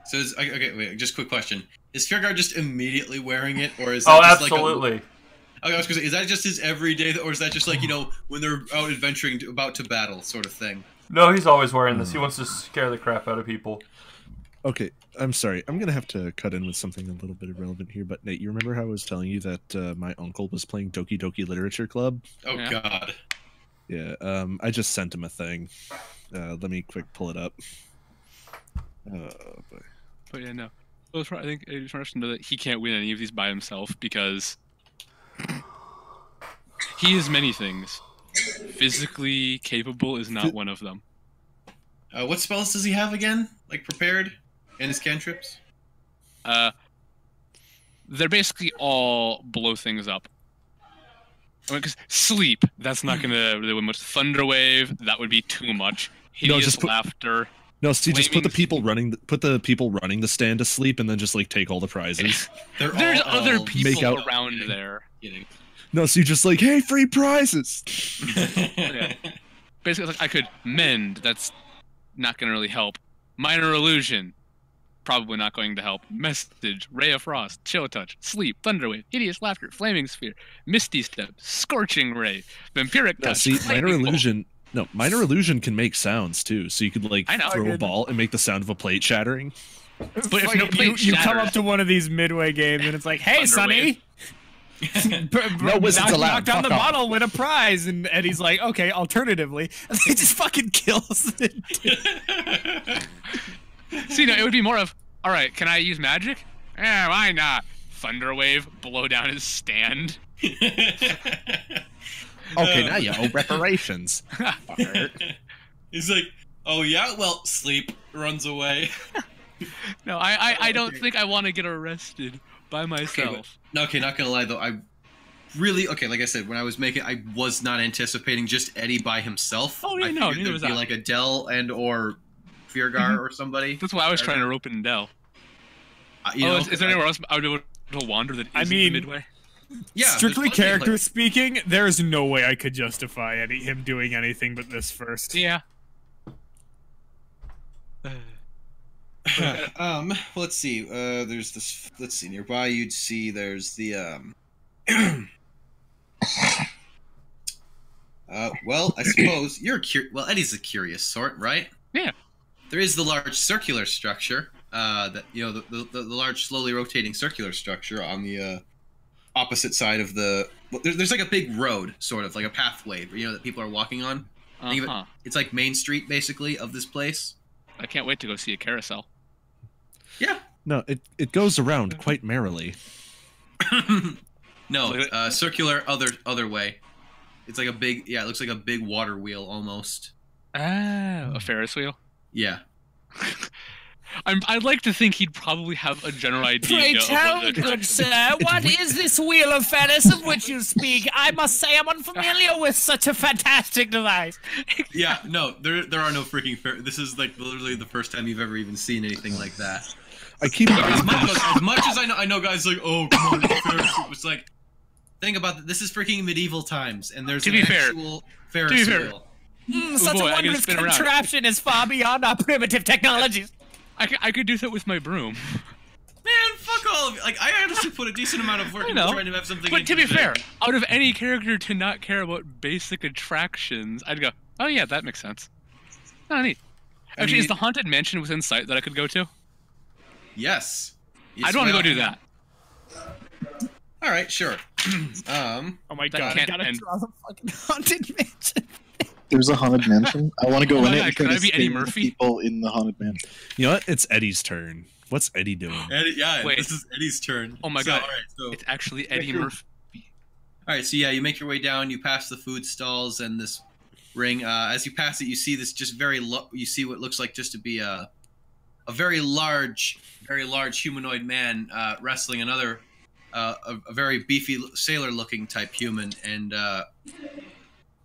so okay, wait, just quick question: is Fearguard just immediately wearing it, or is that just absolutely. Like I was gonna say, is that just his everyday, or is that just like, you know, when they're out adventuring, about to battle, sort of thing? No, he's always wearing this. He wants to scare the crap out of people. Okay, I'm sorry. I'm gonna have to cut in with something a little bit irrelevant here. But Nate, you remember how I was telling you that my uncle was playing Doki Doki Literature Club? Oh Yeah. God. Yeah. I just sent him a thing. Let me quick pull it up. But yeah, no. Well, I think it's important to know that he can't win any of these by himself because he is many things. Physically capable is not one of them. What spells does he have again? Like prepared, and his cantrips? They're basically all blow things up. I mean, 'cause sleep, that's not gonna really win much. Thunderwave, that would be too much. Hideous just put- laughter. No, see, just put the Flaming people running the stand to sleep, and then just like take all the prizes. There's other people make out- around there. Kidding. No, so you just like, hey, free prizes. Yeah. Basically, like, I could mend. That's not going to really help. Minor illusion. Probably not going to help. Message. Ray of frost. Chill touch. Sleep. Thunderwave. Hideous laughter. Flaming sphere. Misty step. Scorching ray. Vampiric No, touch. see, lightning minor bolt. illusion. No, minor illusion can make sounds too. So you could like I know. throw a ball and make the sound of a plate shattering. But But if like, no plate you come shatters- up to one of these midway games and it's like, "Hey, Sonny, No wizards allowed, knock down the fuck off." bottle, win a prize." And Eddie's like, "Okay, alternatively," and he just fucking kills it. See, no, it would be more of, all right, can I use magic? Yeah, why not? Thunderwave, blow down his stand. Okay, now you owe reparations. He's like, oh yeah, well, sleep, runs away. No, I don't think I want to get arrested by myself. Okay, not gonna lie though, I really, okay, like I said, when I was making, I was not anticipating just Eddie by himself. Oh, yeah, I no, figured neither there'd was be I. like Adele and or Feargar or somebody. That's why I was trying to rope in Dell. Is there anywhere else I would be able to wander that isn't the Midway? Yeah, Strictly there's plenty of character speaking, there's no way I could justify him doing anything but this first. Yeah. Let's see. There's this. Let's see. Nearby, you'd see. There's the. Well, I suppose you're well. Eddie's a curious sort, right? Yeah. There is the large circular structure. That the large, slowly rotating circular structure on the opposite side of the. Well, there's like a big road, sort of like a pathway, that people are walking on. Think of it, it's like Main Street, basically, of this place. I can't wait to go see a carousel. Yeah. No, it goes around quite merrily. No, circular other way. It's like a big, it looks like a big water wheel almost. Ah, a Ferris wheel? Yeah. I'd like to think he'd probably have a general idea. Pray of tell, what the good sir, what is this wheel of Fennis of which you speak? I must say I'm unfamiliar with such a fantastic device. Yeah, no, there are no freaking fair. This is like literally the first time you've ever even seen anything like that. I keep As much as I know guys like, oh, come on, it's Ferris wheel. It's like, think about this is freaking medieval times, and there's an actual Ferris wheel. Such a wondrous contraption is far beyond our primitive technologies. I could do that with my broom. Man, fuck all of you. Like, I honestly put a decent amount of work into trying to have something. But to be fair, out of any character to not care about basic attractions, I'd go, oh yeah, that makes sense. Oh, neat. Actually, is the Haunted Mansion within sight that I could go to? Yes. I'd want to go do that. All right, sure. Oh my god, I gotta draw the fucking Haunted Mansion. There's a Haunted Mansion. I want to go in it God, could I because be Eddie it's Murphy? people in the Haunted Mansion. You know what? It's Eddie's turn. What's Eddie doing? Eddie, yeah, Wait. this is Eddie's turn. Oh my god, All right, so, it's actually Eddie Murphy. all right, so yeah, you make your way down. You pass the food stalls and this ring. As you pass it, you see this just you see what looks like just to be a very large humanoid man wrestling another a very beefy sailor-looking type human, and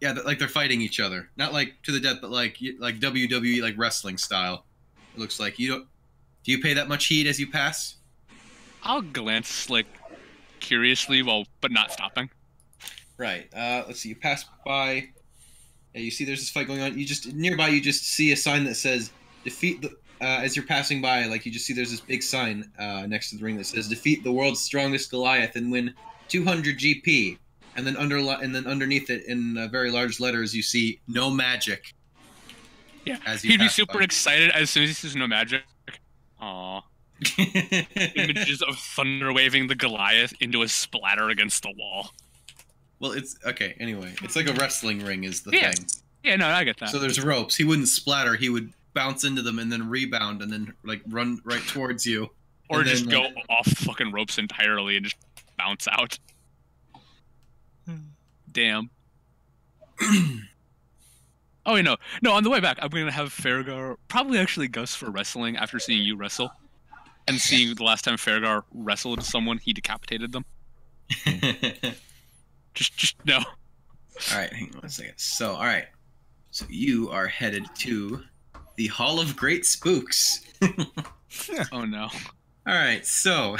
yeah, like they're fighting each other, not like to the death, but like WWE like wrestling style. It looks like you don't. Do you pay that much heed as you pass? I'll glance like curiously, but not stopping. Right. Let's see. You pass by. Yeah, you see there's this fight going on. You just nearby. You just see a sign that says "Defeat the." As you're passing by, like you just see there's this big sign next to the ring that says "Defeat the world's strongest Goliath and win 200 GP." And then underneath it, in very large letters, you see "No magic." Yeah. As you He'd be pass super by. excited as soon as he says no magic. Aww. Images of thunder waving the Goliath into a splatter against the wall. Well, it's okay. Anyway, it's like a wrestling ring is the Yeah. thing. Yeah, no, I get that. So there's ropes. He wouldn't splatter. He would bounce into them and then rebound and then like run right towards you. Or and just then, go off fucking ropes entirely and just bounce out. Damn. Oh, wait, no. No, on the way back, I'm going to have Farragar, probably actually Gus for wrestling after seeing you wrestle. And seeing the last time Farragar wrestled someone, he decapitated them. Just no. All right, hang on a second. So, all right. So you are headed to the Hall of Great Spooks. Oh, no. All right, so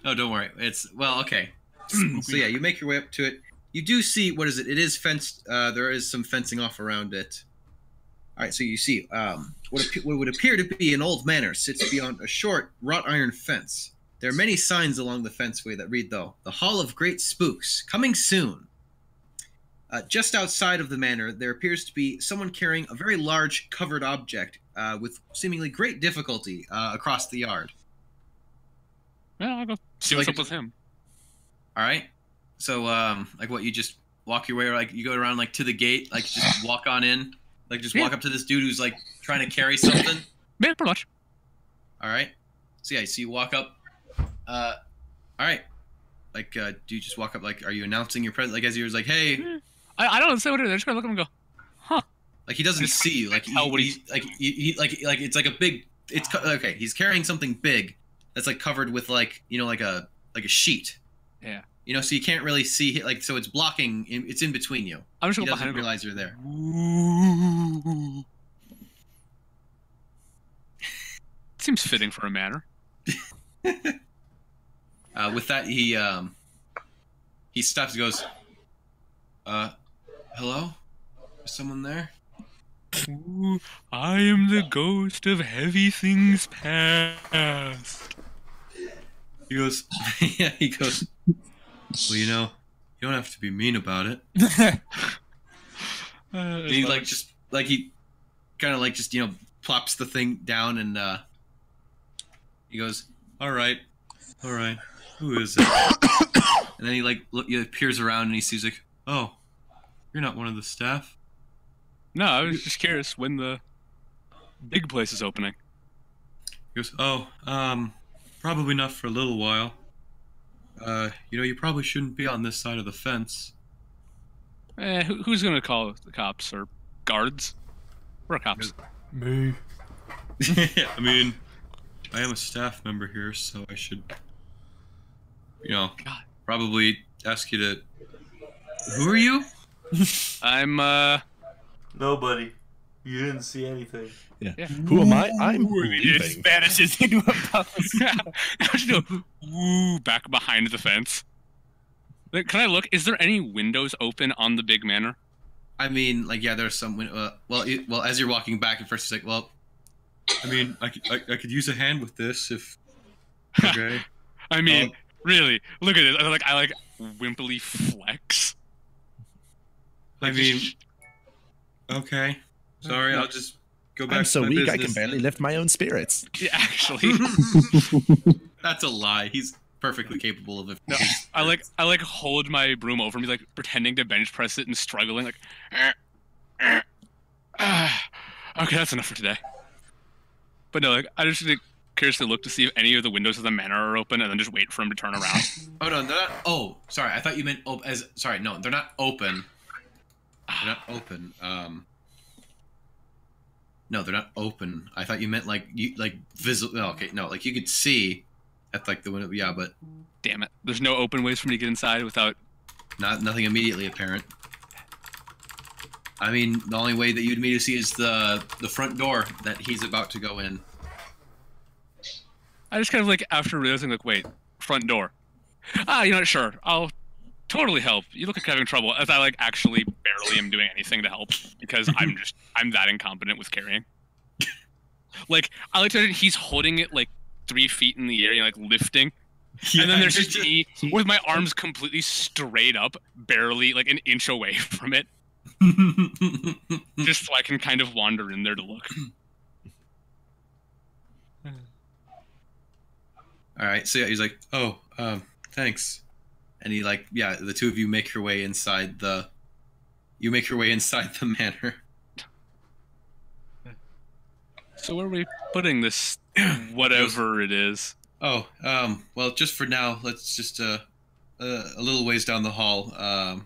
no, don't worry. It's well, okay. So yeah, you make your way up to it. You do see what is it? It is fenced. There is some fencing off around it. All right, so you see what would appear to be an old manor sits beyond a short wrought iron fence. There are many signs along the fenceway that read, though, "The Hall of Great Spooks, coming soon." Just outside of the manor, there appears to be someone carrying a very large covered object with seemingly great difficulty across the yard. Yeah, I'll go see what's up with him. All right. So, like, what, you just walk your way, or like you go around like to the gate, like just walk on in, like just walk up to this dude who's like trying to carry something. Yeah, pretty much. All right. So yeah, so you walk up. All right. Like, do you just walk up? Like, are you announcing your presence? Like, as you're like, hey. I don't say what it is. I just gotta look at him and go, huh? Like he doesn't see you. Like he it's like a big. It's okay. He's carrying something big that's like covered with like like a sheet. Yeah. So you can't really see like so it's blocking. It's in between you. I'm just He gonna go doesn't behind him. realize you're there. Ooh. Seems fitting for a manor. With that, he stops and goes, hello? Is someone there? Ooh, I am the ghost of heavy things past. He goes, yeah, he goes, well, you don't have to be mean about it. And he he kind of like just, plops the thing down and, he goes, all right, who is it? And then he peers around and he sees like, oh, you're not one of the staff? No, I was just curious when the big place is opening. He goes, oh, probably not for a little while. You probably shouldn't be on this side of the fence. Who's gonna call the cops or guards? We're cops. Me. I mean, I am a staff member here, so I should, probably ask you to. Who are you? I'm Nobody. You didn't see anything. Yeah. Yeah. Who am I? I'm It leaving. vanishes into a puff. I should go woo back behind the fence. Like, can I look? Is there any windows open on the big manor? I mean, like, yeah, there's some. Well, as you're walking back, at first it's like, well, I mean, I could use a hand with this if. Okay. I mean, really, look at it. I like wimpily flex. I mean, okay. Sorry, I'll just go back. I'm so to my weak I business. can barely lift my own spirits. Yeah, actually. That's a lie. He's perfectly capable of it. No, I like hold my broom over me, like pretending to bench press it and struggling, like. Okay, that's enough for today. But no, like I just like, curiously look to see if any of the windows of the manor are open, and then just wait for him to turn around. Oh no, they're not. Oh, sorry. I thought you meant sorry, no, they're not open. They're not open. No, they're not open. I thought you meant like visible. Oh, okay, no, like you could see at like the window. Yeah, but Damn it! There's no open ways for me to get inside without. nothing immediately apparent. I mean, the only way that you'd immediately see is the front door that he's about to go in. I just kind of like after realizing like, wait, front door. You know what? Sure, I'll totally help. You look like you're having trouble, as I like actually barely am doing anything to help because I'm that incompetent with carrying. Like I like to he's holding it like 3 feet in the air, like lifting, and then there's just me with my arms completely straight up, barely like an inch away from it, just so I can kind of wander in there to look. All right, so yeah, he's like, oh, thanks, and he like, yeah, the two of you make your way inside the. You make your way inside the manor. So where are we putting this, whatever it is? Oh, well, just for now, let's just a little ways down the hall. I'm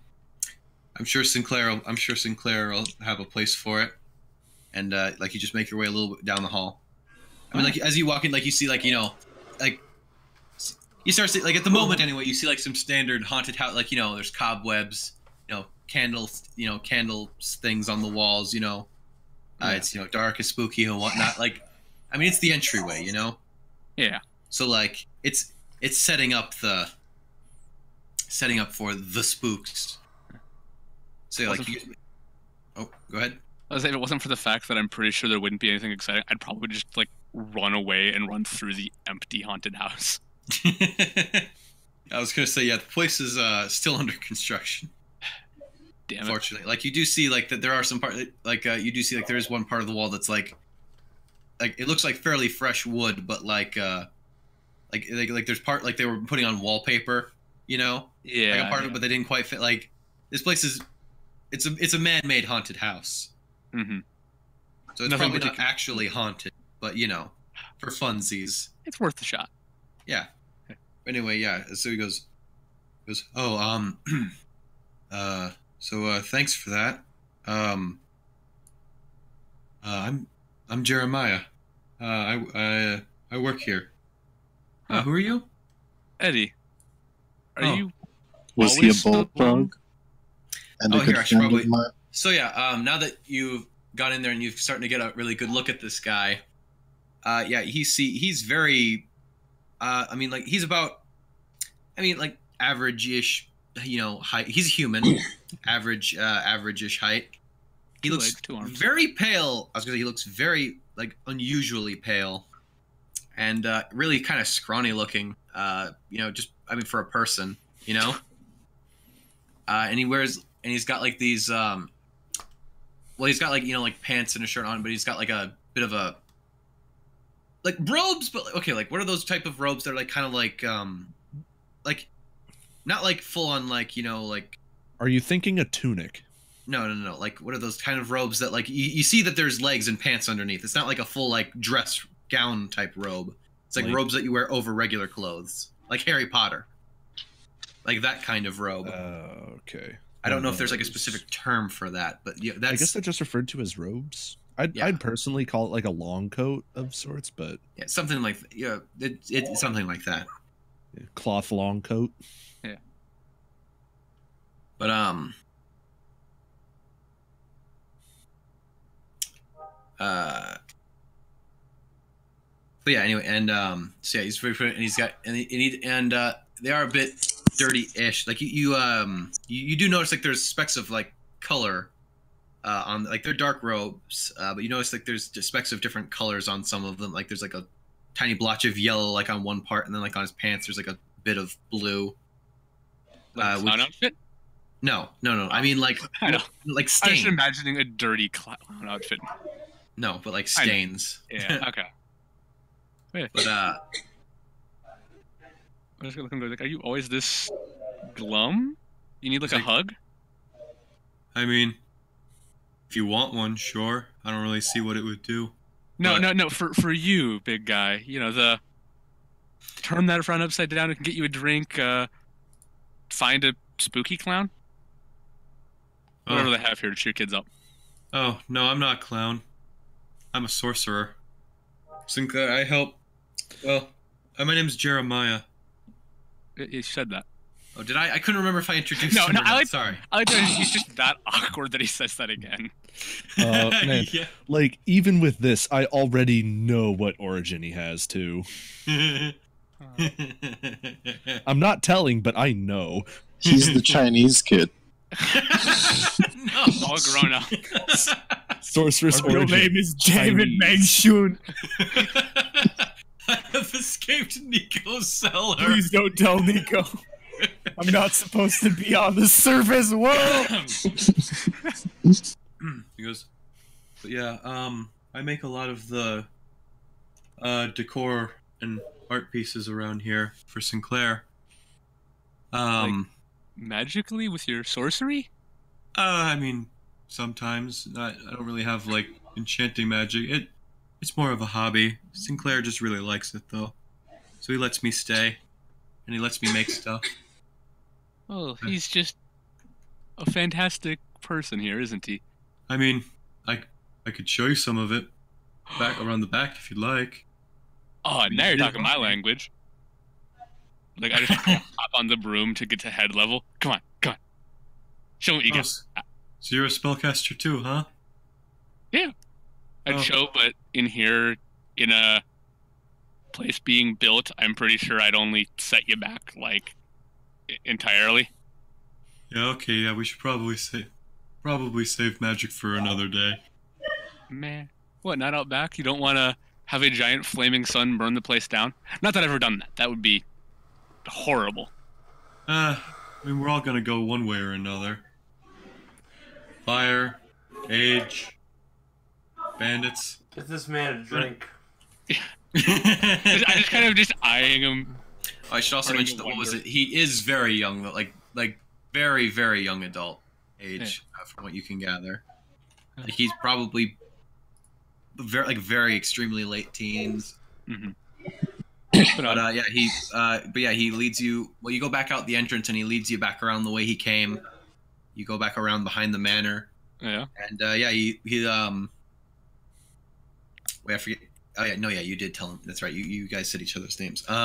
sure Sinclair will have a place for it, and like you just make your way a little bit down the hall. I mean, like as you walk in, like you see, like like you start to, like at the moment anyway, you see like some standard haunted house, like there's cobwebs, candles, things on the walls, it's dark and spooky and whatnot. Like, I mean, it's the entryway, Yeah. So like it's setting up for the spooks. So like, oh, go ahead. I was saying, if it wasn't for the fact that I'm pretty sure there wouldn't be anything exciting, I'd probably just like run away and run through the empty haunted house. I was gonna say, yeah, the place is still under construction. Damn it. Unfortunately, like you do see like that there are some part like you do see like there is one part of the wall that's like it looks like fairly fresh wood, but like there's part like they were putting on wallpaper, Yeah. like a part of it, but they didn't quite fit. Like this place is it's a man-made haunted house. Mm-hmm. So it's Nothing probably not actually haunted, but for funsies. It's worth the shot. Yeah. Anyway, yeah. So he goes, oh, so thanks for that. I'm Jeremiah. I work here. Who are you? Eddie, are you? Was he a always the bullfrog? And Oh, a good here, I should friend probably- of mine? So yeah, now that you've gone in there and you're starting to get a really good look at this guy, yeah, he's very, I mean, like he's about, I mean, like average-ish, height. He's a human, average-ish height. He Two looks legs, 2 arms. very pale. I was gonna say he looks very like unusually pale, and really kind of scrawny looking. Just I mean for a person, and he's got like these well, he's got like like pants and a shirt on, but he's got like a bit of a like robes, but okay, like what are those type of robes that are like kind of like not like full on like like Are you thinking a tunic? no, like what are those kind of robes that like you see that there's legs and pants underneath. It's not like a full like dress gown type robe. It's like robes that you wear over regular clothes, like Harry Potter, like that kind of robe. Okay. I don't know if there's like a specific term for that, but yeah, that's. I guess they're just referred to as robes. I'd personally call it like a long coat of sorts, but Yeah, something like it's something like that. cloth long coat. Yeah. But but yeah, anyway, and so yeah, he's very and he's got and they are a bit dirty-ish. Like you do notice like there's specks of like color on like they're dark robes, but you notice like there's just specks of different colors on some of them. Like there's like a tiny blotch of yellow like on one part, and then like on his pants there's like a bit of blue. Like a clown outfit? No. I mean like I know. like I'm just stains. imagining a dirty clown outfit. No, but like stains. Yeah. Okay. Wait. But I'm just gonna look and go like, are you always this glum? You need like a hug? I mean, if you want one, sure. I don't really see what it would do. No, But- no. For you, big guy. You know the turn that front upside down. It can get you a drink. Find a spooky clown. Whatever they have here to cheer kids up. Oh, no, I'm not a clown. I'm a sorcerer. Sinclair, I help. Well, my name's Jeremiah. You said that. Oh, did I? I couldn't remember if I introduced No, him no, or not. I like. Sorry. I like that he's just that awkward that he says that again. Man, Yeah. like even with this, I already know what origin he has too. I'm not telling, but I know. He's the Chinese kid. No. All grown up. Sorceress Your origin. name is David Chinese. Mangshun. I have escaped Nico's cellar. Please don't tell Nico. I'm not supposed to be on the surface world. He goes, but yeah, I make a lot of the decor and art pieces around here for Sinclair. Magically with your sorcery? I mean, sometimes I don't really have like enchanting magic. It's more of a hobby. Sinclair just really likes it though, so he lets me stay, and he lets me make stuff. Oh, he's just a fantastic person here, isn't he? I mean, I could show you some of it back around the back if you'd like. Oh, now you're talking my language. Like I just hop on the broom to get to head level. Come on. Show me what you got. So you're a spellcaster too, huh? I'd show, but in here, in a place being built, I'm pretty sure I'd only set you back like entirely. Yeah. Okay. Yeah. We should probably save magic for another day. Meh. What? Not out back? You don't want to have a giant flaming sun burn the place down? Not that I've ever done that. That would be horrible. I mean, we're all gonna go one way or another. Fire, age, bandits. Get this man a drink. I just kind of just eyeing him. I should also Starting mention to that what was wonder. it? He is very young, like very very young adult age, from what you can gather. Like, he's probably very extremely late teens. Mm-hmm. But he leads you. Well, you go back out the entrance, and he leads you back around the way he came. You go back around behind the manor, Yeah. and he wait, I forget. Oh yeah, no, yeah, you did tell him. That's right. You guys said each other's names. Like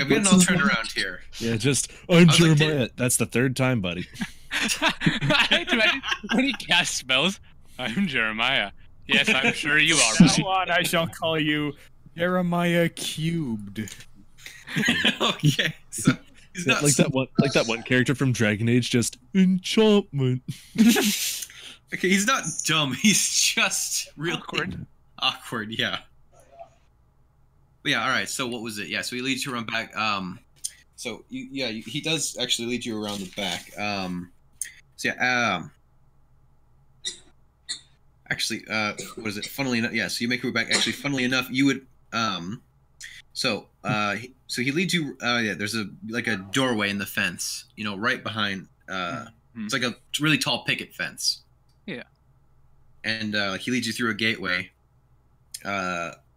I'm getting all turned around here. Yeah, just I'm was like, Jeremiah. That's the third time, buddy. I like to imagine when he casts spells. I'm Jeremiah. Yes, I'm sure you are. Now on, I shall call you Jeremiah Cubed. Okay, so he's not Like that one character from Dragon Age, just enchantment. okay. He's not dumb. He's just really Awkward. Awkward, yeah. But yeah, all right. So what was it? Yeah. So he leads you around back. So he does actually lead you around the back. So yeah. Actually, what is it? Funnily enough, yeah. So you make your way back. Actually, funnily enough, you would. So he leads you. Yeah. There's a doorway in the fence. You know, right behind. It's like a really tall picket fence. Yeah. And he leads you through a gateway.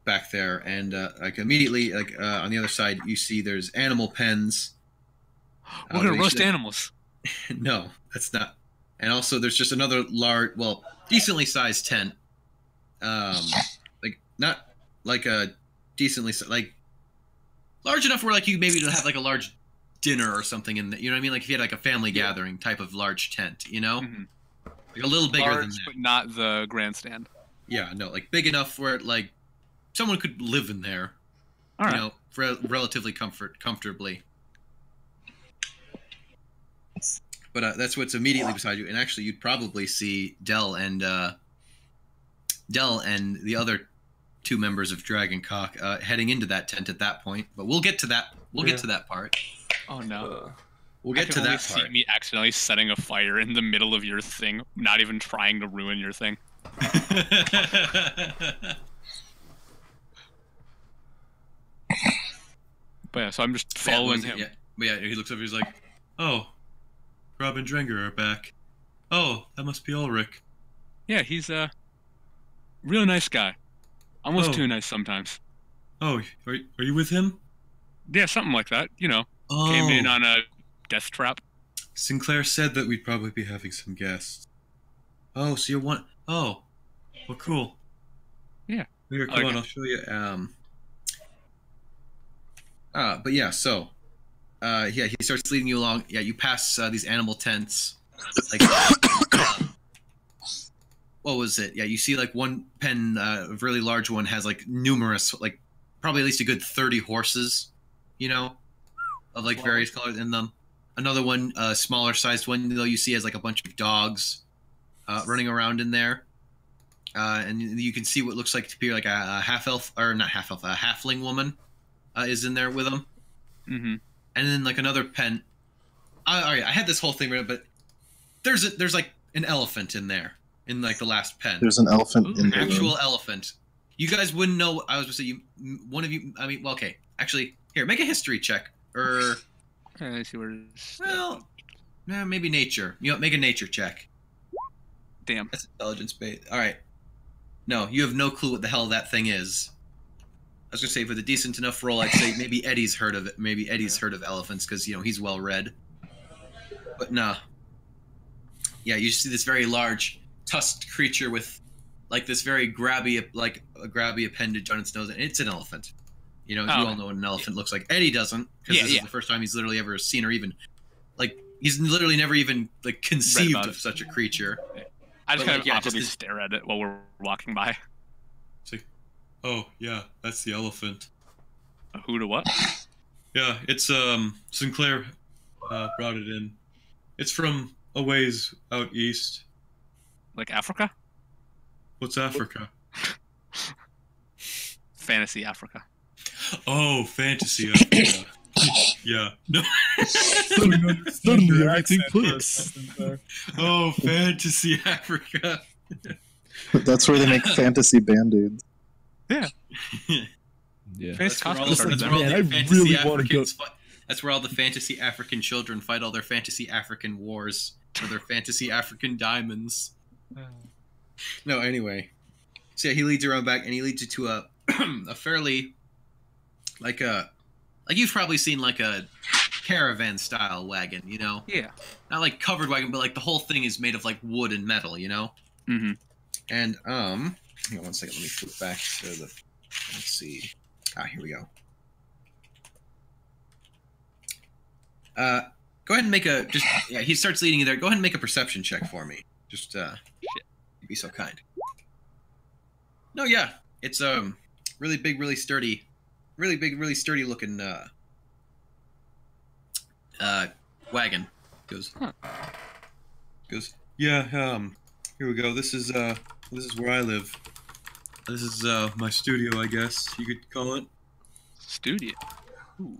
Back there, and immediately, on the other side, you see there's animal pens. We're gonna they roast should- animals. No, that's not. And also, there's just another large, well, decently sized tent. Like not like a decently like large enough where like you maybe have like a large dinner or something in the, you know what I mean? Like if you had like a family gathering type of large tent, you know, like a little bigger Large, than that. but not the grandstand. Yeah, no, like big enough where like someone could live in there, All right. you know, relatively comfortably. But that's what's immediately beside you, and actually, you'd probably see Dell and the other two members of Dragoncock heading into that tent at that point. But we'll get to that. We'll get to that part. Oh no. We'll get to that See part. me accidentally setting a fire in the middle of your thing, not even trying to ruin your thing. But yeah, so I'm just following him. Yeah, but yeah, he looks over. He's like, "Oh, Rob and Drenger are back. Oh, that must be Ulrich." Yeah, he's a real nice guy. Almost Oh. too nice sometimes. Oh, are you with him? Yeah, something like that. You know, Oh, came in on a death trap. Sinclair said that we'd probably be having some guests. Oh, so you're one. Oh, well, cool. Yeah. Here, come on, I'll show you. But yeah, so, yeah, he starts leading you along. Yeah, you pass these animal tents. Like, what was it? Yeah, you see like one pen, a really large one, has like numerous, like probably at least a good 30 horses, you know, of like various colors in them. Another one, smaller sized one, though, you see has like a bunch of dogs running around in there. And you can see what looks like to be like a half elf, or not half elf, a halfling woman is in there with them. Mm-hmm. And then like another pen. All right, I had this whole thing written, but there's like an elephant in there in like the last pen. There's an elephant in An the actual room. elephant. You guys wouldn't know. I was gonna say you. One of you. I mean, well, okay. Actually, here, make a history check, or I see where. well, nah, maybe nature. You know, make a nature check. Damn. That's intelligence based. All right. No, you have no clue what the hell that thing is. I was gonna say, with a decent enough roll, I'd say maybe Eddie's heard of it. Maybe Eddie's heard of elephants because you know he's well read. But nah. Yeah, you see this very large, tusked creature with, like, this very grabby, like a grabby appendage on its nose, and it's an elephant. You know, you all know what an elephant looks like. Eddie doesn't, because this is the first time he's literally ever seen or even, like, he's literally never even like conceived of such a creature. I just But, kind like, of yeah, awkwardly just stare at it while we're walking by. It's like, oh yeah, that's the elephant. Who to what? Yeah, it's Sinclair brought it in. It's from a ways out east. Like Africa? What's Africa? Fantasy Africa. Oh, fantasy Africa. Yeah. No. Suddenly everything clicks. Oh, fantasy Africa. That's where they make fantasy band-aids. Yeah. Fantasy That's where all, Costco started that's there. where all Man, the I fantasy really wanna go- Africans fight. That's where all the fantasy African children fight all their fantasy African wars for their fantasy African diamonds. No, anyway. So yeah, he leads you around back, and he leads you to a a fairly like you've probably seen like a caravan style wagon, you know? Yeah. Not like covered wagon, but like the whole thing is made of like wood and metal, you know? Mm-hmm. And hang on 1 second, let me flip back to the let's see. Here we go. Go ahead and make a he starts leading you there. Go ahead and make a perception check for me. Just you'd be so kind. No, yeah. It's really big, really sturdy looking wagon. Goes, yeah, here we go. This is where I live. This is my studio, I guess you could call it. Studio.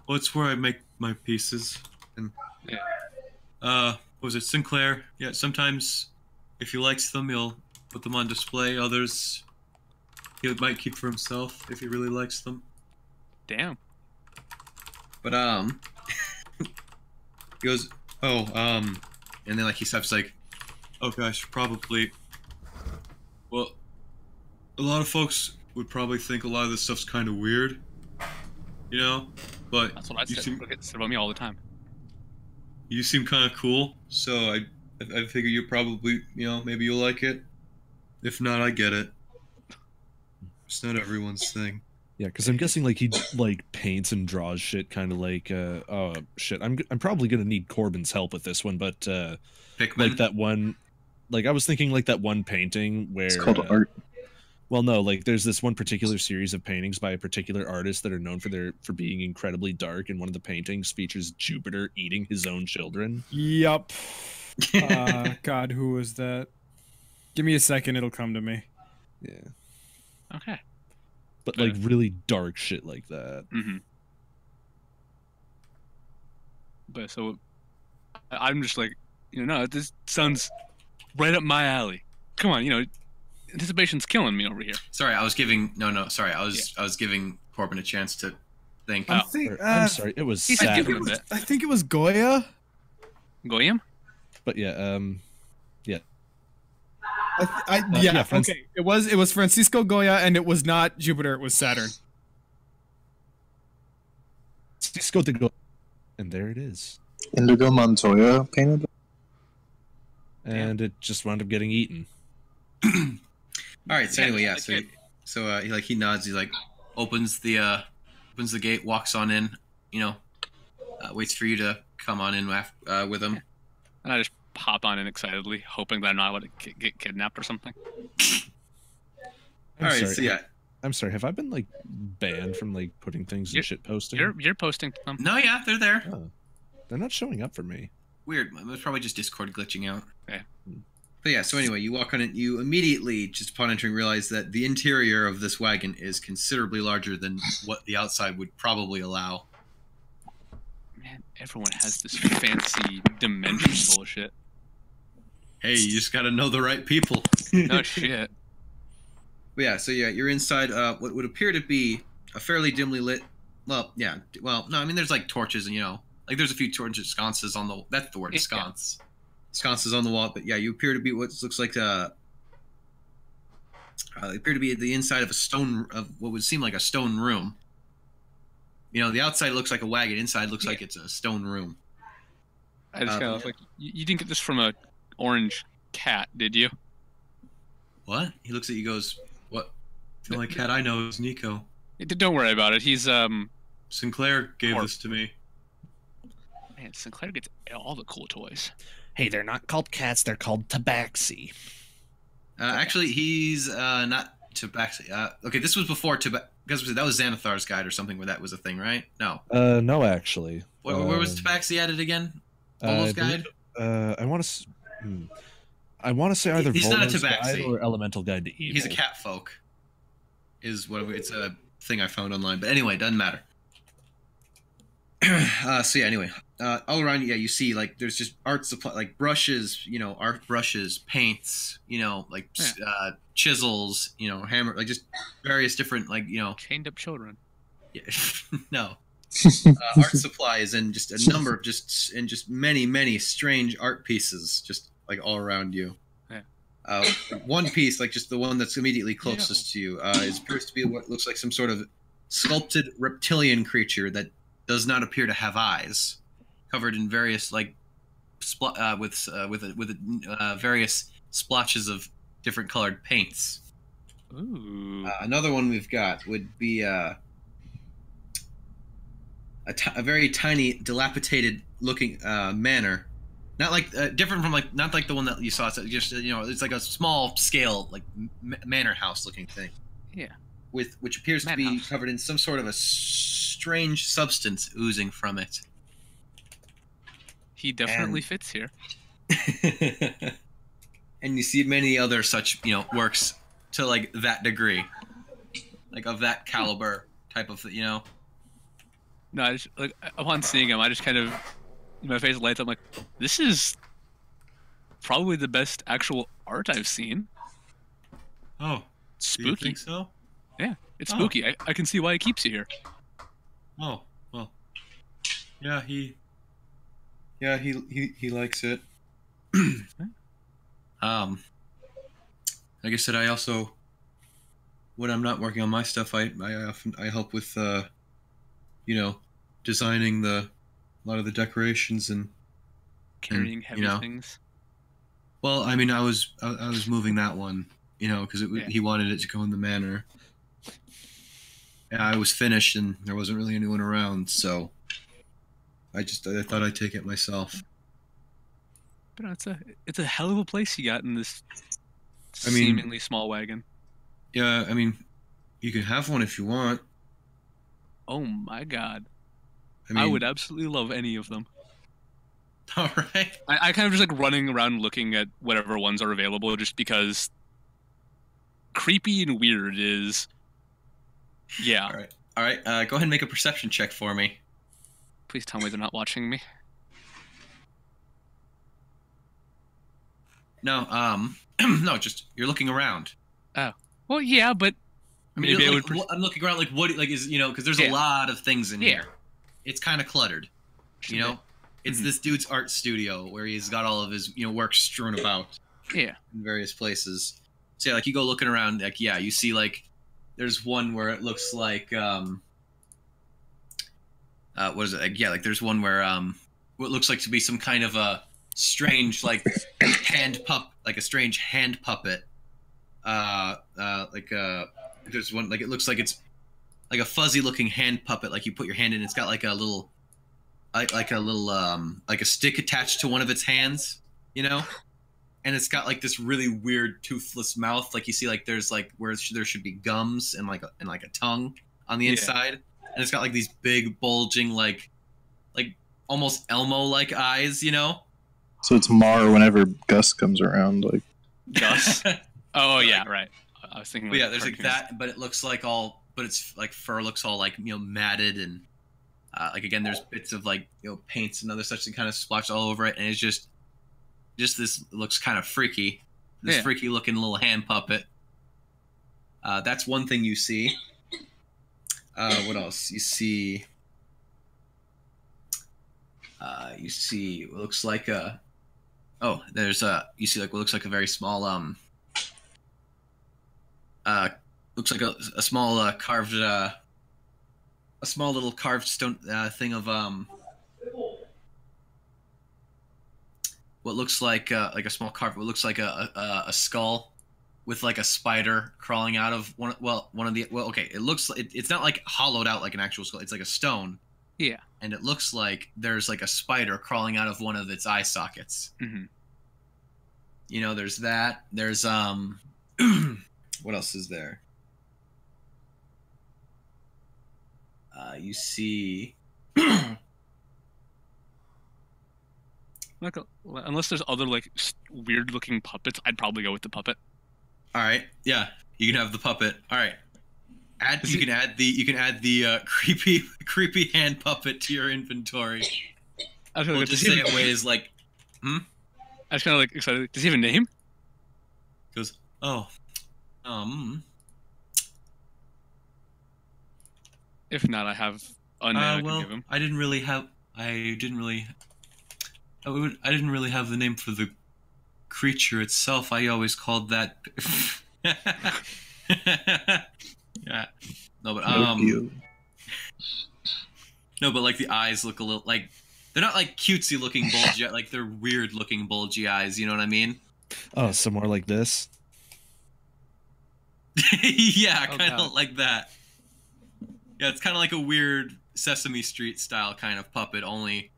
Well, it's where I make my pieces. And what was it, Sinclair? Yeah, sometimes if he likes them, he'll put them on display. Others he might keep for himself if he really likes them. Damn. But he goes, oh, and then like he stops like, okay, I should probably. Well, a lot of folks would probably think a lot of this stuff's kind of weird, you know. But That's what I you said. seem Look, it's about me all the time. you seem kind of cool, so I figure you probably, maybe you'll like it. If not, I get it. It's not everyone's thing. Yeah, because I'm guessing like he like paints and draws shit, kind of like oh shit. I'm probably gonna need Corbin's help with this one, but Pikmin. like that one, like I was thinking like that one painting where It's called art. Well, no, like there's this one particular series of paintings by a particular artist that are known for being incredibly dark, and one of the paintings features Jupiter eating his own children. Yup. God, who was that? Give me a second, it'll come to me. Yeah, Okay. but like really dark shit like that. Mm-hmm. But so I'm just like, no, this sounds right up my alley. Come on, anticipation's killing me over here. Sorry, I was giving sorry, I was giving Corbin a chance to think. I'm sorry, it was Saturn. I think it was Goya. Goyim? But yeah, Okay. It was Francisco Goya, and it was not Jupiter. It was Saturn. Cisco de Go, and there it is. Indigo Montoya painted. And it just wound up getting eaten. All right. So anyway, he nods. He like opens the gate, walks on in. Waits for you to come on in with him. And I just hop on in excitedly, hoping that I'm not going to get kidnapped or something. All right. So yeah. I'm sorry. Have I been like banned from like putting things in shit posting? You're posting them. No, yeah, they're there. Oh, they're not showing up for me. Weird. It was probably just Discord glitching out. Okay. But yeah, so anyway, you walk on it. You immediately, just upon entering, realize that the interior of this wagon is considerably larger than what the outside would probably allow. Man, everyone has this fancy dimension bullshit. Hey, you just got to know the right people. No shit. But yeah, so yeah, you're inside what would appear to be a fairly dimly lit. Well, yeah. Well, no, I mean there's like torches and like there's a few torches, sconces on the. That's the word, sconce. Yeah. Sconces on the wall, but yeah, you appear to be what looks like appear to be the inside of what would seem like a stone room. The outside looks like a wagon, inside looks like it's a stone room. I just kind of like you didn't get this from a orange cat, did you? What? He looks at you, goes, "What? The only cat I know is Nico." Don't worry about it. He's Sinclair gave this to me. Man, Sinclair gets all the cool toys. Hey, they're not called cats, they're called tabaxi. Actually, he's not tabaxi. Okay, this was before because that was Xanathar's guide or something where that was a thing, right? No. No, actually. Where was tabaxi added again? Polo's guide? I want to say either he's not a Volo's tabaxi. Guide or Elemental Guide to Evil. He's a cat folk. It's a thing I found online. But anyway, doesn't matter. So yeah, anyway, all around you, you see like there's just art supply, like brushes, art brushes, paints, like chisels, hammer, like just various different, like chained up children. Yeah, no, art supplies and just a number of just many strange art pieces, just like all around you. Yeah. One piece, like just the one that's immediately closest to you, appears to be what looks like some sort of sculpted reptilian creature that does not appear to have eyes, covered in various like various splotches of different colored paints. Ooh. Another one we've got would be a very tiny, dilapidated looking manor, not like different from not like the one that you saw. It's just it's like a small scale like manor house looking thing. Yeah. Which appears to be covered in some sort of a strange substance oozing from it. He definitely fits here. And you see many other such, works to like that degree, like of that caliber type of, No, I just, like upon seeing him, I just kind of, my face lights up. I'm like, this is probably the best actual art I've seen. Oh, spooky. Do you think so? Yeah, it's spooky. I can see why he keeps you here. Oh, well. Yeah, he likes it. Like I said, I also, when I'm not working on my stuff, I help with designing a lot of the decorations and carrying heavy things. Well, I mean, I was moving that one, you know, because Yeah. he wanted it to go in the manor. Yeah, I was finished, and there wasn't really anyone around, so I thought I'd take it myself. But it's a hell of a place you got in this I mean- seemingly small wagon. Yeah, I mean, you can have one if you want. Oh my god. I mean, I would absolutely love any of them. All right. I kind of just like running around looking at whatever ones are available just because creepy and weird is. Yeah. All right. All right. Go ahead and make a perception check for me. Please tell me they're not watching me. No. No. Just you're looking around. Well, yeah, but I mean, maybe I like, would. I'm looking around like what like is because there's Yeah. a lot of things in Yeah. here. It's kind of cluttered. You know, it's Mhm. this dude's art studio where he's got all of his work strewn about Yeah. in various places. So yeah, like you go looking around, like yeah, you see like there's one where it looks like what is it? Like, yeah, like there's one where what looks like to be some kind of a strange like like a strange hand puppet. There's one like it looks like it's like a fuzzy looking hand puppet, like you put your hand in, it's got like a little like a stick attached to one of its hands, you know? And it's got like this really weird toothless mouth, like you see like there's like where there should be gums and like a tongue on the Yeah. inside. And it's got like these big bulging like almost Elmo like eyes, you know? So it's Mar whenever Gus comes around. Like, Gus. Oh yeah, right. I was thinking. But yeah, there's like cartoons. that, but it looks like but it's like fur looks all like matted and like again there's bits of like paints and other such that kind of splotched all over it, and it's just this looks kind of freaky, this Yeah. freaky looking little hand puppet. That's one thing you see. What else you see? You see what looks like there's you see like what looks like a very small looks like a small carved a small little carved stone thing of what looks like a small carved what looks like a skull with like a spider crawling out of it's not like hollowed out like an actual skull, it's like a stone. Yeah. And it looks like there's like a spider crawling out of one of its eye sockets. Mhm. There's that. There's what else is there? You see Like, unless there's other like weird looking puppets, I'd probably go with the puppet. all right, yeah, you can have the puppet. All right. You can add the creepy hand puppet to your inventory. I was We'll like, just say it weighs like I was kind of like excited. Does he have a name? goes, If not, I have a name I can give him. I didn't really have the name for the creature itself. I always called that yeah. No, but no, but like the eyes look a little like they're not like cutesy looking bulgy, like they're weird looking bulgy eyes, you know what I mean? Oh, some more like this. Yeah, Oh, kind of God. like that. Yeah, it's kind of like a weird Sesame Street style kind of puppet, only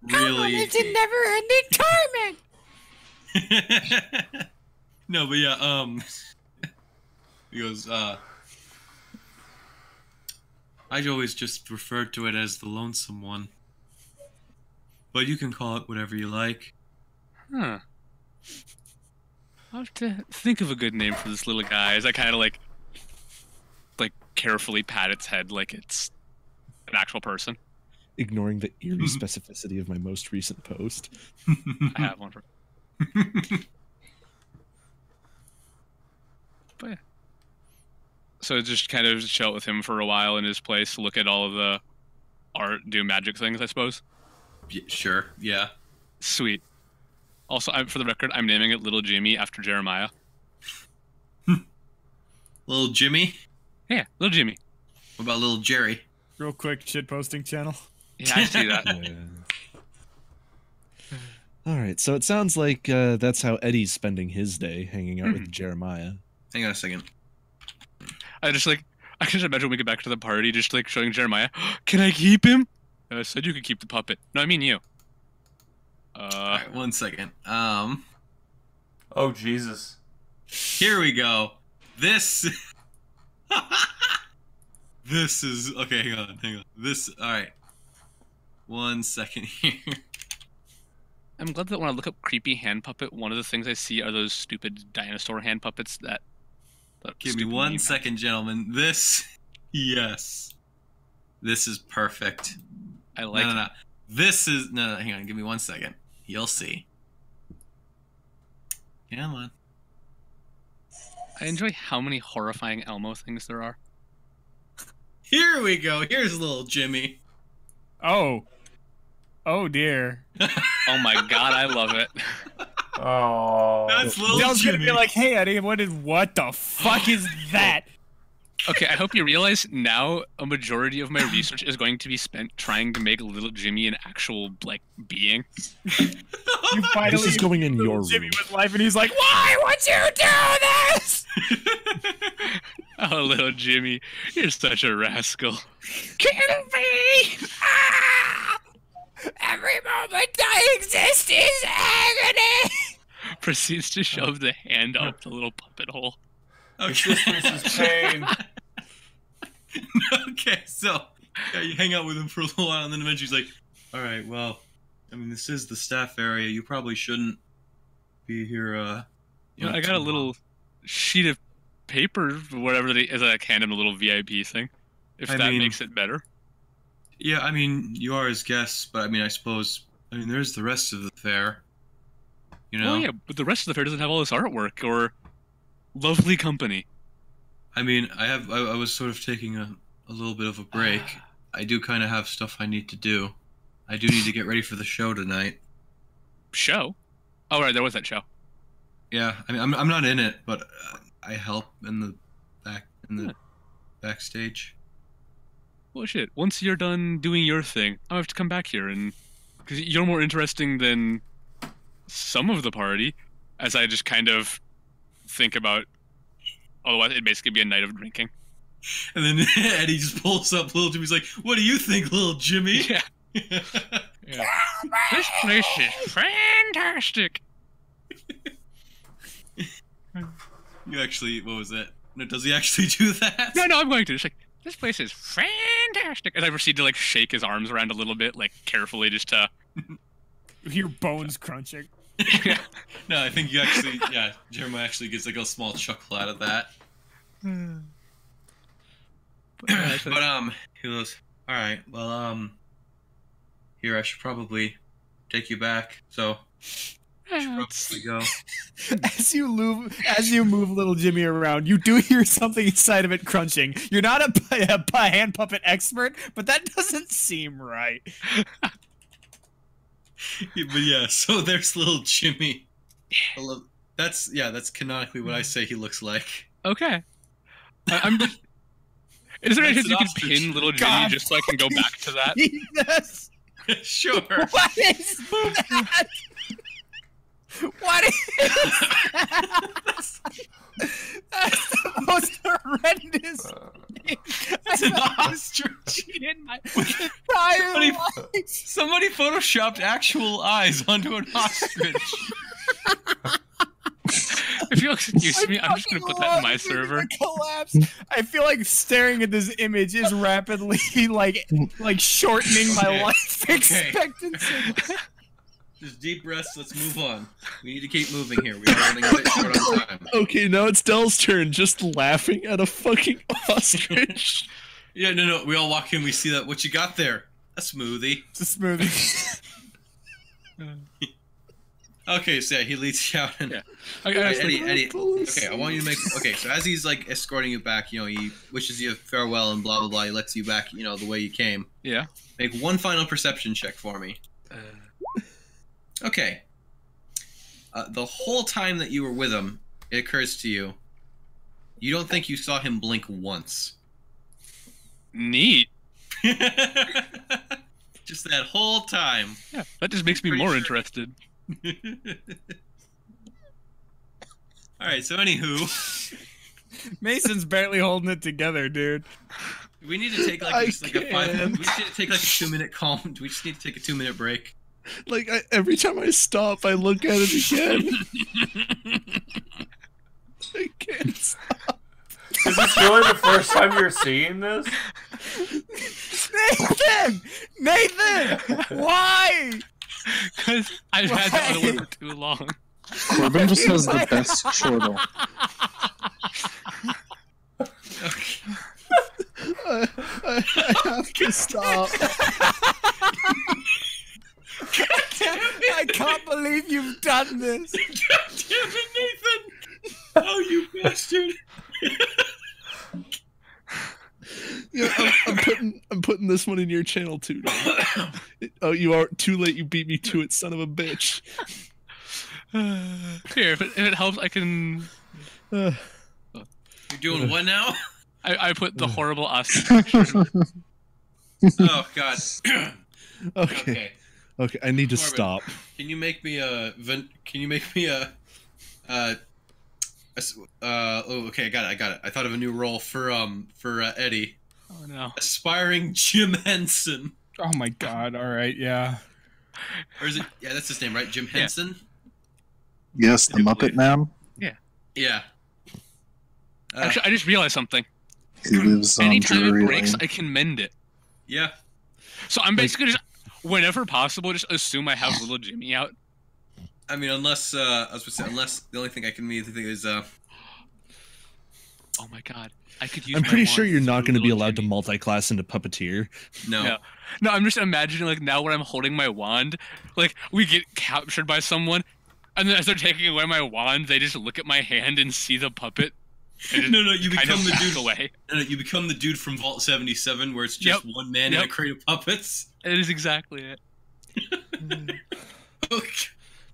really. It's a never-ending torment. No, but yeah, he goes, I'd always just referred to it as the Lonesome One. But you can call it whatever you like. Huh. I'll have to think of a good name for this little guy as I kind of like carefully pat its head like it's an actual person. Ignoring the eerie specificity of my most recent post. I have one for. But yeah. So just kind of chill with him for a while in his place, look at all of the art, do magic things, I suppose. Sure, yeah. Sweet. Also, for the record, I'm naming it Little Jimmy after Jeremiah. Little Jimmy? Yeah, Little Jimmy. What about little Jerry? Real quick, shit posting channel. Yeah, I see that. Yeah. All right, so it sounds like that's how Eddie's spending his day, hanging out with Jeremiah. Hang on a second. I can just imagine when we get back to the party, just like showing Jeremiah, can I keep him? I said you could keep the puppet. No, I mean you. All right, 1 second. Oh, Jesus. Here we go. This... This is... Okay, hang on. This... Alright. 1 second here. I'm glad that when I look up creepy hand puppet, one of the things I see are those stupid dinosaur hand puppets that Give me 1 second, gentlemen. This... Yes. This is perfect. I like No. This is... No, hang on. Give me 1 second. You'll see. Come on. I enjoy how many horrifying Elmo things there are. Here we go. Here's little Jimmy. Oh. Oh dear. Oh my god, I love it. Oh. That's little Dale's Jimmy. gonna be like, hey Eddie, what the fuck is that? Okay, I hope you realize now a majority of my research is going to be spent trying to make little Jimmy an actual, like, being. You finally This is going in your Jimmy room. with life and he's like, why would you do this? Oh, little Jimmy, you're such a rascal. Kill me! Ah! Every moment I exist is agony! Proceeds to shove the hand up the little puppet hole. Okay. This is pain. Okay, so yeah, you hang out with him for a little while, and then eventually he's like, all right, well, I mean, this is the staff area. You probably shouldn't be here, you know, I got a little sheet of paper, whatever they is, like hand him a little VIP thing. If I that mean- makes it better. Yeah, I mean, you are his guest, but I mean, I suppose, I mean, there's the rest of the fair. You know? Oh yeah, but the rest of the fair doesn't have all this artwork or lovely company. I mean, I was sort of taking a little bit of a break. I do kind of have stuff I need to do. I do need to get ready for the show tonight. Show? Oh right, there was that show. Yeah, I mean, I'm not in it, but I help in the backstage. Well shit, once you're done doing your thing, I'll have to come back here and... Because you're more interesting than some of the party, as I just kind of think about... Otherwise, it'd basically be a night of drinking. And then Eddie just pulls up little Jimmy's like, what do you think, little Jimmy? Yeah. Yeah. This place is fantastic! You actually, what was that? No, does he actually do that? No, I'm going to. Just like, this place is fantastic! And I proceed to, like, shake his arms around a little bit, like, carefully, just to... Your bones crunching. No, I think you actually, yeah, Jeremiah actually gets like a small chuckle out of that. But he goes, all right, well, here, I should probably take you back, so I should probably go. As you move little Jimmy around, you do hear something inside of it crunching. You're not a hand puppet expert, but that doesn't seem right. But yeah, so there's little Jimmy. That's canonically what I say he looks like. Okay. I'm just... Is there any That's chance you an could ostrich. pin little Jimmy God. just so I can go back to that? Jesus. Sure. What is that? What is that? That's the most horrendous thing It's an I've ever ostrich. seen in my entire Somebody- life. Somebody photoshopped actual eyes onto an ostrich. If you'll excuse me, I'm just gonna put that in my server. Collapse. I feel like staring at this image is rapidly like shortening my Okay. life Okay. expectancy. Just deep breaths, let's move on. We need to keep moving here. We're running a bit short on time. Okay, now it's Dell's turn, just laughing at a fucking ostrich. Yeah, no, we all walk in, we see that. What you got there? A smoothie. It's a smoothie. Okay, so yeah, he leads you out and... Yeah. Alright, Okay, Eddie, okay, I want you to make... Okay, so as he's, like, escorting you back, you know, he wishes you farewell and blah, blah, blah. He lets you back, you know, the way you came. yeah. Make one final perception check for me. Okay. The whole time that you were with him, it occurs to you, you don't think you saw him blink once. Neat. Just that whole time. Yeah, that just makes me Pretty more sure. interested. All right. So anywho, Mason's barely holding it together, dude. we need to take like just like a 5. We need to take like a 2-minute calm. We just need to take a 2-minute break. Like every time I stop, I look at it again. I can't stop. Is this really the first time you're seeing this? Nathan, why? Because I've had that other one for too long. Corbin just has the best chortle. I have to stop. I can't believe you've done this. God damn it, Nathan! Oh, you bastard! Yeah, I'm putting this one in your channel too. Oh, you are too late. You beat me to it, son of a bitch. Here, if it helps, I can. You're doing what now? I put the horrible us. Oh God. Okay. Okay, I need to Corbin, stop. Can you make me a? Can you make me a? Oh, okay, I got it. I thought of a new role for Eddie. Oh no. Aspiring Jim Henson. Oh my god, alright, yeah. Or is it? Yeah, that's his name, right? Jim Henson. Yes, the Muppet Man. Yeah. Actually, I just realized something. He lives on Anytime Drury it breaks, Lane. I can mend it. Yeah. So I'm basically just, whenever possible, just assume I have little Jimmy out. I mean, unless I was gonna say, unless the only thing I can immediately think is Oh my god, I could use. I'm my pretty wand sure you're not going to be little allowed to Jimmy. multi-class into puppeteer. no. No. No, I'm just imagining like now when I'm holding my wand, like we get captured by someone, and then as they're taking away my wand, they just look at my hand and see the puppet. And just No, you kind become of the back dude. away. No, you become the dude from Vault 77, where it's just one man in a Yep. crate of puppets. It is exactly it.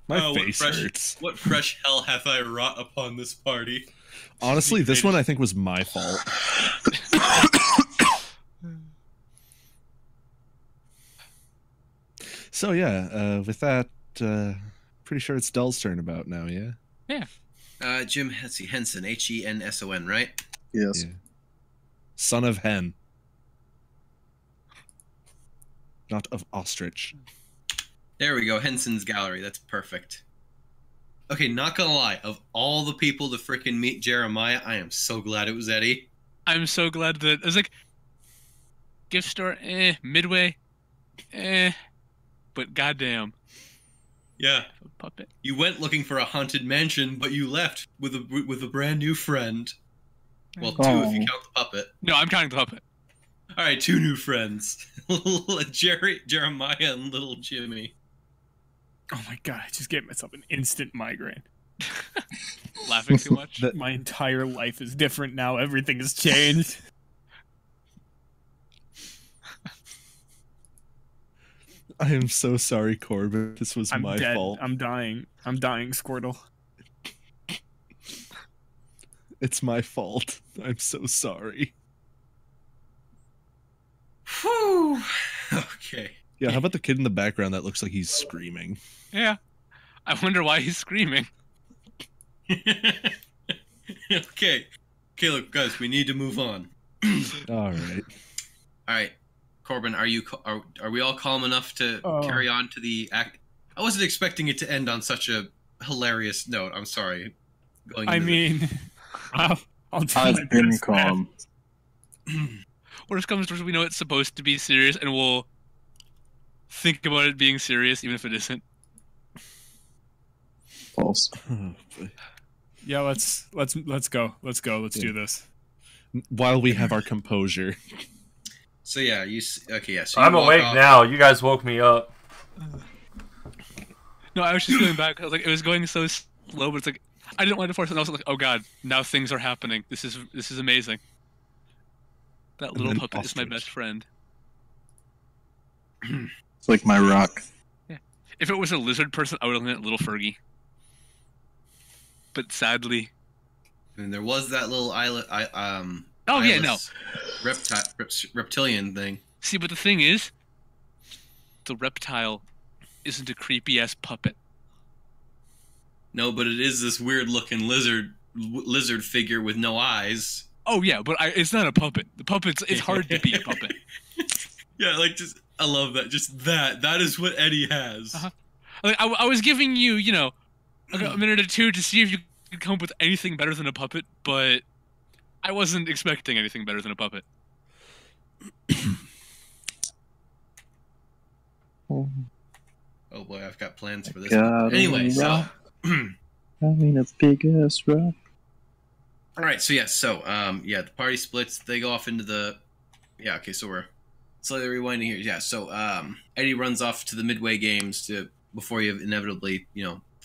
My Oh, what face fresh- hurts. What fresh hell hath I wrought upon this party? Honestly, this one I think was my fault. So yeah, with that, pretty sure it's Dell's turn about now, yeah? Jim, let's see, Henson, Henson, right? Yes. Yeah. Son of hen. Not of ostrich. There we go, Henson's gallery. That's perfect. Okay, not gonna lie, of all the people to freaking meet Jeremiah, I am so glad it was Eddie. I'm so glad that I was like, gift store, Midway, but goddamn, Yeah, a puppet. you went looking for a haunted mansion, but you left with a brand new friend. Well, 2 if you count the puppet. No, I'm counting the puppet. All right, 2 new friends, Jeremiah and little Jimmy. Oh my god, I just gave myself an instant migraine. Laughing too much. My entire life is different now. Everything has changed. I am so sorry, Corbin. This was I'm my dead. fault. I'm dying. I'm dying, Squirtle. It's my fault. I'm so sorry. Whew. Okay. Yeah, how about the kid in the background that looks like he's screaming? Yeah, I wonder why he's screaming. Okay, look, guys, we need to move on. All right. All right, Corbin, are we all calm enough to carry on to the act? I wasn't expecting it to end on such a hilarious note. I'm sorry. I mean, I'll do my I've been best, man. calm. Worst comes to worst, we know it's supposed to be serious, and we'll think about it being serious, even if it isn't. False. Yeah, let's go. Let's do this. While we have our composure. So yeah, okay? Yeah, so I'm you walk awake off. now. You guys woke me up. No, I was just feeling bad because like it was going so slow, but it's like I didn't want to force it. And I was like, oh god, now things are happening. This is amazing. That And little then puppet is my ostrich. best friend. It's like my rock. If it was a lizard person, I would have named it Little Fergie. But sadly, And there was that little islet. oh yeah, no. Reptilian thing. See, but the thing is, the reptile isn't a creepy ass puppet. No, but it is this weird-looking lizard figure with no eyes. Oh yeah, but it's not a puppet. The puppets. It's hard to be a puppet. Yeah, like just I love that. Just that. That is what Eddie has. Like I was giving you, a minute or two to see if you could come up with anything better than a puppet, but I wasn't expecting anything better than a puppet. Oh boy, I've got plans for this. God, Anyway, so. I mean, it's big ass rock. All right, so the party splits. They go off into the. Yeah, okay, so we're slightly rewinding here. Yeah, so Eddie runs off to the midway games before he inevitably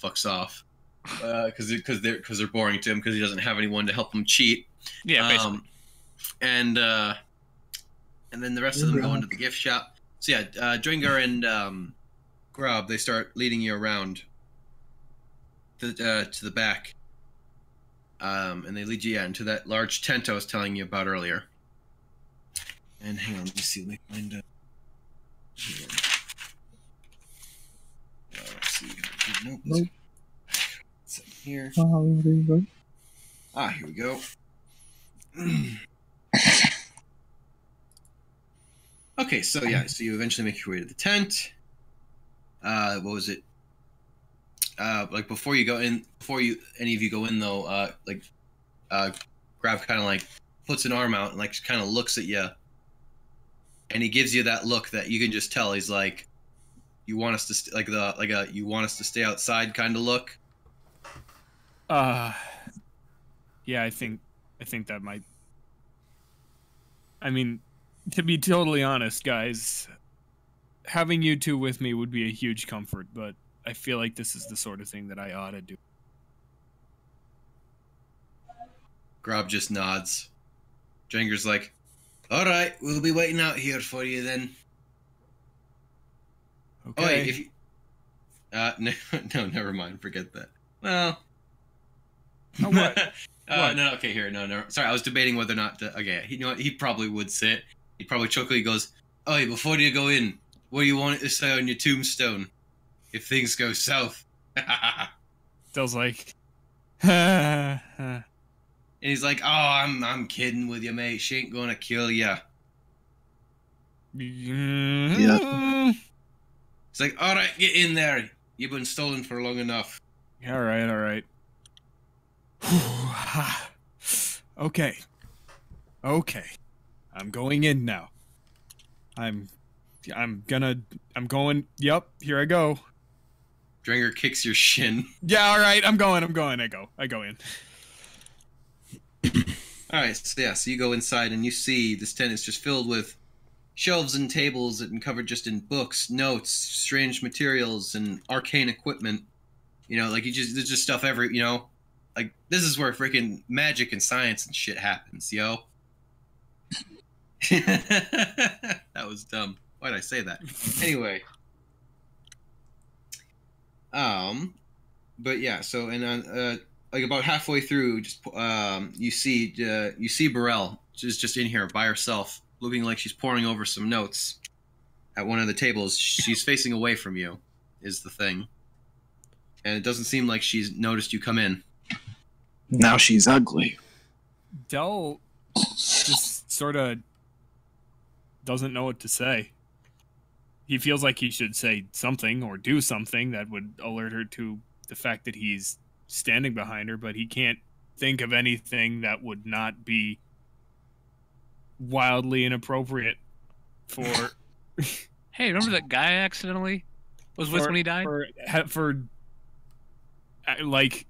fucks off because they're boring to him because he doesn't have anyone to help him cheat. Yeah, basically. And then the rest of them go into the gift shop. So yeah, Dringar and Grob, they start leading you around to the back. And they lead you into that large tent I was telling you about earlier. And hang on, let me see. Let me find it. Here. Let's see. Nope. It's up here. Here we go. Okay, so yeah, so you eventually make your way to the tent. What was it? Like before any of you go in though, Grab kind of like puts an arm out and like kind of looks at you, and he gives you that look that you can just tell he's like, you want us to you want us to stay outside kind of look. Yeah, I think that might. I mean, to be totally honest, guys, having you two with me would be a huge comfort, but I feel like this is the sort of thing that I ought to do. Grob just nods. Drangar's like, all right, we'll be waiting out here for you then. Okay. Oh, wait, if you... no, never mind. Forget that. Well... Oh, what? What? No, okay, here. No. Sorry, I was debating whether or not to... Okay, you know what? He probably would say it. He'd probably chuckle. He goes, oh, hey, before you go in, what do you want it to say on your tombstone? If things go south. Dell's like... And he's like, oh, I'm kidding with you, mate. She ain't gonna kill ya. Yeah. It's like, all right, get in there. You've been stolen for long enough. All right. Okay. I'm going in now. I'm going. Yep, here I go. Drangar kicks your shin. Yeah, all right, I'm going. I go in. All right, so you go inside and you see this tent is just filled with shelves and tables and covered just in books, notes, strange materials, and arcane equipment. Like there's just stuff like this is where freaking magic and science and shit happens, yo. That was dumb. Why'd I say that? Anyway. But yeah, so and like about halfway through, just you see Burrell just in here by herself, looking like she's poring over some notes at one of the tables. She's facing away from you, is the thing, and it doesn't seem like she's noticed you come in. Now she's ugly. Dell just sort of doesn't know what to say. He feels like he should say something or do something that would alert her to the fact that he's standing behind her, but he can't think of anything that would not be wildly inappropriate for... Hey, remember that guy I accidentally was with when he died? For like,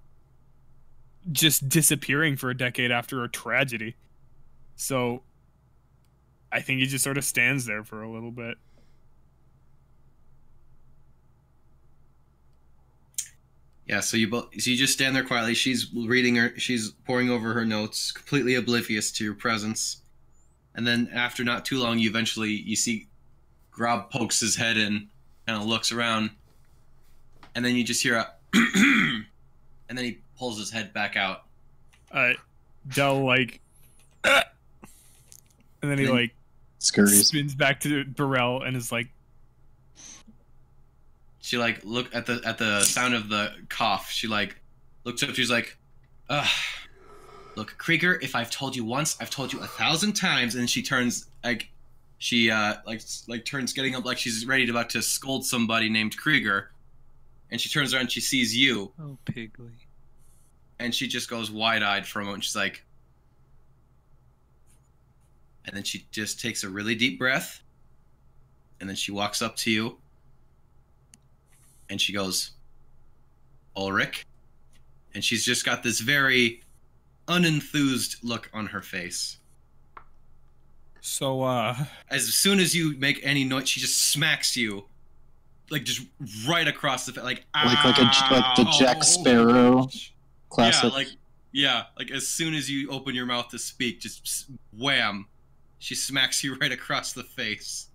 just disappearing for a decade after a tragedy. So, I think he just sort of stands there for a little bit. Yeah, so you just stand there quietly. She's she's poring over her notes, completely oblivious to your presence. And then after not too long, you see Grob pokes his head in, kind of looks around, and then you just hear a and then he pulls his head back out. Del like and then he like scurries, spins back to Burrell and is like, she like look at the sound of the cough. She like looks up. She's like, "Ugh, look, Krieger. If I've told you once, I've told you 1,000 times." And she turns turns getting up like she's ready to about to scold somebody named Krieger, and she turns around and she sees you. Oh, Pigly. And she just goes wide-eyed for a moment. She's like, and then she just takes a really deep breath, and then she walks up to you, and she goes, Ulrich, and she's just got this very unenthused look on her face. So, As soon as you make any noise, she just smacks you, like just right across the face, like the Jack Sparrow classic. Like as soon as you open your mouth to speak, just wham, she smacks you right across the face.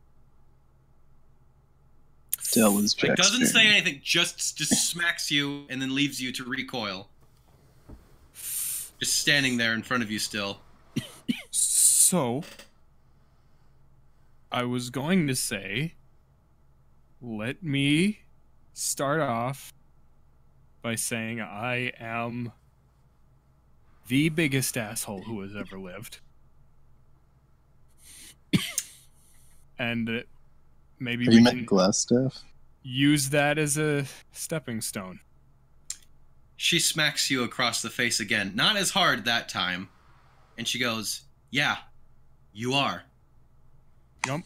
Still was Jack Like doesn't Sparrow. say anything, just smacks you and then leaves you to recoil. Just standing there in front of you still. So, I was going to say, let me start off by saying I am the biggest asshole who has ever lived. And maybe Are we you can meant glass staff? use that as a stepping stone. She smacks you across the face again. Not as hard that time. And she goes, yeah, you are. Yup,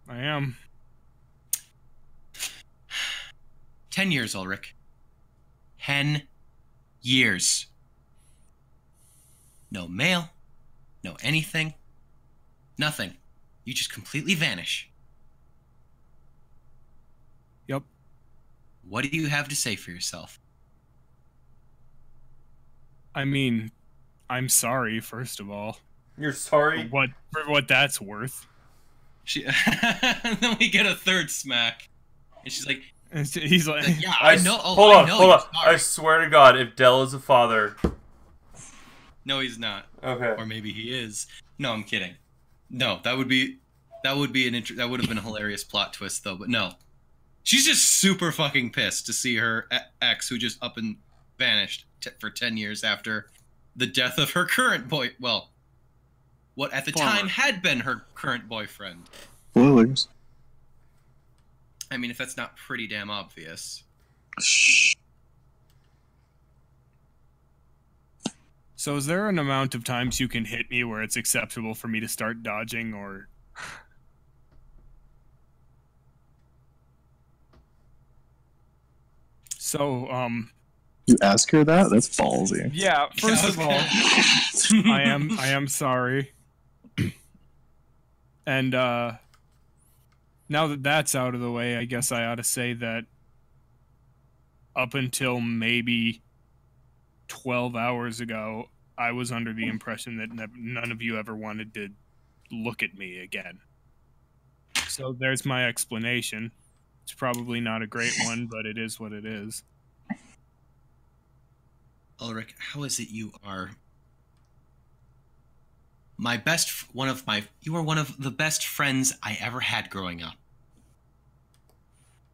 I am. 10 years, Ulrich. 10 years. No mail. No anything. Nothing. You just completely vanish. Yup. What do you have to say for yourself? I mean, I'm sorry, first of all. You're sorry? For what that's worth. She and then we get a third smack. And she's like, And he's like, yeah, I know. Oh, Hold I on, know hold you're on. sorry. I swear to God, if Dell is a father... No, he's not. Okay. Or maybe he is. No, I'm kidding. No, that would be that would have been a hilarious plot twist though, but no. She's just super fucking pissed to see her ex who just up and vanished for 10 years after the death of her current what at the time had been her current boyfriend. Spoilers. I mean, if that's not pretty damn obvious. Shh. so is there an amount of times you can hit me where it's acceptable for me to start dodging, or... So, You ask her that? That's ballsy. yeah, first of all, I am sorry. And now that that's out of the way, I guess I ought to say that up until maybe 12 hours ago, I was under the impression that none of you ever wanted to look at me again. So there's my explanation. It's probably not a great one, but it is what it is. Ulrich, how is it you are you are one of the best friends I ever had growing up.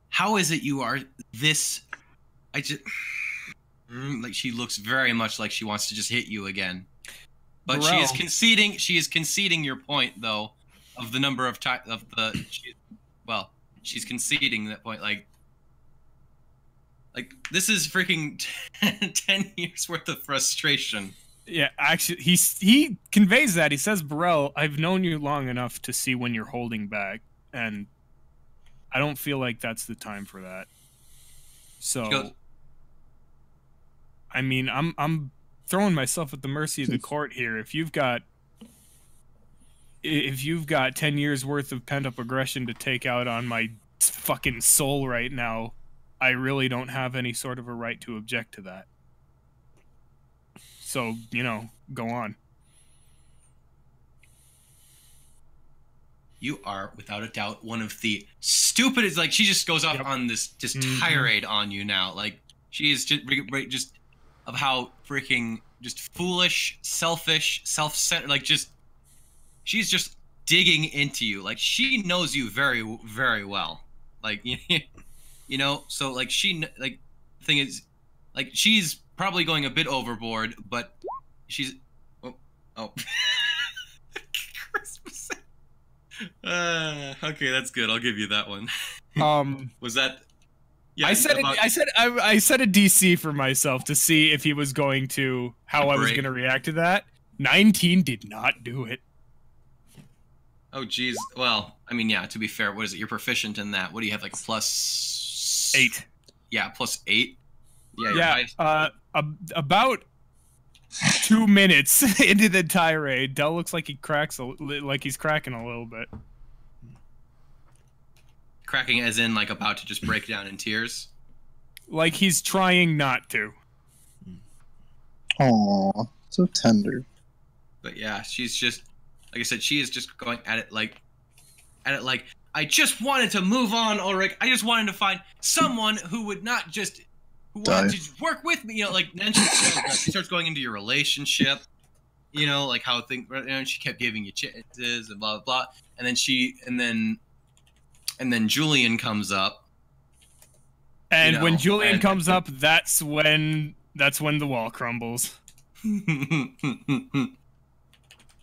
How is it you are this like she looks very much like she wants to just hit you again. But she is conceding your point though of the number of times she's conceding that point like this is freaking 10 years worth of frustration. Yeah, actually, he conveys that. He says, Burrell, I've known you long enough to see when you're holding back, and I don't feel like that's the time for that. So, I mean, I'm throwing myself at the mercy of the court here. If you've got 10 years worth of pent-up aggression to take out on my fucking soul right now, I really don't have any sort of a right to object to that. So, go on. You are, without a doubt, one of the stupidest. Like, she just goes off on this tirade on you now. Like, she is just of how freaking just foolish, selfish, self-centered. Like, she's just digging into you. Like, she knows you very, very well. Like, so like the thing is, like she's probably going a bit overboard, but she's oh. Christmas. Okay, that's good. I'll give you that one. Was that? Yeah, I said I set a DC for myself to see if he was going to how I was going to react to that. 19 did not do it. Oh, geez. Well, I mean, yeah. To be fair, what is it? You're proficient in that. What do you have? Like +8. Yeah, +8. Yeah. About 2 minutes into the tirade, Del looks like he's cracking a little bit. Cracking as in like about to just break down in tears? Like he's trying not to. Aw, so tender. But yeah, she's just, like I said, she is just going at it like, I just wanted to move on, Ulrich. I just wanted to find someone who would not just, who wanted to just work with me. You know, like, then she starts going into your relationship, you know, like how things, you know, she kept giving you chances and blah, blah, blah. And then Julian comes up. And you know, when Julian comes up, that's when the wall crumbles.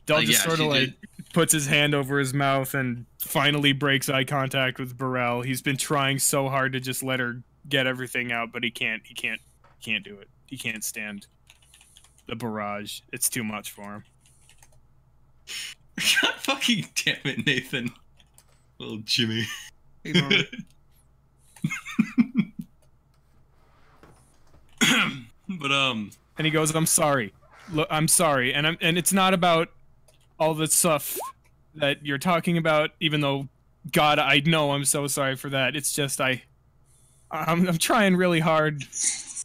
Del just sort of like puts his hand over his mouth and finally breaks eye contact with Burrell. He's been trying so hard to just let her get everything out, but he can't do it. He can't stand the barrage. It's too much for him. God fucking damn it, Nathan. Little Jimmy. Hey, Mom. But and he goes, "I'm sorry. Look, I'm sorry." And it's not about all the stuff that you're talking about, even though, God, I know I'm so sorry for that. It's just I'm trying really hard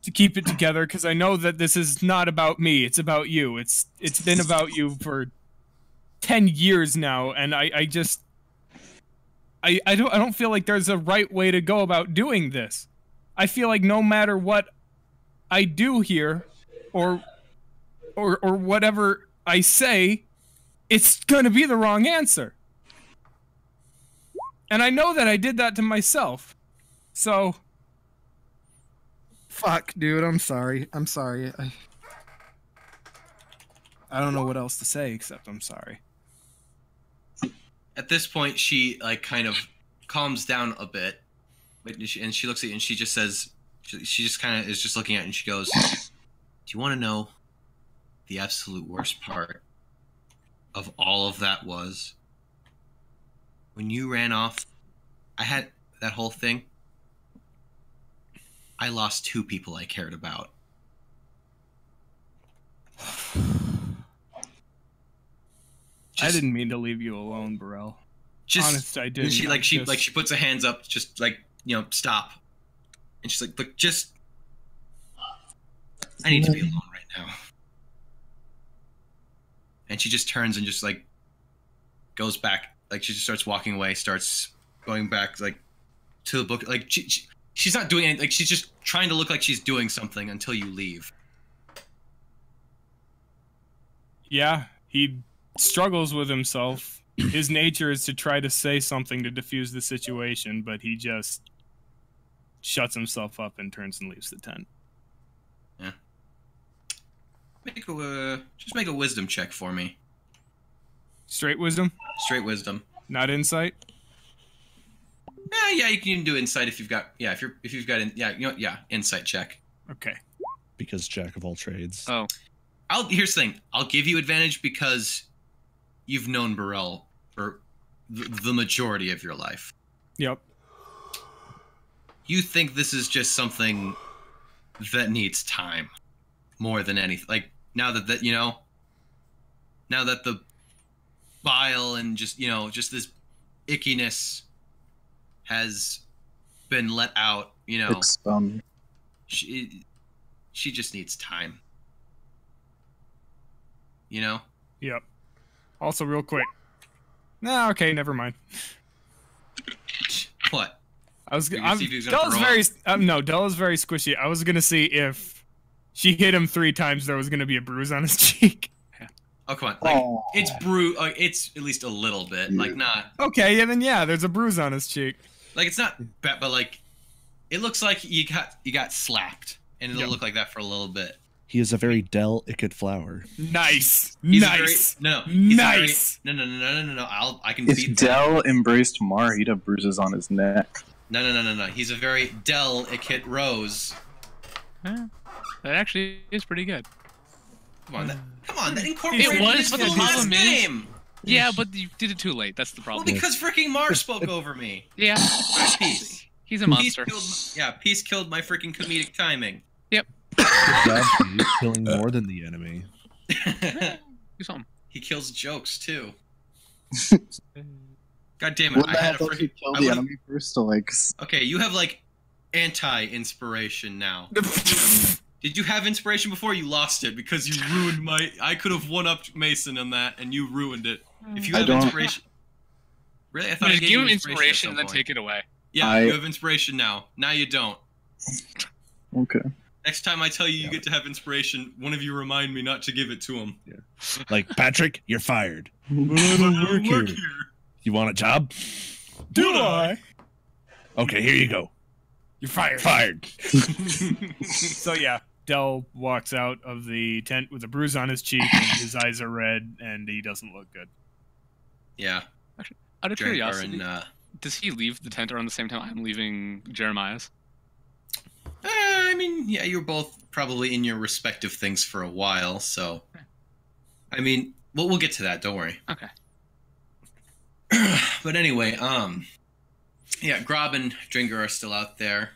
to keep it together because I know that this is not about me. It's about you. It's been about you for 10 years now, and I don't feel like there's a right way to go about doing this. I feel like no matter what I do here, or whatever I say, it's gonna be the wrong answer. And I know that I did that to myself. So, fuck, dude, I'm sorry. I'm sorry. I don't know what else to say except I'm sorry. at this point, she like kind of calms down a bit, and she looks at you and she just says, she just kind of is just looking at it and she goes, "Do you want to know the absolute worst part of all of that was when you ran off? I had that whole thing. I lost 2 people I cared about." I didn't mean to leave you alone, Burrell. Honest, I didn't. She puts her hands up, just like, stop. And she's like, "Look, just, I need to be alone right now." And she just turns and just like goes back, like she just starts walking away, starts going back like to the book, like she's not doing anything, like she's just trying to look like she's doing something until you leave. Yeah, he struggles with himself. His nature is to try to say something to diffuse the situation, but he just shuts himself up and turns and leaves the tent. Yeah. Just make a wisdom check for me. Straight wisdom? Straight wisdom. Not insight? Yeah, you can do insight if you've got, insight check. Okay. Because jack of all trades. Oh. Here's the thing. I'll give you advantage because you've known Burrell for the majority of your life. Yep. You think this is just something that needs time more than anything. Like, now that the bile and just this ickiness has been let out, she just needs time. Yep. Also, real quick. Nah, okay, never mind. What? Del is very squishy. I was gonna see if she hit him 3 times, there was gonna be a bruise on his cheek. Oh, come on. Like, it's it's at least a little bit. Like, not. Okay, and then there's a bruise on his cheek. Like, it's not bad, but like, it looks like you got slapped. and it'll look like that for a little bit. He is a very delicate flower. Nice. He's nice. Nice. No. I can If beat Dell embraced Mar, he'd have bruises on his neck. No. He's a very delicate rose. That actually is pretty good. Come on, that incorporated It was, his but the full problem last is- name. Yeah, but you did it too late. That's the Well, problem. because freaking Mars spoke over me. Yeah. Peace. He's a monster. Peace killed my freaking comedic timing. Good job, Pete, killing more than the enemy. Do something. He kills jokes too. God damn it! What I the had hell a does he freaking. kill the enemy first to like? Okay, you have like anti-inspiration now. Did you have inspiration before? You lost it because you ruined my. I could have one-upped Mason on that, and you ruined it. If you I have don't- inspiration. Really, I thought I Just gave give you him inspiration and at then some take point. it away. Yeah, you have inspiration now. Now you don't. Okay. Next time I tell you you get to have inspiration, one of you remind me not to give it to him. Like, Patrick, you're fired. I don't work here. You want a job? Do I? Okay, here you go. You're fired. Fired. So yeah, Dell walks out of the tent with a bruise on his cheek, and his eyes are red, and he doesn't look good. Yeah. Out of curiosity, And, does he leave the tent around the same time I'm leaving Jeremiah's? I mean, yeah, you're both probably in your respective things for a while, so. I mean, we'll get to that. Don't worry. Okay. But anyway, yeah, Grob and Dringer are still out there.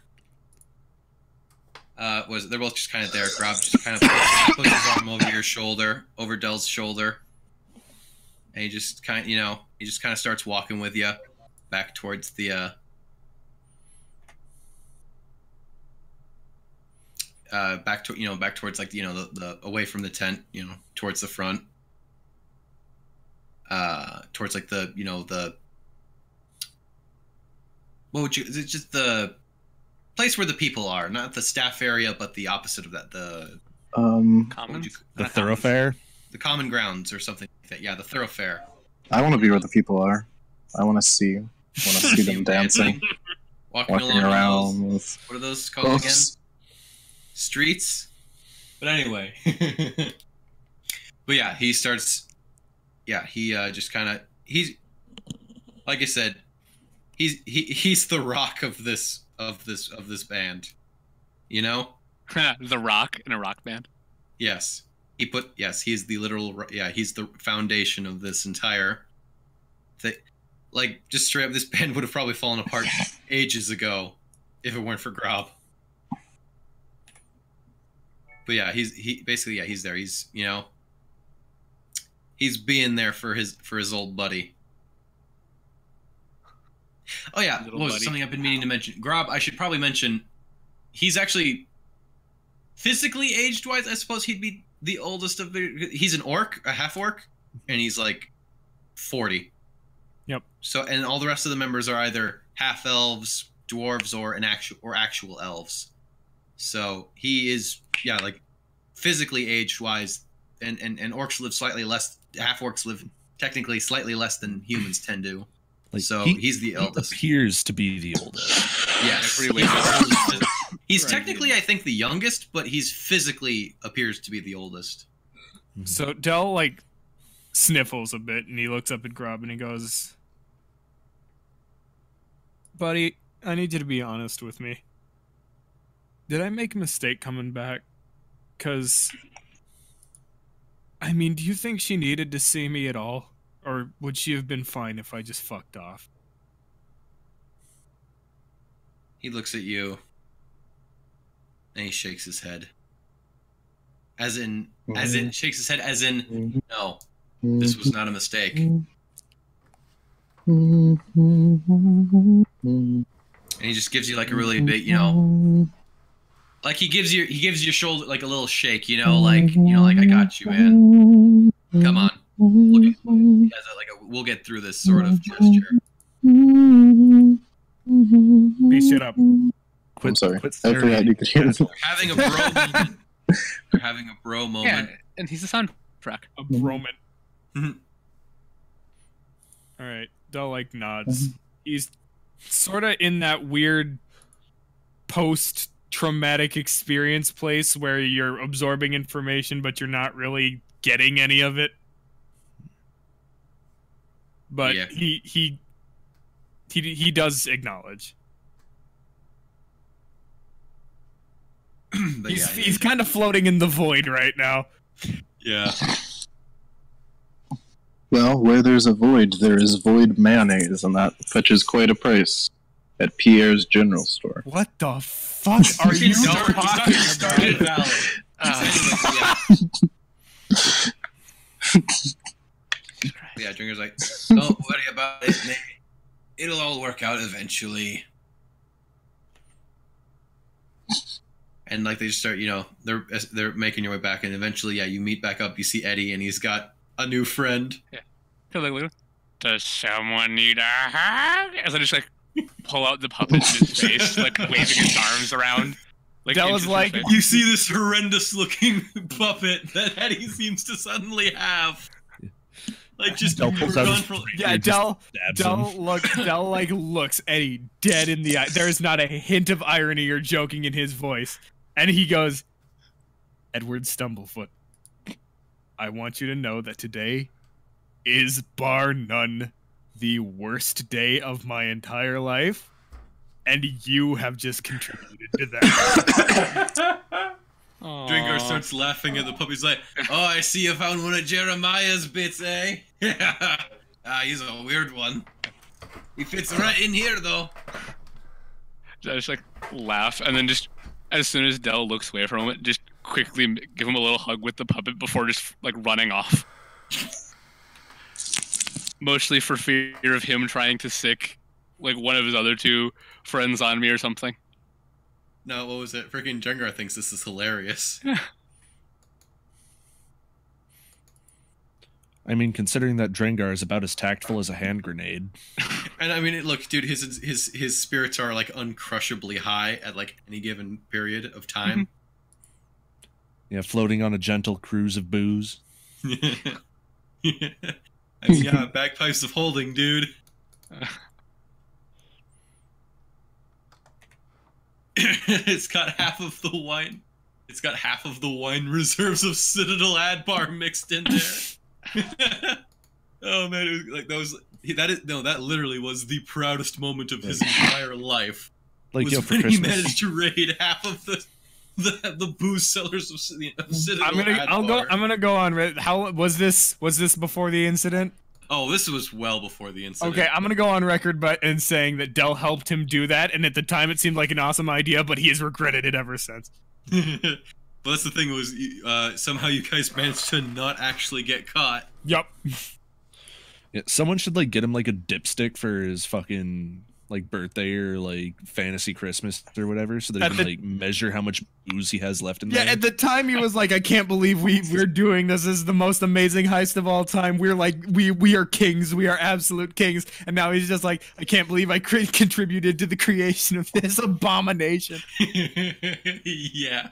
They're both just kind of there. Grob just kind of puts his arm over your shoulder, over Dell's shoulder, and he just kind of starts walking with you back towards the back towards like the away from the tent, towards the front, towards like the what would you? Is it just the place where the people are, not the staff area, but the opposite of that, the Commons? The thoroughfare? the common grounds or something like that. Yeah, the thoroughfare. I want to be where the people are. I want to see them dancing, Walking walking along around those, with what are those called again? books. Streets. But anyway. But yeah, he starts. Yeah, he just kind of he's like I said, he's the rock of this band, The Rock in a rock band. Yes, he's the literal. Yeah, he's the foundation of this entire thing. Like, just straight up, this band would have probably fallen apart ages ago if it weren't for Grob. But yeah, he's there. He's being there for his old buddy. Oh yeah, Little what was buddy. something I've been meaning to mention? Grob, I should probably mention. He's actually physically aged wise, I suppose he'd be the oldest of the. He's an orc, a half orc, and he's like 40. Yep. So, and all the rest of the members are either half elves, dwarves, or actual elves. So he is, yeah, like physically aged wise, and orcs live slightly less. Half orcs live technically slightly less than humans tend to. Like, So he's the eldest. He appears to be the oldest. Yes. Every way He's Right. technically, I think, the youngest, but he's physically appears to be the oldest. So Dell like sniffles a bit, and he looks up at Grob and he goes, "Buddy, I need you to be honest with me. Did I make a mistake coming back? 'Cause I mean, do you think she needed to see me at all? Or would she have been fine if I just fucked off?" He looks at you, and he shakes his head. As in, shakes his head as in, no, this was not a mistake. And he just gives you like a really big, like he gives your shoulder like a little shake, like I got you, man. Come on, he has we'll get through this sort of gesture. Be shut up. I'm sorry. Quit I forgot you could hear me. They're having a bro moment. They're having a bro Yeah, moment. and he's the soundtrack. A Roman. Mhm. All right, Dell like nods. He's sort of in that weird post traumatic experience place where you're absorbing information but you're not really getting any of it. But Yeah. he does acknowledge. But He's kind of floating in the void right now. yeah. Well, where there's a void, there is void mayonnaise, and that fetches quite a price at Pierre's General Store. What the fuck are you Stardew talking about? Valley. Yeah, Drinker's like, don't worry about it, mate. It'll all work out eventually. And like they just start, they're making your way back, and eventually, yeah, you meet back up. You see Eddie, and he's got a new friend. Does someone need a hug? As I just like pull out the puppet in his face, like waving his arms around. Like That was like You see this horrendous-looking puppet that Eddie seems to suddenly have. Like just Del pulls out his gone for- Yeah, Just stabs him. Del like looks Eddie dead in the eye. There's not a hint of irony or joking in his voice. And he goes, Edward Stumblefoot, I want you to know that today is bar none the worst day of my entire life. And you have just contributed to that. Drinker starts laughing at the puppy. He's like, oh, I see you found one of Jeremiah's bits, eh? He's a weird one. He fits right in here, though. I just like laugh, and then just as soon as Del looks away for a moment, just quickly give him a little hug with the puppet before just like running off. Mostly for fear of him trying to sick like one of his other two friends on me or something. No, what was it? Freaking Jengar thinks this is hilarious. I mean, considering that Drengar is about as tactful as a hand grenade. And I mean, look, dude, his spirits are like uncrushably high at like any given period of time. Yeah, floating on a gentle cruise of booze. I mean, yeah, bagpipes of holding, dude. It's got half of the wine. It's got half of the wine reserves of Citadel Adbar mixed in there. Oh man, it was, like that literally was the proudest moment of his entire life. Like, Was yo, for when he Christmas. managed to raid half of the booze sellers of Citadel I'm gonna go on. How was this? Was this before the incident? Oh, this was well before the incident. Okay, I'm gonna go on record in saying that Del helped him do that, and at the time it seemed like an awesome idea, but he has regretted it ever since. But that's the thing was, somehow you guys managed to not actually get caught. Yup. Yeah, someone should like get him like a dipstick for his fucking like birthday or like fantasy Christmas or whatever, so that he can like measure how much booze he has left in Yeah, there. at the time he was like, I can't believe we're doing this. This is the most amazing heist of all time. We're like, we are kings. We are absolute kings. And now he's just like, I can't believe I contributed to the creation of this abomination. Yeah.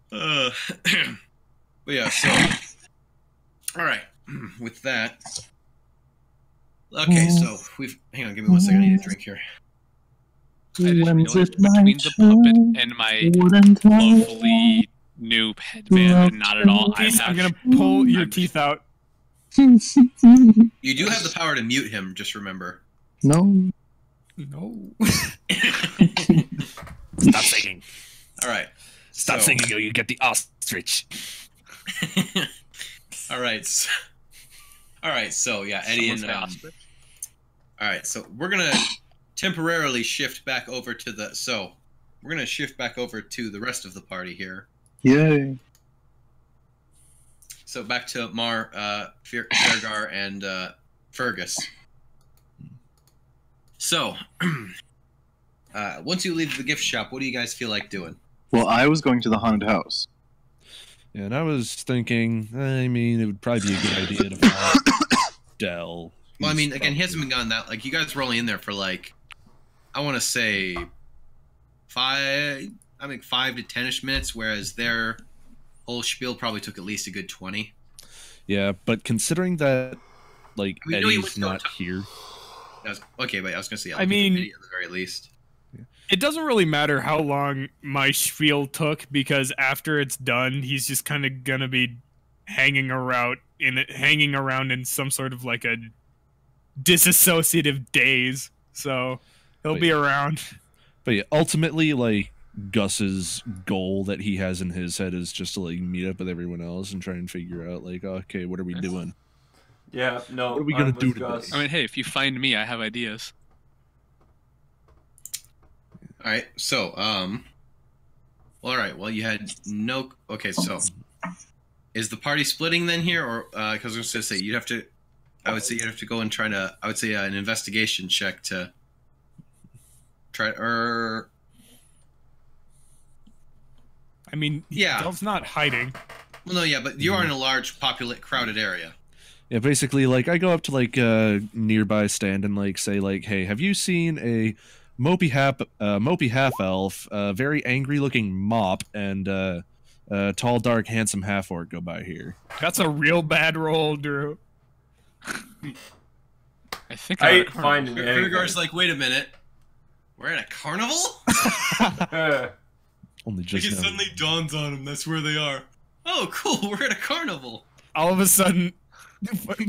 But yeah, so all right. With that, okay. So hang on. Give me 1 second. I need a drink here. I just realized between the puppet and my lovely new headband, not at all. I'm gonna pull your teeth out. You do have the power to mute him. Just remember. No. No. Stop singing. All right. Stop singing, or you get the ostrich. All right. So yeah, Eddie and all right. So we're gonna temporarily shift back over to the rest of the party here. Yay. So back to Mar, Fergar, and Fergus. So once you leave the gift shop, what do you guys feel like doing? Well, I was going to the haunted house. Yeah, and I was thinking, I mean, it would probably be a good idea to follow Del. Well, I mean, again, he hasn't been gone that. Like, you guys were only in there for like, I want to say 5 to 10ish minutes, whereas their whole spiel probably took at least a good 20. Yeah, but considering that, like, I mean, Eddie's not here. Okay, but I was gonna say, I mean, at the very least. It doesn't really matter how long my spiel took, because after it's done, he's just kind of gonna be hanging around in some sort of like a disassociative daze. So he'll be around. But yeah, ultimately, like, Gus's goal that he has in his head is just to like meet up with everyone else and try and figure out like, okay, what are we doing? Yeah, no. What are we gonna do today? Gus. I mean, hey, if you find me, I have ideas. All right. So, well, all right. Well, you had no. Okay, so is the party splitting then here, or because I was going to say you'd have to. I would say you'd have to go and try to. I would say an investigation check to try. Or I mean, yeah, Del's not hiding. well, no, yeah, but you are in a large, crowded area. Yeah, basically, like, I go up to like a nearby stand and like say like, hey, have you seen a mopey half elf, very angry looking mop, and tall, dark, handsome half orc go by here? That's a real bad roll, Drew. I think I I ain't finding anything. Kurgar's like, wait a minute, we're at a carnival? Only just It now. suddenly dawns on him that's where they are. Oh, cool, we're at a carnival. All of a sudden,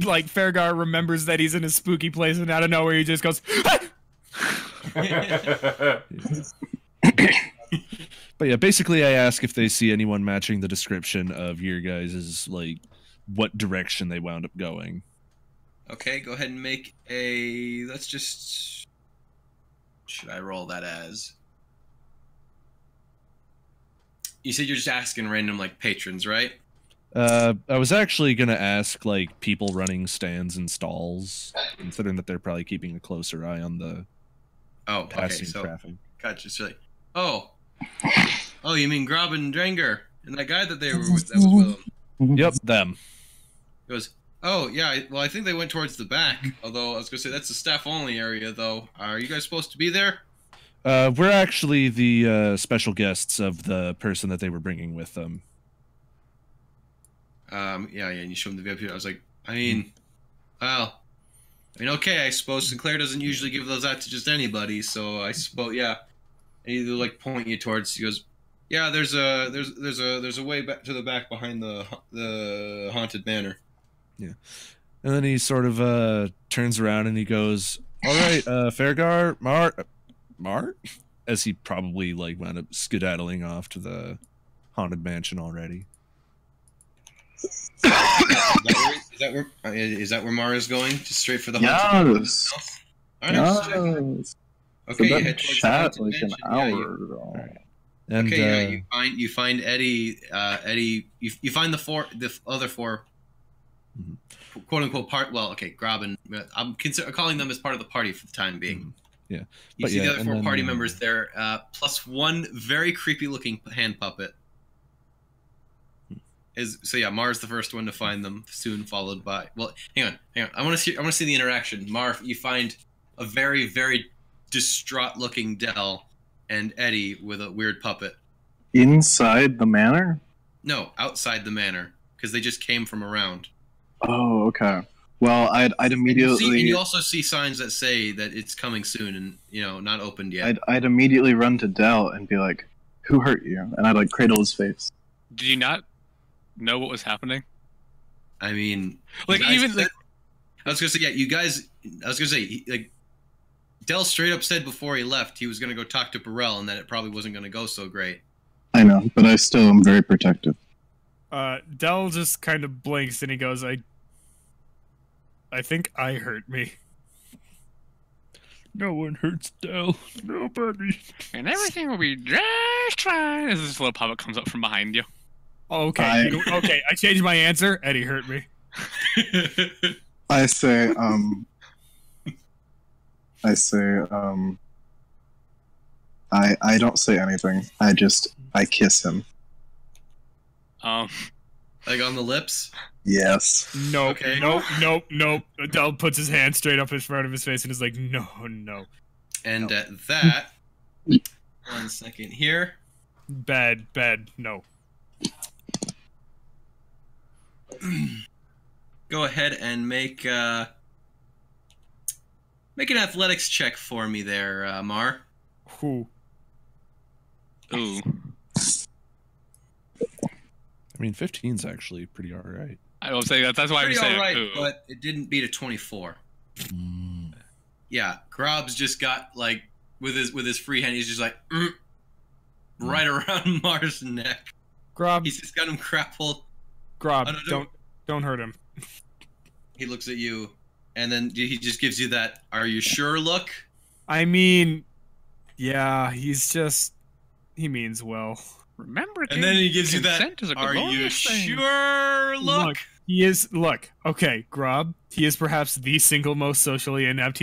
like, Fairgar remembers that he's in a spooky place, and out of nowhere he just goes, But yeah, basically, I ask if they see anyone matching the description of your guys' like what direction they wound up going. Okay, go ahead and make a. Let's just. Should I roll that as? You said you're just asking random like patrons, right? I was actually gonna ask like people running stands and stalls, considering that they're probably keeping a closer eye on the Oh, okay. passing So, traffic. gotcha. So, like, oh, you mean Grob and Drenger and that guy that they were with, that was with them. Yep, them. It was. Oh yeah. Well, I think they went towards the back. Although I was gonna say that's the staff only area, though. Are you guys supposed to be there? We're actually the special guests of the person that they were bringing with them. Yeah. And you show them the VIP. I was like, well, okay. I suppose Sinclair doesn't usually give those out to just anybody. So I suppose, yeah. And either like point you towards. He goes, yeah. There's a way back to the back behind the haunted manor. Yeah, and then he sort of turns around and he goes, "All right, Fairgar, Mar," as he probably like wound up skedaddling off to the haunted mansion already. Is that where Mara's going? Just straight for the haunted Yes. All right. Yes. Okay, you So that head towards the chat haunted like an mansion. hour ago. And Okay, yeah, you find Eddie. You find the other four, quote unquote part. Well, okay, Grob and I'm calling them as part of the party for the time being. Yeah, You but see yeah, the other and four then, party members there, plus one very creepy looking hand puppet. So yeah, Mar's the first one to find them. Soon followed by. Well, hang on. I want to see the interaction. Mar, you find a very very distraught looking Dell and Eddie with a weird puppet. Inside the manor? No, outside the manor, because they just came from around. Oh, okay. Well, I'd immediately. And you also see signs that say that it's coming soon, and not opened yet. I'd immediately run to Dell and be like, "Who hurt you?" And I'd like cradle his face. Did you not know what was happening? I mean, Like, you guys even, said- like- I was gonna say, yeah, you guys. I was gonna say, like, Dell straight up said before he left he was gonna go talk to Burrell, and that it probably wasn't gonna go so great. I know, but I still am very protective. Del just kind of blinks and he goes, I think I hurt me. no one hurts Del. Nobody. And everything will be just fine. As this little puppet comes up from behind you. Okay, okay, I changed my answer. Eddie hurt me. I say, I don't say anything. I kiss him. Like on the lips. Yes. Nope, Okay. nope. Del puts his hand straight up in front of his face and is like, no. And at that, 1 second here. Bad, no. Go ahead and make an athletics check for me there, Mar. Who? Ooh. I mean, 15's actually pretty alright. I will say that's why I'm Pretty saying. all right, Ooh. but it didn't beat a 24. Yeah, Grob's just got like with his free hand, he's just like right around Mars' neck. Grob, He's just got him grappled. Grob, Oh, no, don't hurt him. He looks at you, and then he just gives you that "Are you sure?" look. I mean, yeah, he means well. Remember, And then he gives you that consent is a "Are you glorious thing." sure?" look. Okay, Grob, he is perhaps the single most socially inept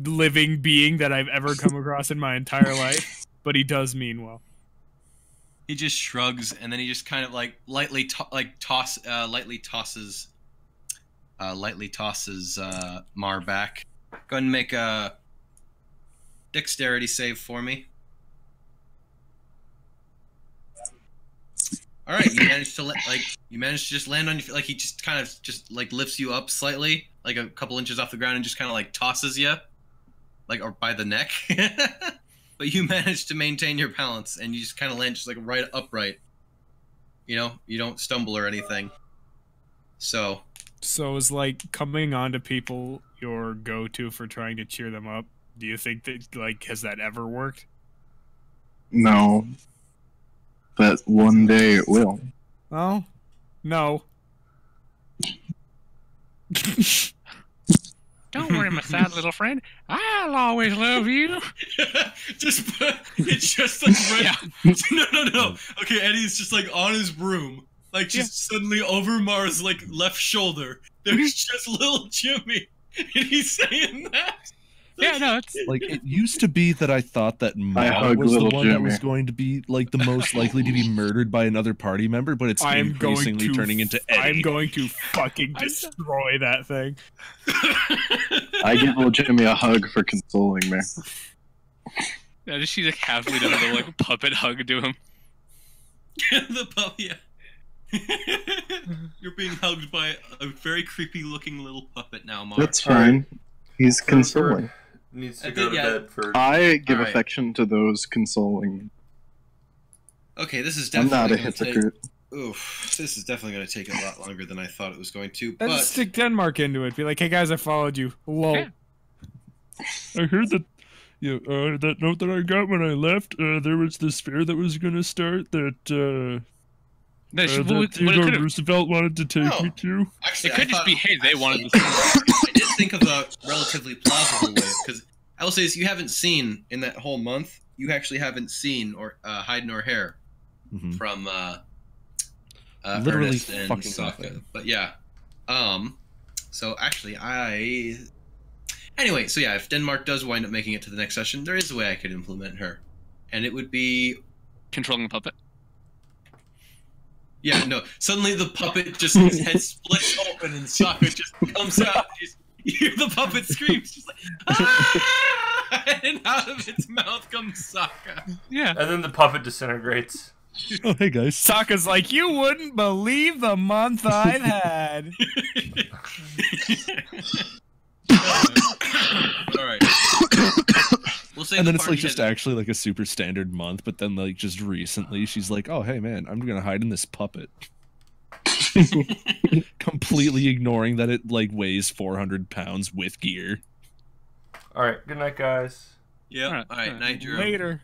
living being that I've ever come across in my entire life, but he does mean well. He just shrugs, and then he just kind of like lightly tosses Mar back. Go ahead and make a dexterity save for me. All right, you managed to just land on your feet. Like he just kind of just like lifts you up slightly, like a couple inches off the ground, and just kind of like tosses you, like or by the neck. But you manage to maintain your balance, and you just kind of land just like right upright. You know, you don't stumble or anything. So is like coming onto people your go-to for trying to cheer them up? Do you think that has that ever worked? No. But one day it will. Oh, no. Don't worry, my sad little friend. I'll always love you. It's just like no. Okay, Eddie's just like on his broom, like just suddenly over Mars' like left shoulder. There's just little Jimmy, and he's saying that. Yeah, no, it's Like, it used to be that I thought that Ma hug was the little one that Jimmy. was going to be, like, the most likely to be murdered by another party member, but it's increasingly turning into Eddie. I'm going to fucking destroy that thing. I give little Jimmy a hug for consoling me. yeah. Just she like halfway down a little like puppet hug to him. The puppy. You're being hugged by a very creepy-looking little puppet now, Mark. That's fine. He's consoling. Needs to go to bed first. I give Alright. affection to those consoling. Okay, this is I'm definitely. not a gonna hypocrite. Oof, this is definitely going to take a lot longer than I thought it was going to. Let's But stick Denmark into it. Be like, hey guys, I followed you. Lol. Yeah. I heard that, that note that I got when I left, there was this fair that was going to start that, No, she, that what it Theodore could have. Roosevelt wanted to take me to. actually, It could I just thought- be, hey, they wanted to. I did think of a relatively plausible way because I will say this: you haven't seen in that whole month. You actually haven't seen or hide nor hair Mhm. from Literally Ernest and fucking Sokka. nothing. But yeah, so actually anyway, so yeah, if Denmark does wind up making it to the next session, there is a way I could implement her, and it would be Controlling the puppet. yeah, no. Suddenly the puppet just his head splits open and Sokka just comes out. You hear the puppet scream. She's like, ah! And out of its mouth comes Sokka. Yeah. And then the puppet disintegrates. Oh, hey guys. Sokka's like, you wouldn't believe the month I've had. All right. We'll say And the then it's party like just has- actually like a super standard month, but then like just recently she's like, oh hey man, I'm gonna hide in this puppet. Completely ignoring that it like weighs 400 pounds with gear. Alright, good night, guys. Yeah. All right. Night, Drew. Later.